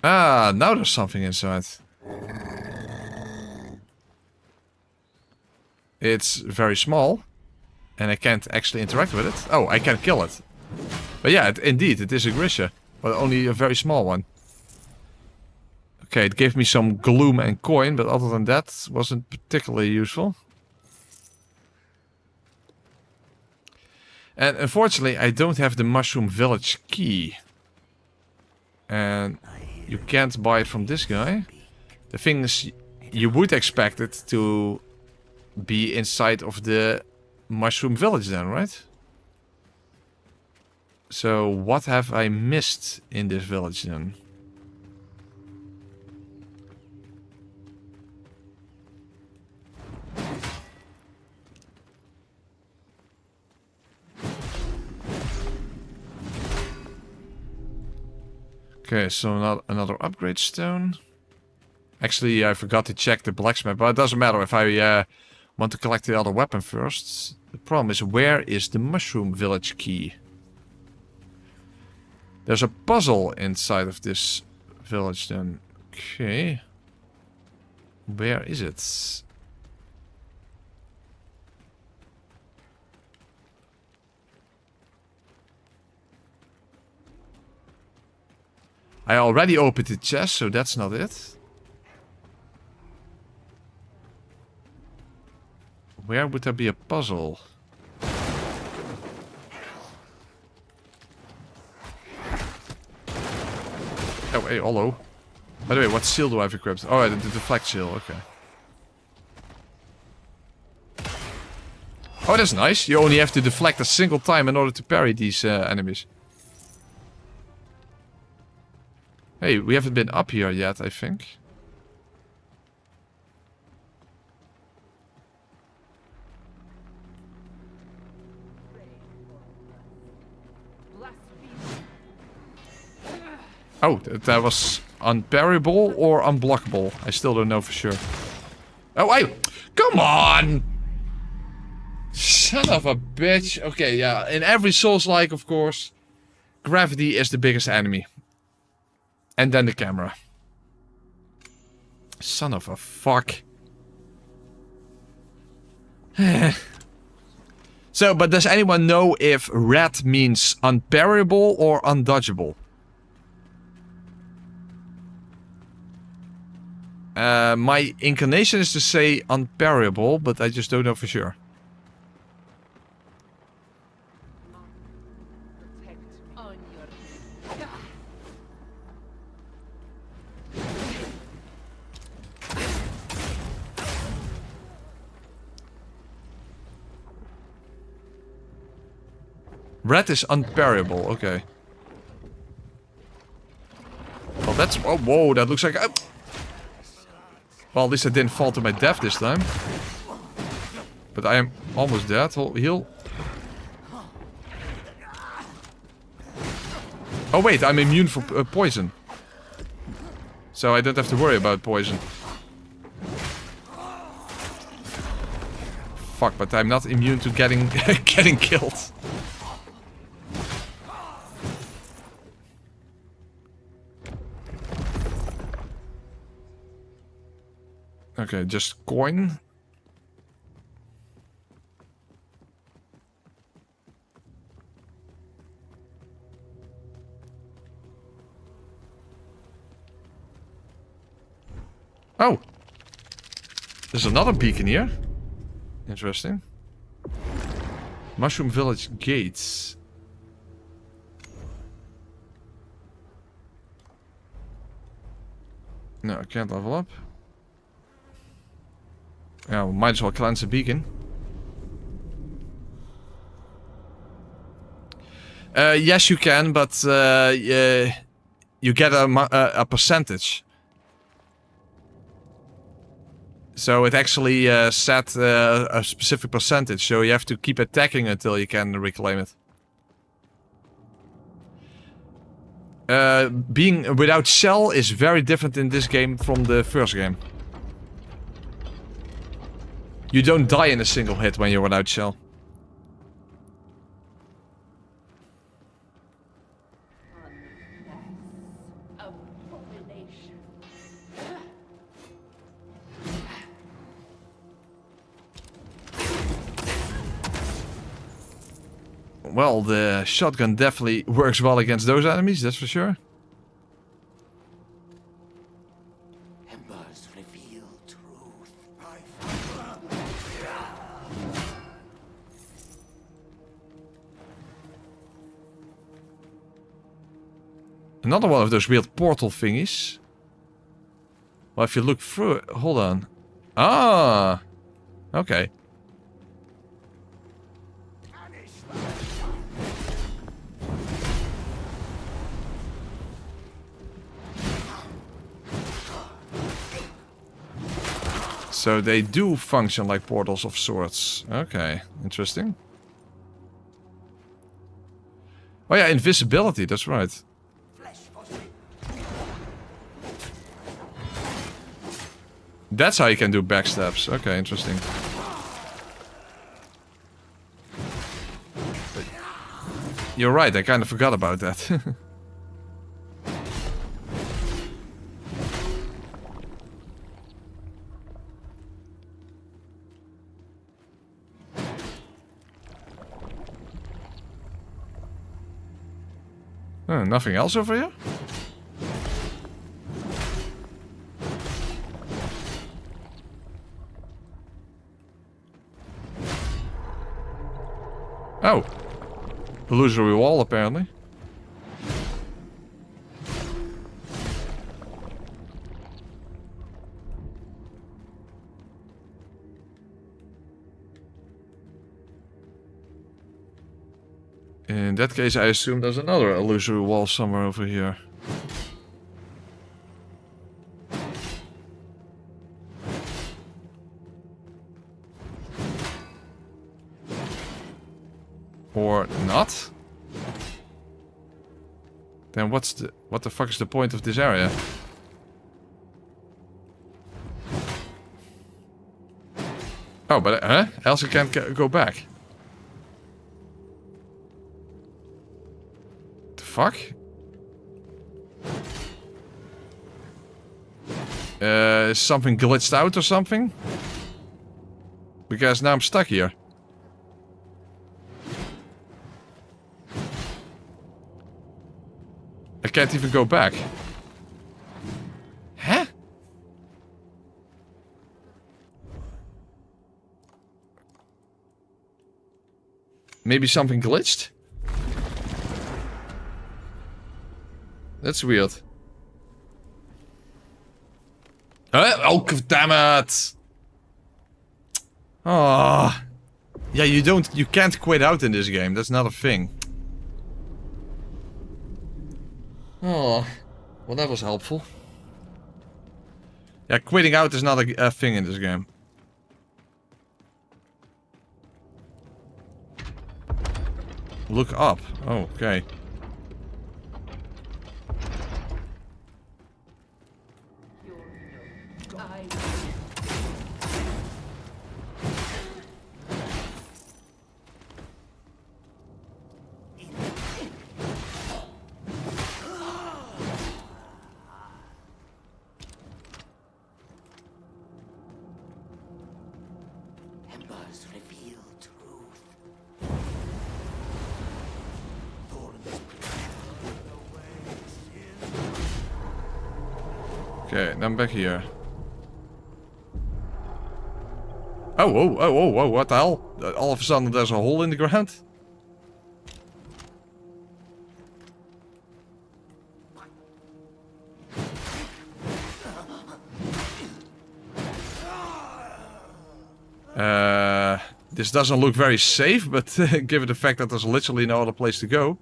Ah, now there's something inside. It's very small. And I can't actually interact with it. Oh, I can kill it. But yeah, indeed, it is a Grisha. But only a very small one. Okay, it gave me some gloom and coin, but other than that, wasn't particularly useful. And unfortunately, I don't have the Mushroom Village key. And you can't buy it from this guy. The thing is, you would expect it to be inside of the Mushroom Village then, right? So what have I missed in this village then? Okay, so not another upgrade stone. Actually, I forgot to check the blacksmith, but it doesn't matter if I want to collect the other weapon first. The problem is, where is the Mushroom Village key? There's a puzzle inside of this village then. Okay. Where is it? I already opened the chest, so that's not it. Where would there be a puzzle? Oh, hey, hello. By the way, what seal do I have equipped? Oh, the deflect seal, okay. Oh, that's nice. You only have to deflect a single time in order to parry these enemies. Hey, we haven't been up here yet, I think. Oh, that was unparryable or unblockable. I still don't know for sure. Oh, wait! Come on! Son of a bitch. Okay, yeah. In every Souls-like, of course, gravity is the biggest enemy. And then the camera. Son of a fuck. So, but does anyone know if red means unparryable or undodgeable? My inclination is to say unparryable, but I just don't know for sure. Red is unparryable, okay. Well, that's... Oh, whoa, that looks like... Well, at least I didn't fall to my death this time. But I am almost dead. Heal. Oh, wait, I'm immune for poison. So I don't have to worry about poison. Fuck, but I'm not immune to getting getting killed. Okay, just coin. Oh! There's another beacon here. Interesting. Mushroom Village gates. No, I can't level up. Yeah, we might as well cleanse the beacon. Yes, you can, but you get a percentage. So it actually set a specific percentage, so you have to keep attacking until you can reclaim it. Being without shell is very different in this game from the first game. You don't die in a single hit when you're without shell. Well, the shotgun definitely works well against those enemies, that's for sure. Embers reveal truth. Another one of those weird portal thingies. Well, if you look through it, hold on. Ah, okay. So they do function like portals of sorts. Okay, interesting. Oh yeah, invisibility, that's right. That's how you can do backstabs. Okay, interesting. But you're right, I kind of forgot about that. Nothing else over here? Oh. Illusory wall, apparently. In that case, I assume there's another illusory wall somewhere over here. Or not? Then what the fuck is the point of this area? Oh, but Elsa can't go back. The fuck? Is something glitched out or something? Because now I'm stuck here. I can't even go back. Huh? Maybe something glitched? That's weird. Oh, damn it! Oh. Yeah, you can't quit out in this game. That's not a thing. Oh, well that was helpful. Yeah, quitting out is not a thing in this game. Look up. Oh, okay. Okay, I'm back here. Oh, what the hell? All of a sudden there's a hole in the ground? This doesn't look very safe, but given the fact that there's literally no other place to go.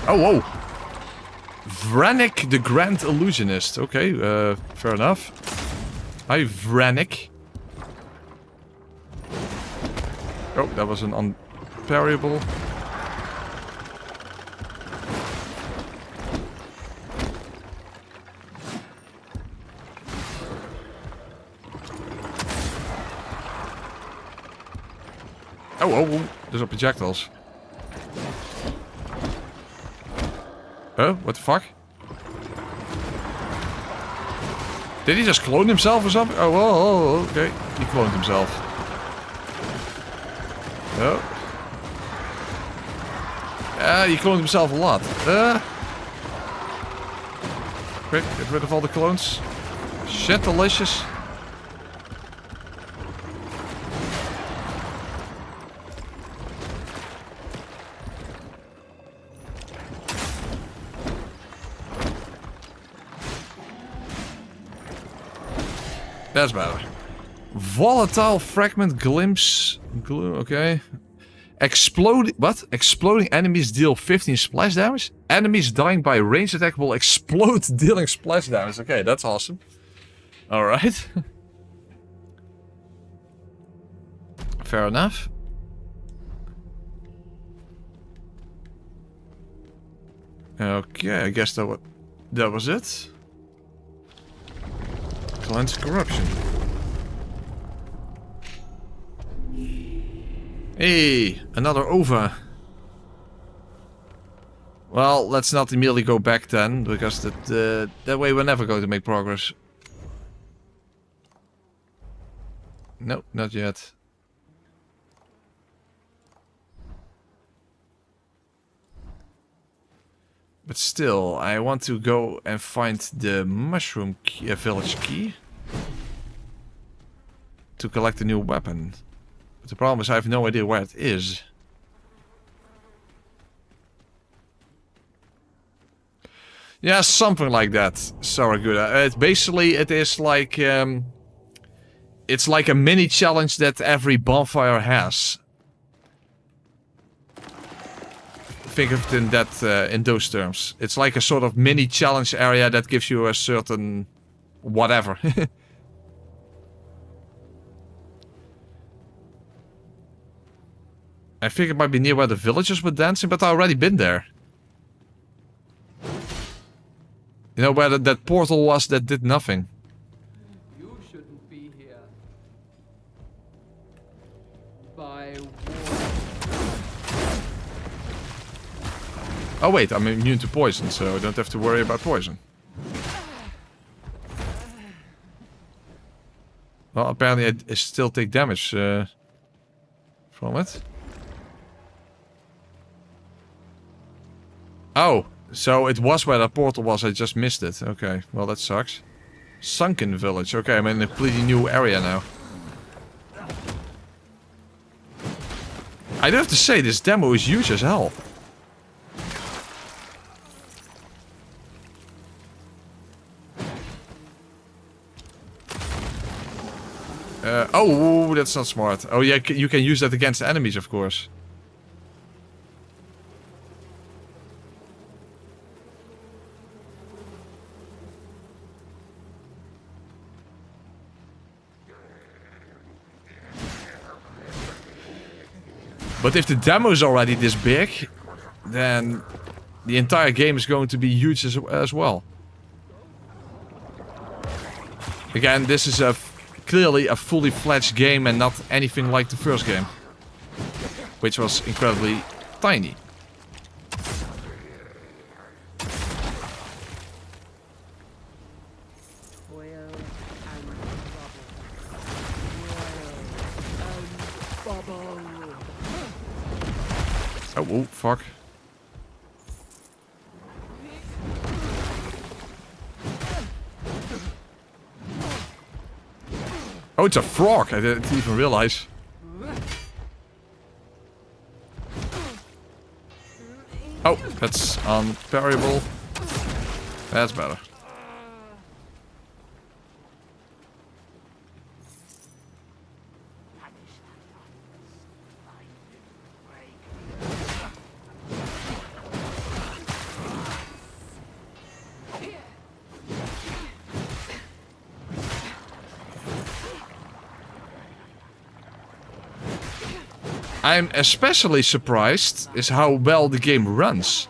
Oh, whoa! Vranek the Grand Illusionist. Okay, fair enough. Hi, Vranek. Oh, that was an unparryable. Oh, there's a projectiles. Huh? What the fuck? Did he just clone himself or something? Oh, okay. He cloned himself. Oh. He cloned himself a lot. Quick, get rid of all the clones. Shit, delicious. That's better. Volatile fragment glimpse. Okay. Exploding enemies deal 15 splash damage? Enemies dying by ranged attack will explode, dealing splash damage. Okay, that's awesome. Alright. Fair enough. Okay, I guess that was it. Cleanse corruption. Hey, another over. Well, let's not immediately go back then, because that way we're never going to make progress. Nope, not yet. But still, I want to go and find the mushroom key, village key. To collect a new weapon. But the problem is I have no idea where it is. Yeah, something like that. Saraguda. It is like it's like a mini challenge that every bonfire has. Think of it in that in those terms. It's like a sort of mini challenge area that gives you a certain whatever. I think it might be near where the villagers were dancing, but I've already been there. You know where that portal was that did nothing. You shouldn't be here. By Oh wait, I'm immune to poison, so I don't have to worry about poison. Well, apparently I still take damage from it. Oh, so it was where that portal was, I just missed it. Okay, well that sucks. Sunken Village. Okay, I'm in a completely new area now. I do have to say, this demo is huge as hell. Oh, that's not smart. Oh yeah, you can use that against enemies, of course. But if the demo is already this big, then the entire game is going to be huge as well. Again, this is clearly a fully fledged game and not anything like the first game, which was incredibly tiny. Oh, fuck. Oh, it's a frog. I didn't even realize. Oh, that's unparryable. That's better. I'm especially surprised is how well the game runs.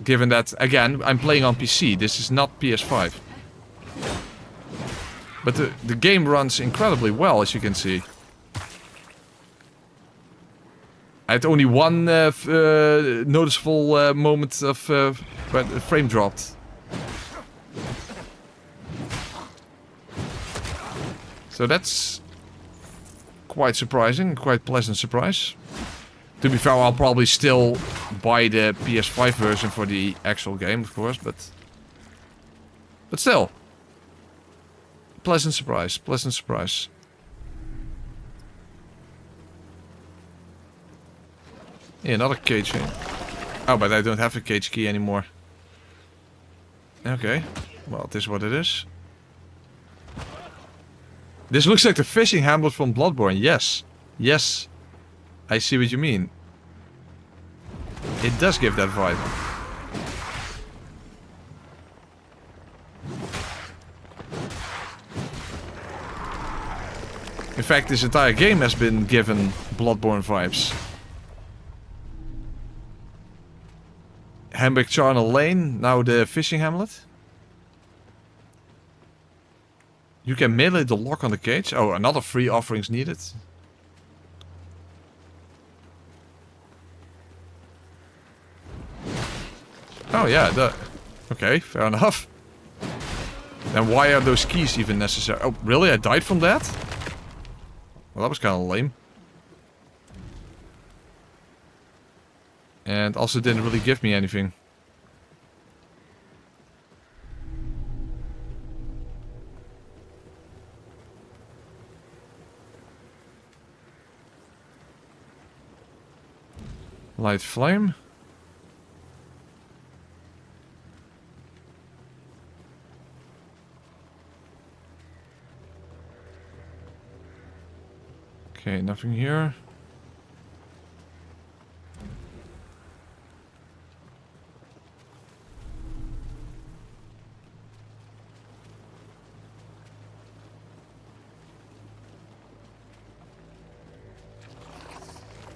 Given that, again, I'm playing on PC. This is not PS5. But the game runs incredibly well, as you can see. I had only one noticeable moment of where the frame dropped. So that's quite surprising, quite pleasant surprise. To be fair, I'll probably still buy the PS5 version for the actual game, of course, but still. Pleasant surprise, pleasant surprise. Yeah, another cage key. Oh, but I don't have a cage key anymore. Okay, well, it is what it is. This looks like the fishing hamlet from Bloodborne, yes. Yes. I see what you mean. It does give that vibe. In fact, this entire game has been given Bloodborne vibes. Hamburg Charnel Lane, now the fishing hamlet. You can melee the lock on the cage. Oh, another 3 offerings needed. Oh yeah, okay, fair enough. Then why are those keys even necessary? Oh, really? I died from that? Well, that was kind of lame. And also didn't really give me anything. Light flame. Okay, nothing here.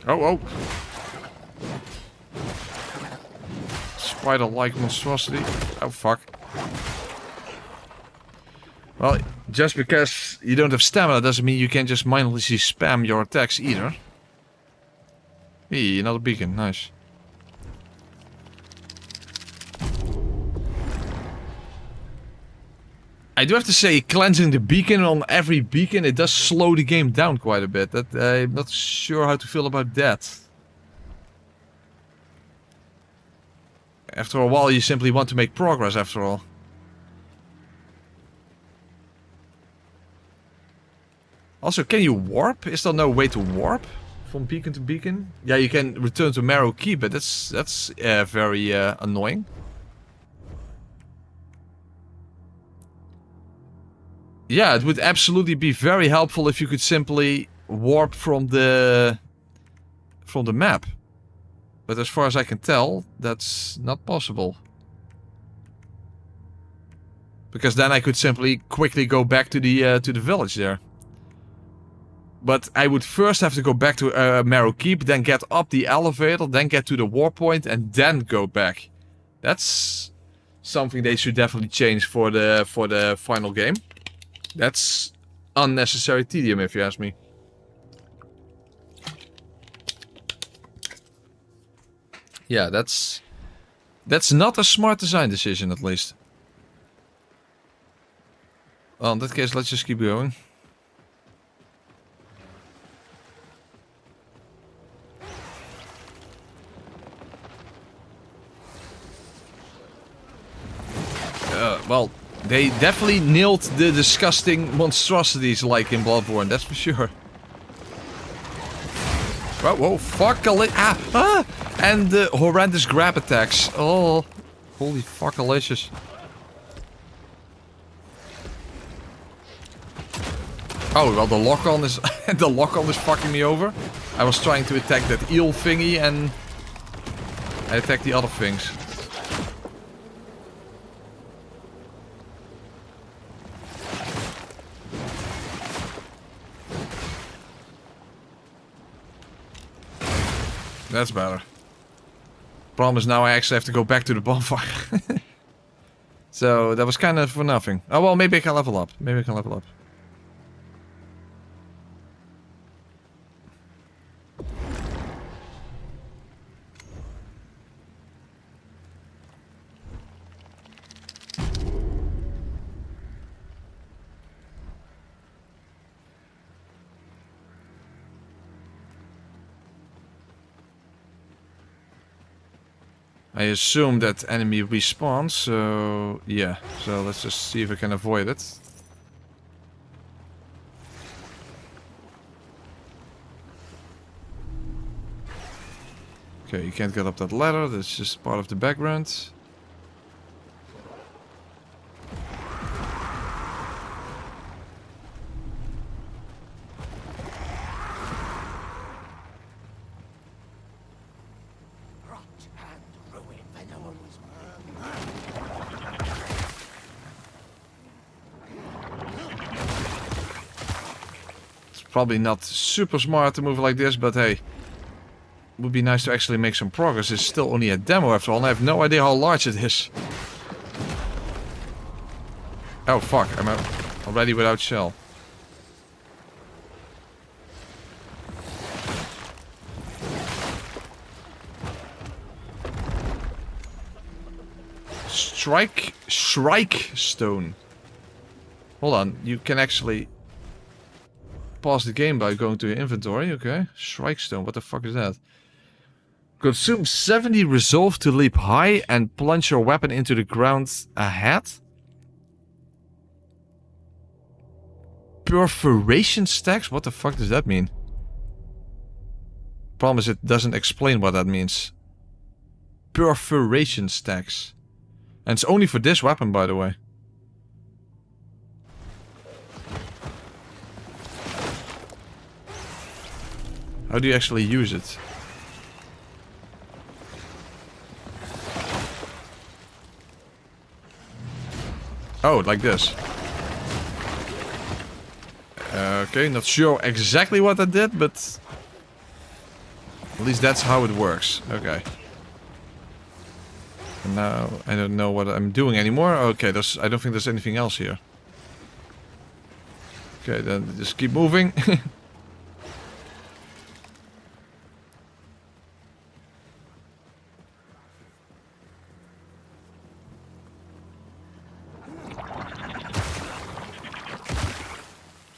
Oh. Spider-like monstrosity. Oh, fuck. Well, just because you don't have stamina doesn't mean you can just mindlessly spam your attacks either. Hey, another beacon. Nice. I do have to say, cleansing the beacon on every beacon, it does slow the game down quite a bit. That I'm not sure how to feel about that. After a while, you simply want to make progress, after all. Also, can you warp? Is there no way to warp from beacon to beacon? Yeah, you can return to Marrow Keep, but that's very annoying. Yeah, it would absolutely be very helpful if you could simply warp from the map. But as far as I can tell, that's not possible. Because then I could simply quickly go back to the village there. But I would first have to go back to Marrow Keep, then get up the elevator, then get to the war point, and then go back. That's something they should definitely change for the final game. That's unnecessary tedium, if you ask me. Yeah, that's not a smart design decision, at least. Well, in that case, let's just keep going. Well, they definitely nailed the disgusting monstrosities like in Bloodborne, that's for sure. Whoa, fuck and the horrendous grab attacks. Oh, holy fuckalicious. Oh, well, the lock-on is the lock-on is fucking me over. I was trying to attack that eel thingy and I attacked the other things. That's better. Problem is now I actually have to go back to the bonfire. So that was kind of for nothing. Oh well, maybe I can level up. Maybe I can level up. I assume that enemy respawns, so yeah. So let's just see if I can avoid it. Okay, you can't get up that ladder, that's just part of the background. Probably not super smart to move like this, but hey. Would be nice to actually make some progress. It's still only a demo after all, and I have no idea how large it is. Oh fuck, I'm already without shell. Shrike stone. Hold on, you can actually pause the game by going to your inventory, okay. Shrike stone, what the fuck is that? Consume 70 resolve to leap high and plunge your weapon into the ground ahead. Perforation stacks? What the fuck does that mean? problem is it doesn't explain what that means. Perforation stacks. And it's only for this weapon, by the way. How do you actually use it? Oh, like this. Okay, not sure exactly what I did, but at least that's how it works. Okay. And now I don't know what I'm doing anymore. Okay, I don't think there's anything else here. Okay, then just keep moving.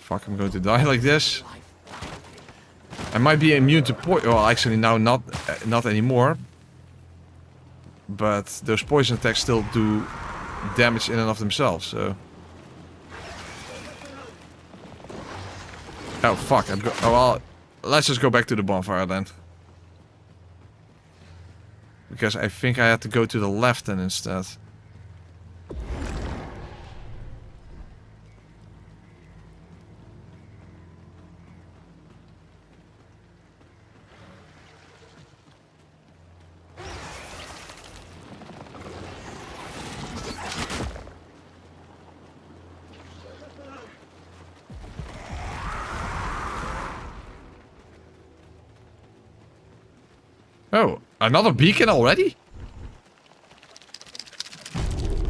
Fuck, I'm going to die like this. I might be immune to poison. Well, actually now not anymore. But those poison attacks still do damage in and of themselves, so... Oh, fuck. Oh, well, let's just go back to the bonfire then. Because I think I had to go to the left then instead. Oh, another beacon already?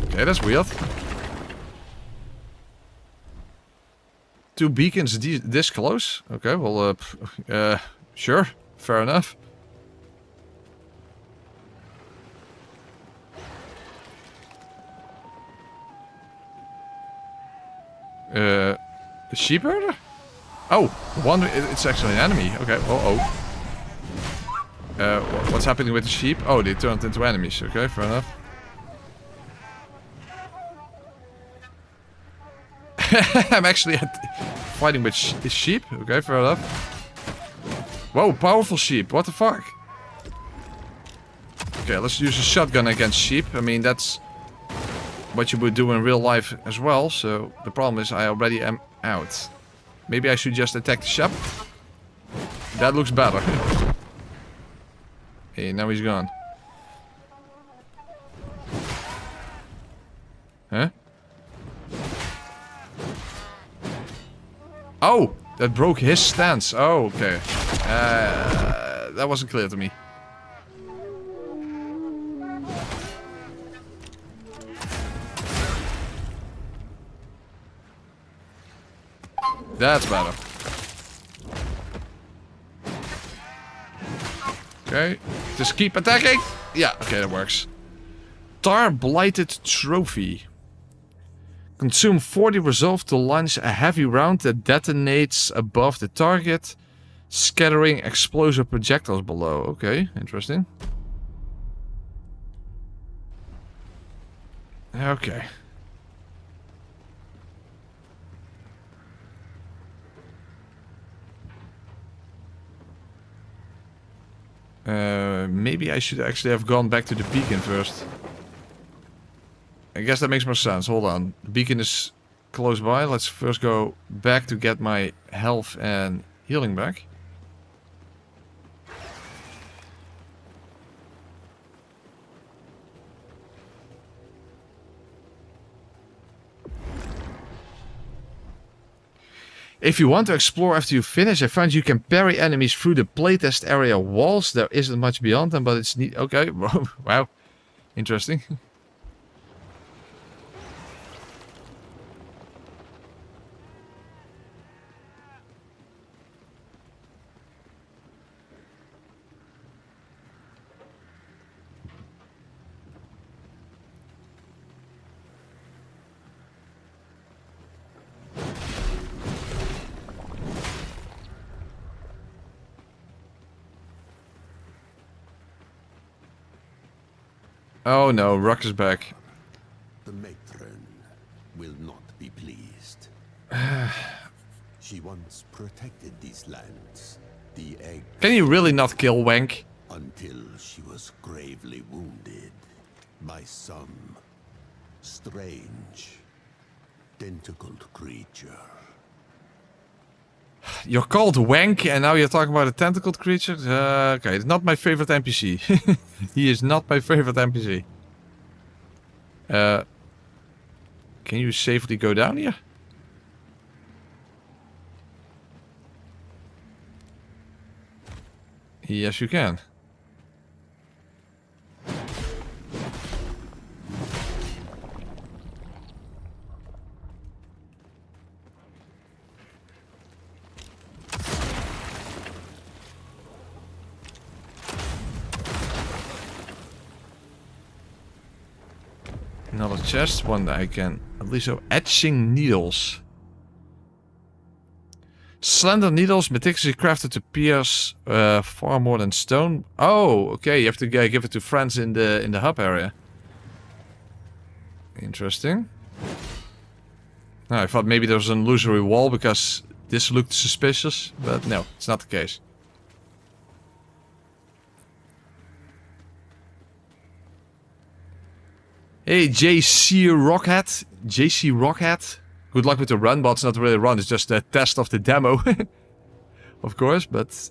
Okay, that's weird. 2 beacons this close? Okay, well, sure. Fair enough. The sheep herder? Oh, one, it's actually an enemy. Okay, oh. What's happening with the sheep? Oh, they turned into enemies. Okay, fair enough. I'm actually fighting with sheep. Okay, fair enough. Whoa, powerful sheep. What the fuck? Okay, let's use a shotgun against sheep. I mean, that's what you would do in real life as well. So the problem is I already am out. Maybe I should just attack the sheep. That looks better. Hey, now he's gone. Huh? Oh! That broke his stance. Oh, okay. That wasn't clear to me. That's better. Okay. Just keep attacking. Yeah, okay, that works. Tar Blighted Trophy. Consume 40 resolve to launch a heavy round that detonates above the target, scattering explosive projectiles below. Okay, interesting. Okay. Maybe I should actually have gone back to the beacon first. I guess that makes more sense. Hold on. The beacon is close by. Let's first go back to get my health and healing back. If you want to explore after you finish, I found you can parry enemies through the playtest area walls. There isn't much beyond them, but it's neat. Okay, wow. Interesting. Oh no, Rock is back. The matron will not be pleased. She once protected these lands, the egg Can you really not kill Wank? until she was gravely wounded by some strange, tentacled creature. You're called Wank and now you're talking about a tentacled creature? Okay, it's not my favorite NPC. He is not my favorite NPC. Can you safely go down here? Yes, you can. Another chest, one that I can at least have etching needles. Slender needles meticulously crafted to pierce far more than stone. Oh, okay, you have to give it to friends in the hub area. Interesting. No, I thought maybe there was an illusory wall because this looked suspicious, but no, it's not the case. Hey, JC Rockhat. JC Rockhat. Good luck with the run, but it's not really a run. It's just a test of the demo. Of course, but...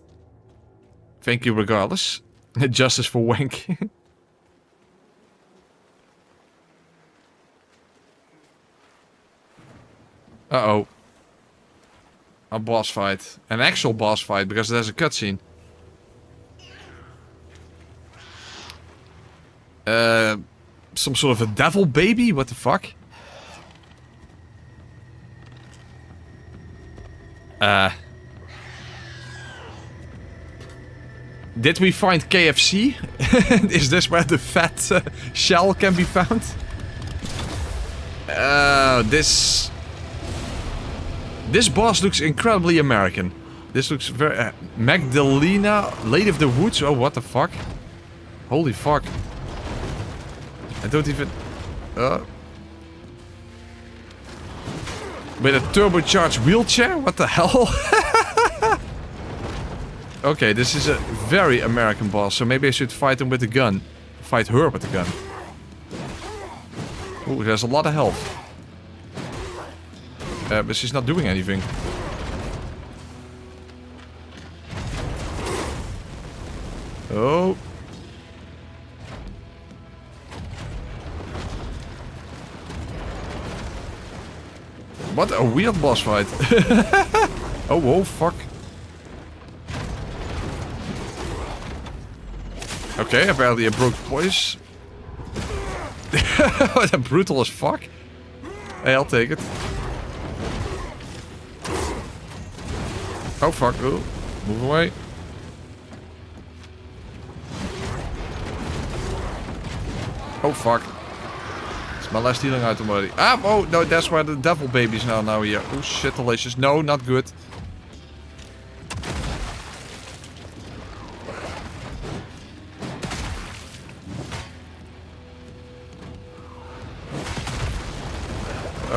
Thank you regardless. Justice for Wank. Uh-oh. A boss fight. An actual boss fight, because there's a cutscene. Some sort of a devil baby? What the fuck? Did we find KFC? Is this where the fat shell can be found? This boss looks incredibly American. This looks very... Magdalena, Lady of the Woods? Oh, what the fuck? Holy fuck. I don't even... With a turbocharged wheelchair? What the hell? Okay, this is a very American boss, so maybe I should fight him with a gun. Fight her with a gun. Ooh, there's a lot of health. But she's not doing anything. Oh. What a weird boss fight. Oh, whoa, fuck. Okay, apparently I broke poise. What brutal as fuck. Hey, I'll take it. Oh, fuck. Oh, move away. Oh, fuck. It's my last healing item already. Ah, oh, no, that's where the devil babies now here. Oh, shit, delicious. No, not good.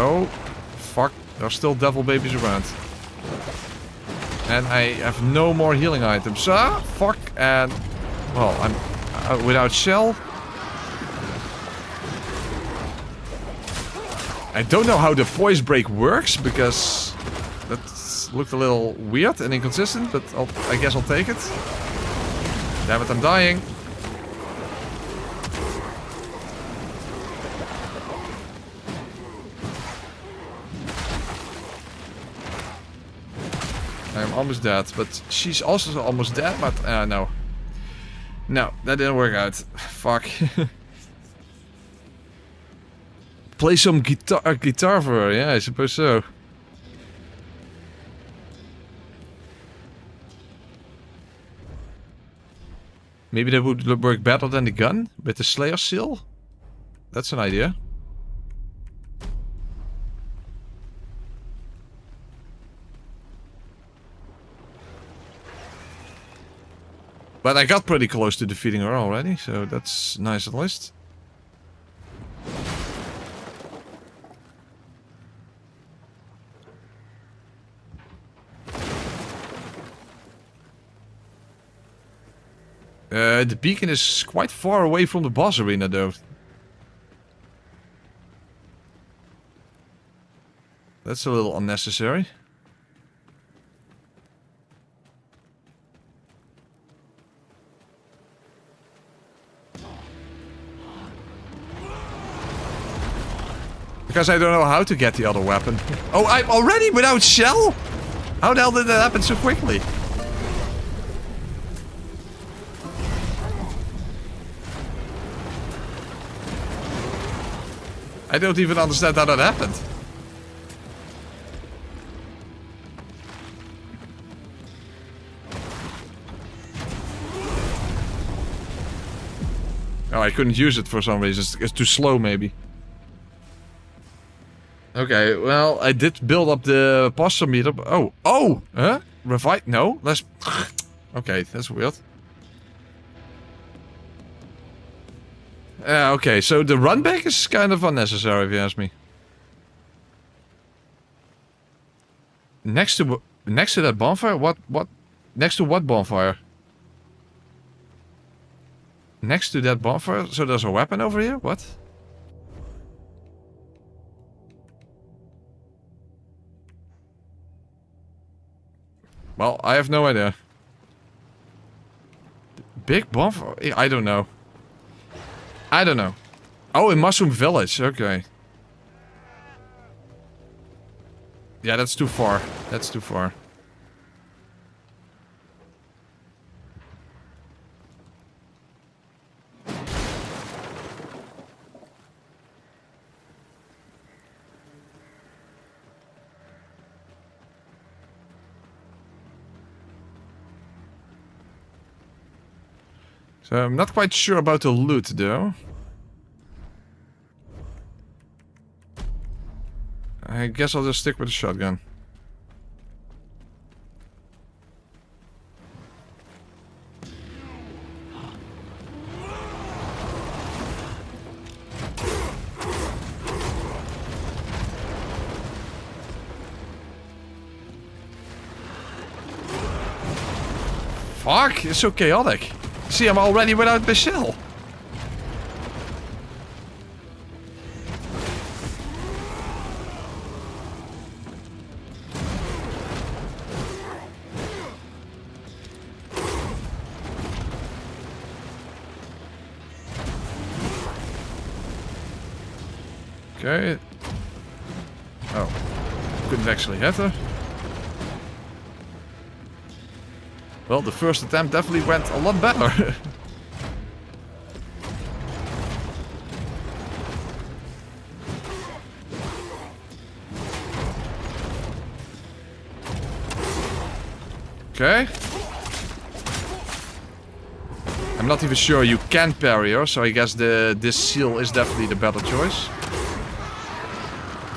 Oh, fuck. There's still devil babies around. And I have no more healing items. Ah, fuck. And, well, I'm without shell. I don't know how the poise break works, because that looked a little weird and inconsistent, but I guess I'll take it. Damn it, I'm dying. I'm almost dead, but she's also almost dead, but no. No, that didn't work out. Fuck. Play some guitar for her, yeah, I suppose so. Maybe that would work better than the gun with the Slayer seal? That's an idea. But I got pretty close to defeating her already, so that's nice at least. The beacon is quite far away from the boss arena, though. That's a little unnecessary. Because I don't know how to get the other weapon. Oh, I'm already without shell? How the hell did that happen so quickly? I don't even understand how that happened. Oh, I couldn't use it for some reason. It's too slow, maybe. Okay, well, I did build up the posture meter. Oh, oh! Huh? Revive? No? Let's... Okay, that's weird. Okay, so the run back is kind of unnecessary, if you ask me. Next to that bonfire? What? Next to what bonfire? Next to that bonfire? So there's a weapon over here? What? Well, I have no idea. Big bonfire? I don't know. I don't know. Oh, in Mushroom Village. Okay. Yeah, that's too far. That's too far. So I'm not quite sure about the loot, though. I guess I'll just stick with the shotgun. Fuck, it's so chaotic. See, I'm already without the shell. Okay. Oh. Couldn't actually hit her. Well, the first attempt definitely went a lot better. Okay. I'm not even sure you can parry her, so I guess this seal is definitely the better choice.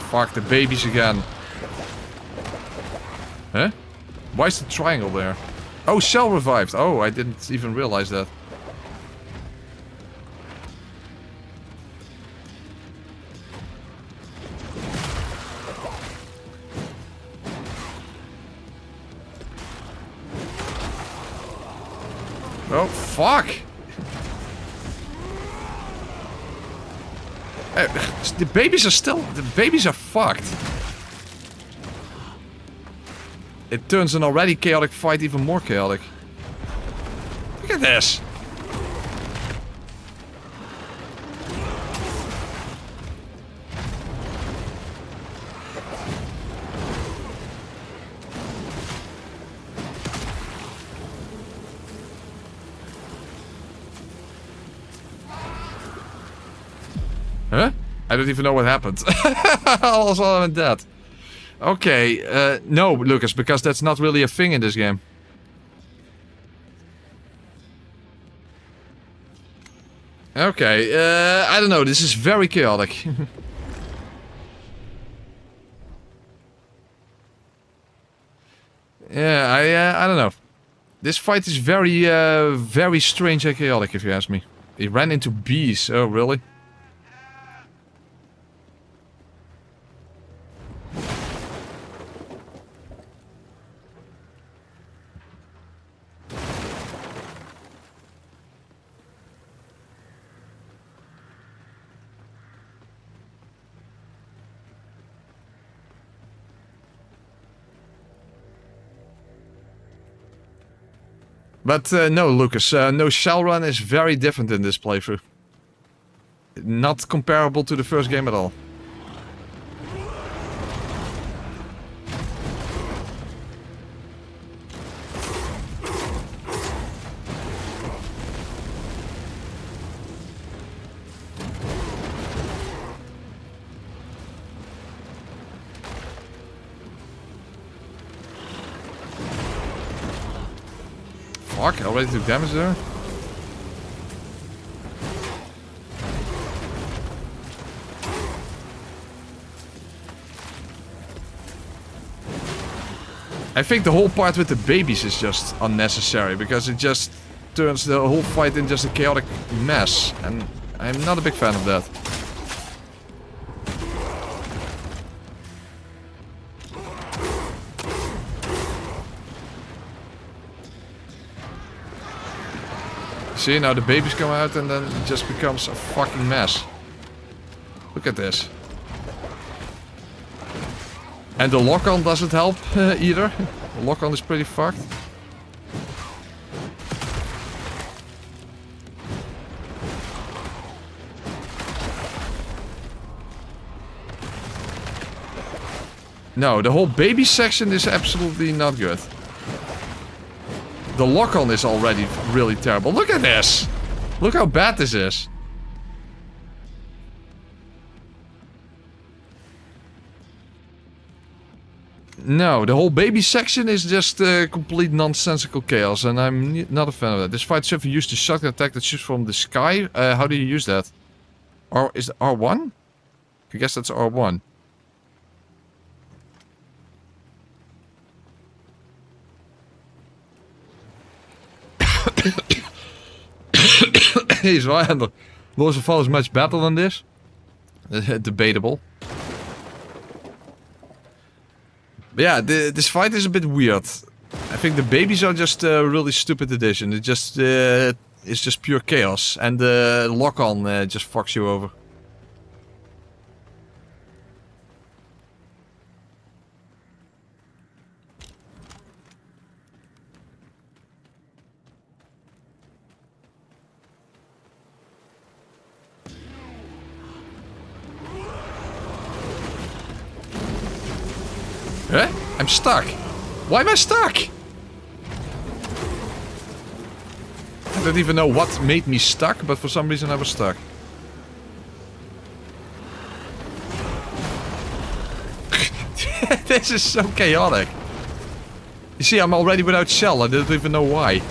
Fuck, the babies again. Huh? Why is the triangle there? Oh, shell revived. Oh, I didn't even realize that. Oh, fuck! The babies are still... The babies are fucked. It turns an already chaotic fight even more chaotic. Look at this! Huh? I don't even know what happened. Also, I'm dead. Okay, no, Lucas, because that's not really a thing in this game. Okay, I don't know, this is very chaotic. Yeah, I don't know. This fight is very, very strange and chaotic, if you ask me. He ran into bees, oh really? But no, Lucas, no shell run is very different in this playthrough. Not comparable to the first game at all. Fuck, I already took damage there. I think the whole part with the babies is just unnecessary because it just turns the whole fight in just a chaotic mess, and I'm not a big fan of that. See, now the babies come out and then it just becomes a fucking mess. Look at this. And the lock-on doesn't help either. The lock-on is pretty fucked. No, the whole baby section is absolutely not good. The lock-on is already really terrible. Look at this! Look how bad this is. No, the whole baby section is just complete nonsensical chaos, and I'm not a fan of that. This fight server used the shotgun attack that shoots from the sky. How do you use that? Or is it R1? I guess that's R1. He's right. Lords of Fall is much better than this. Debatable. But yeah, this fight is a bit weird. I think the babies are just a really stupid addition. It just it's just pure chaos, and the lock-on just fucks you over. Huh? I'm stuck. Why am I stuck? I don't even know what made me stuck, but for some reason I was stuck. This is so chaotic. You see, I'm already without shell. I don't even know why.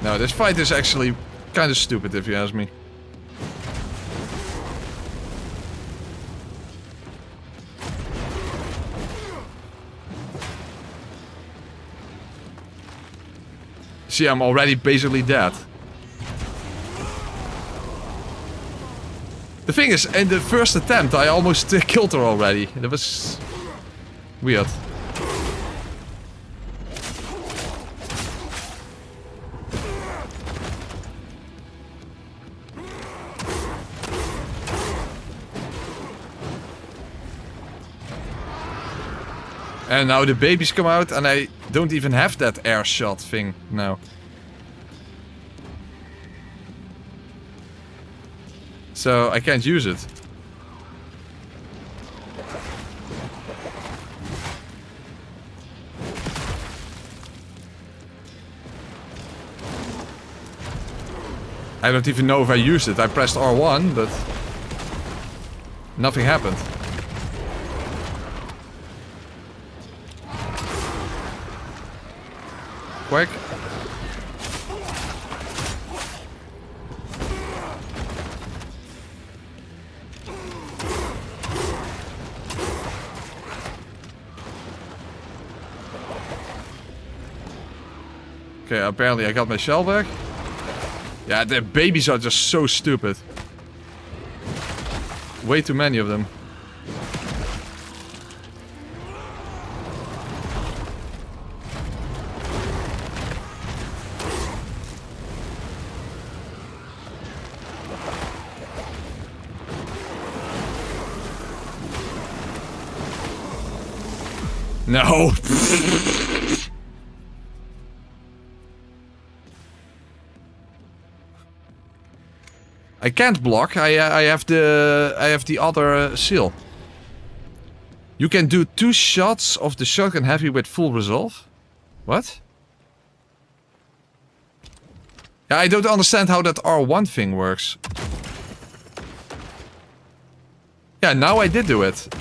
No, this fight is actually kind of stupid if you ask me. See, I'm already basically dead. The thing is, in the first attempt I almost killed her already. That was weird. And now the babies come out and I don't even have that air shot thing now. So I can't use it. I don't even know if I used it. I pressed R1, but nothing happened. Quick. Okay, apparently I got my shell back. Yeah, the babies are just so stupid. Way too many of them. No. I can't block. I have the other seal. You can do 2 shots of the shotgun heavy with full resolve. What? Yeah, I don't understand how that R1 thing works. Yeah, now I did do it.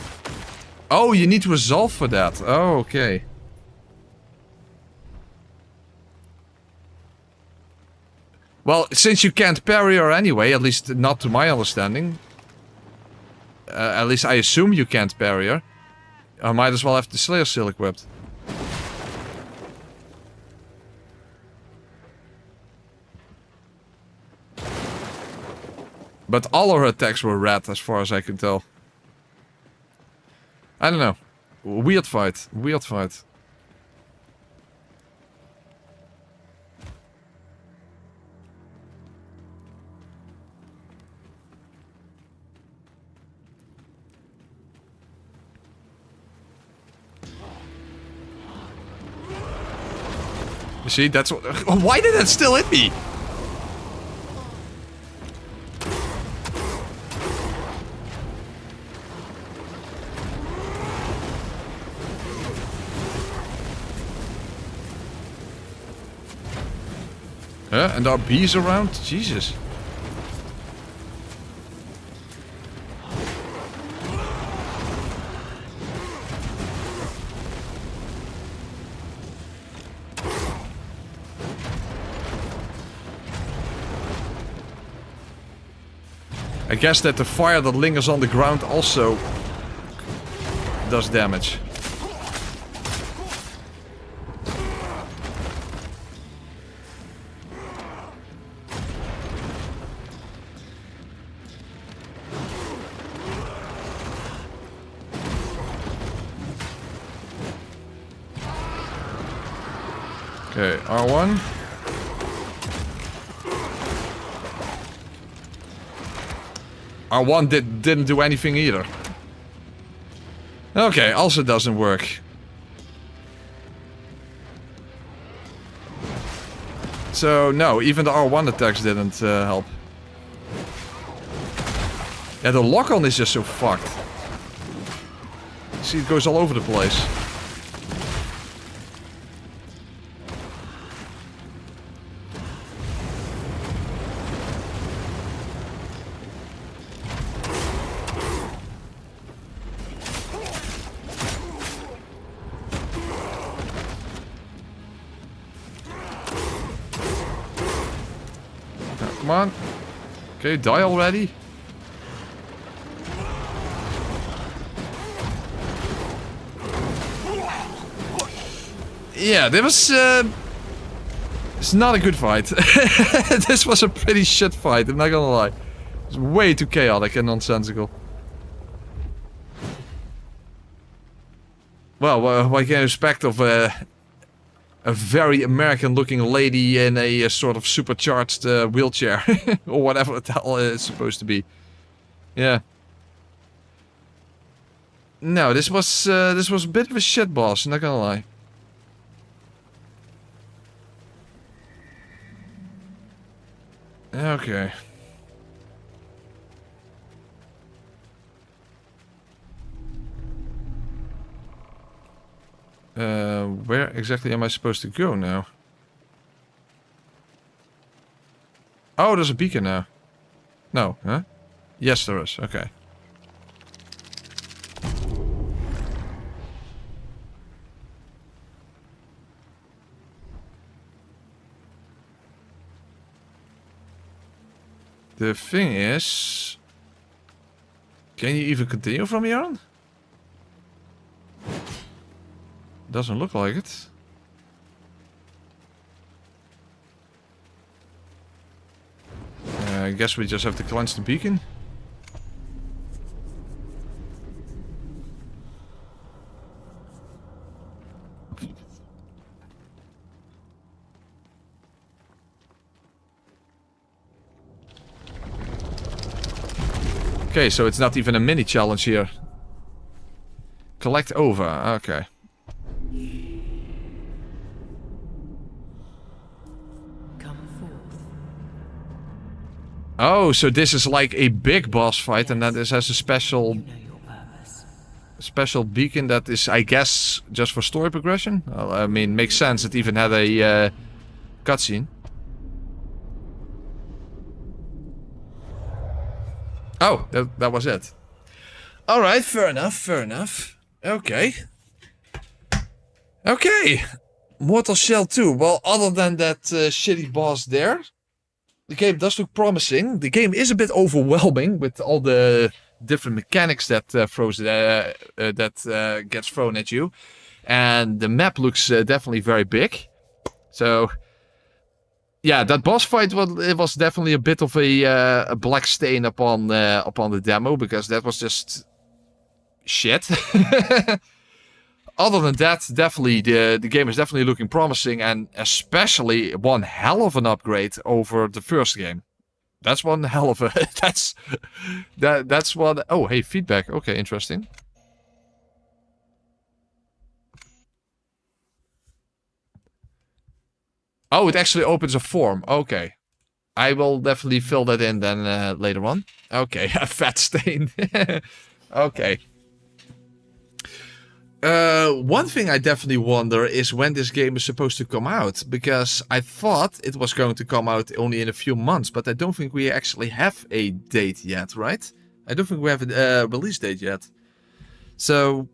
Oh, you need resolve for that. Oh, okay. Well, since you can't parry her anyway, at least not to my understanding. At least I assume you can't parry her. I might as well have the Slayer Seal equipped. But all of her attacks were red, as far as I can tell. I don't know. Weird fight. Weird fight. You see, that's what... Why did that still hit me? Huh? And there are bees around? Jesus. I guess that the fire that lingers on the ground also does damage. Okay, R1. R1 didn't do anything either. Okay, also doesn't work. So, no, even the R1 attacks didn't help. Yeah, the lock-on is just so fucked. See, it goes all over the place. Come on. Okay, die already. Yeah, that was it's not a good fight. This was a pretty shit fight, I'm not gonna lie. It's way too chaotic and nonsensical. Well, what can you expect of a very American-looking lady in a sort of supercharged wheelchair, or whatever the hell it's supposed to be. Yeah. No, this was a bit of a shit boss, not gonna lie. Okay. Where exactly am I supposed to go now? Oh, there's a beacon now. No, huh? Yes, there is. Okay. The thing is... Can you even continue from here on? Doesn't look like it. guess we just have to cleanse the beacon. Okay, so it's not even a mini challenge here. Collect over, okay. Oh, so this is like a big boss fight, and that this has a special beacon that is, I guess, just for story progression. Well, I mean, makes sense. It even had a cutscene. Oh, that was it. All right, fair enough, fair enough. Okay. Okay. Mortal Shell 2. Well, other than that shitty boss there, the game does look promising. The game is a bit overwhelming with all the different mechanics that gets thrown at you, and the map looks definitely very big. So, yeah, that boss fight was definitely a bit of a black stain upon the demo, because that was just shit. Other than that, definitely the game is definitely looking promising, and especially one hell of an upgrade over the first game. That's one hell of a that's one. Oh, hey, feedback. Okay, interesting. Oh, it actually opens a form. Okay. I will definitely fill that in then later on. Okay, a fat stain. Okay. One thing I definitely wonder is when this game is supposed to come out, because I thought it was going to come out only in a few months, but I don't think we actually have a date yet, right? I don't think we have a release date yet. So,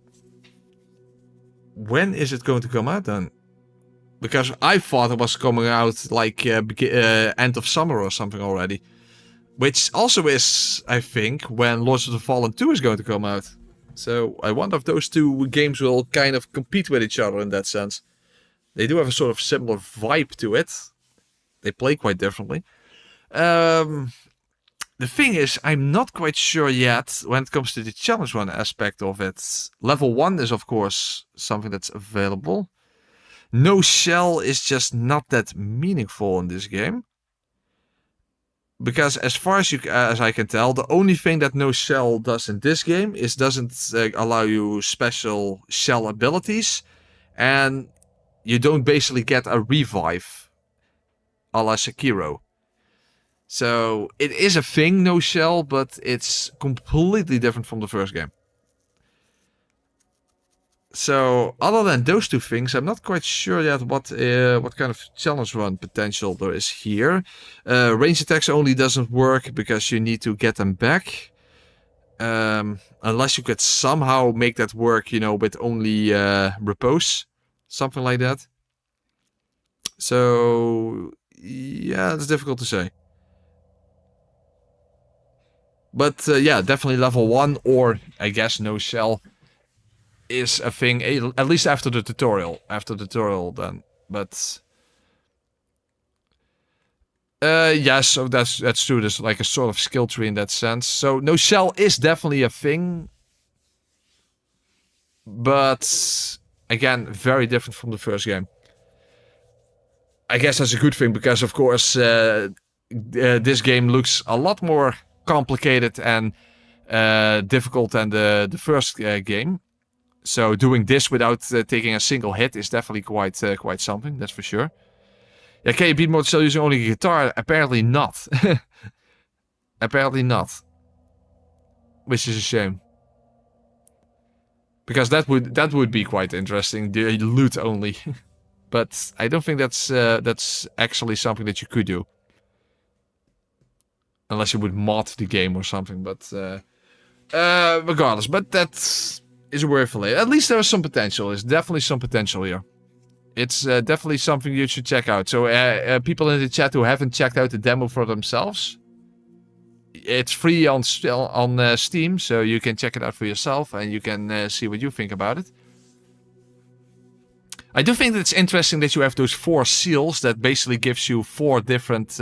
when is it going to come out then? Because I thought it was coming out like end of summer or something already. Which also is, I think, when Lords of the Fallen 2 is going to come out. So I wonder if those two games will kind of compete with each other in that sense. They do have a sort of similar vibe to it. They play quite differently. The thing is, I'm not quite sure yet when it comes to the challenge run aspect of it. Level 1 is of course something that's available. No shell is just not that meaningful in this game. Because as far as I can tell, the only thing that no shell does in this game is doesn't allow you special shell abilities, and you don't basically get a revive, a la Sekiro. So it is a thing, no shell, but it's completely different from the first game. So other than those two things, I'm not quite sure yet what kind of challenge run potential there is here. Range attacks only doesn't work because you need to get them back. Unless you could somehow make that work, you know, with only repose. Something like that. So, yeah, it's difficult to say. But yeah, definitely level 1 or, I guess, no shell is a thing, at least after the tutorial. After the tutorial then. But yeah, so that's true. There's like a sort of skill tree in that sense. So no shell is definitely a thing. But again, very different from the first game. I guess that's a good thing because of course this game looks a lot more complicated and difficult than the first game. So doing this without taking a single hit is definitely quite something, that's for sure. Yeah, can you beat Mortal Shell using only a guitar? Apparently not. Apparently not. Which is a shame. Because that would be quite interesting, the loot only. But I don't think that's actually something that you could do. Unless you would mod the game or something, but regardless, but that is a word for later. At least there is some potential. There's definitely some potential here. It's definitely something you should check out. So people in the chat who haven't checked out the demo for themselves, it's free on Steam, so you can check it out for yourself and you can see what you think about it. I do think that it's interesting that you have those 4 seals that basically gives you 4 different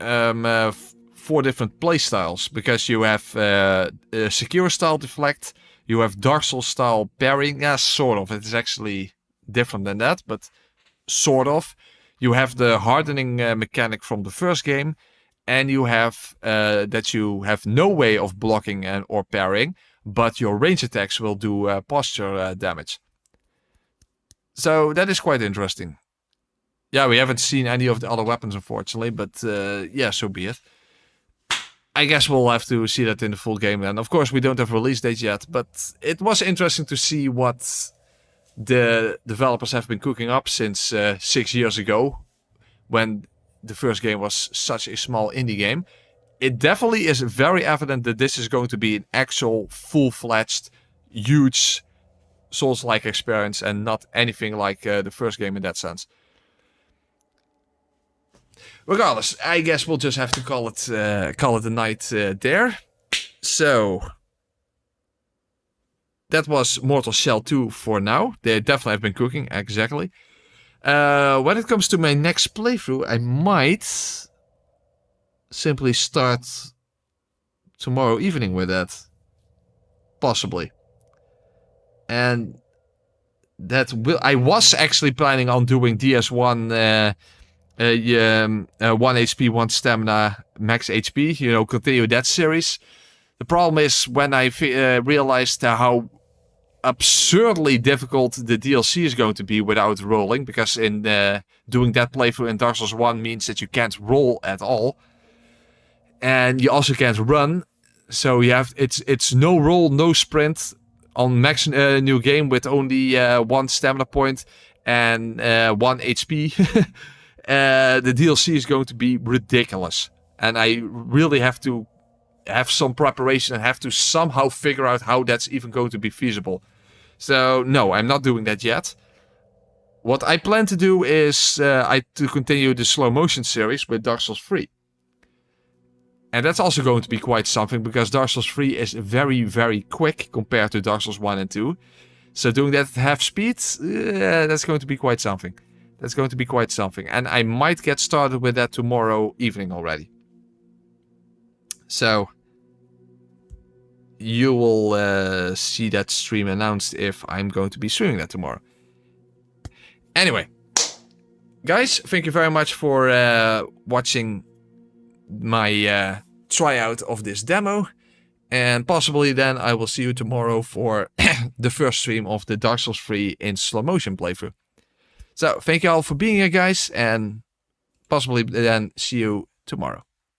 4 different playstyles, because you have Sekiro style deflect, you have Dark Souls style parrying. Yeah, sort of. It is actually different than that, but sort of. You have the hardening mechanic from the first game, and you have that you have no way of blocking or parrying, but your range attacks will do posture damage. So that is quite interesting. Yeah, we haven't seen any of the other weapons, unfortunately, but yeah, so be it. I guess we'll have to see that in the full game then. Of course, we don't have release date yet, but it was interesting to see what the developers have been cooking up since 6 years ago, when the first game was such a small indie game. It definitely is very evident that this is going to be an actual full-fledged, huge Souls-like experience and not anything like the first game in that sense. Regardless, I guess we'll just have to call it a night there. So that was Mortal Shell 2 for now. They definitely have been cooking, exactly. When it comes to my next playthrough, I might simply start tomorrow evening with that. Possibly. And that will... I was actually planning on doing DS1... 1 HP, 1 stamina, max HP, you know, continue that series. The problem is when I realized how absurdly difficult the DLC is going to be without rolling, because in doing that playthrough in Dark Souls 1 means that you can't roll at all. And you also can't run, so you have it's no roll, no sprint on max new game with only 1 stamina point and 1 HP. The DLC is going to be ridiculous. And I really have to have some preparation and have to somehow figure out how that's even going to be feasible. So, no, I'm not doing that yet. What I plan to do is to continue the slow motion series with Dark Souls 3. And that's also going to be quite something, because Dark Souls 3 is very, very quick compared to Dark Souls 1 and 2. So doing that at half speed, that's going to be quite something. That's going to be quite something. And I might get started with that tomorrow evening already. So you will see that stream announced if I'm going to be streaming that tomorrow. Anyway, guys, thank you very much for watching my tryout of this demo. And possibly then I will see you tomorrow for the first stream of the Dark Souls 3 in slow motion playthrough. So, thank you all for being here, guys, and possibly then see you tomorrow.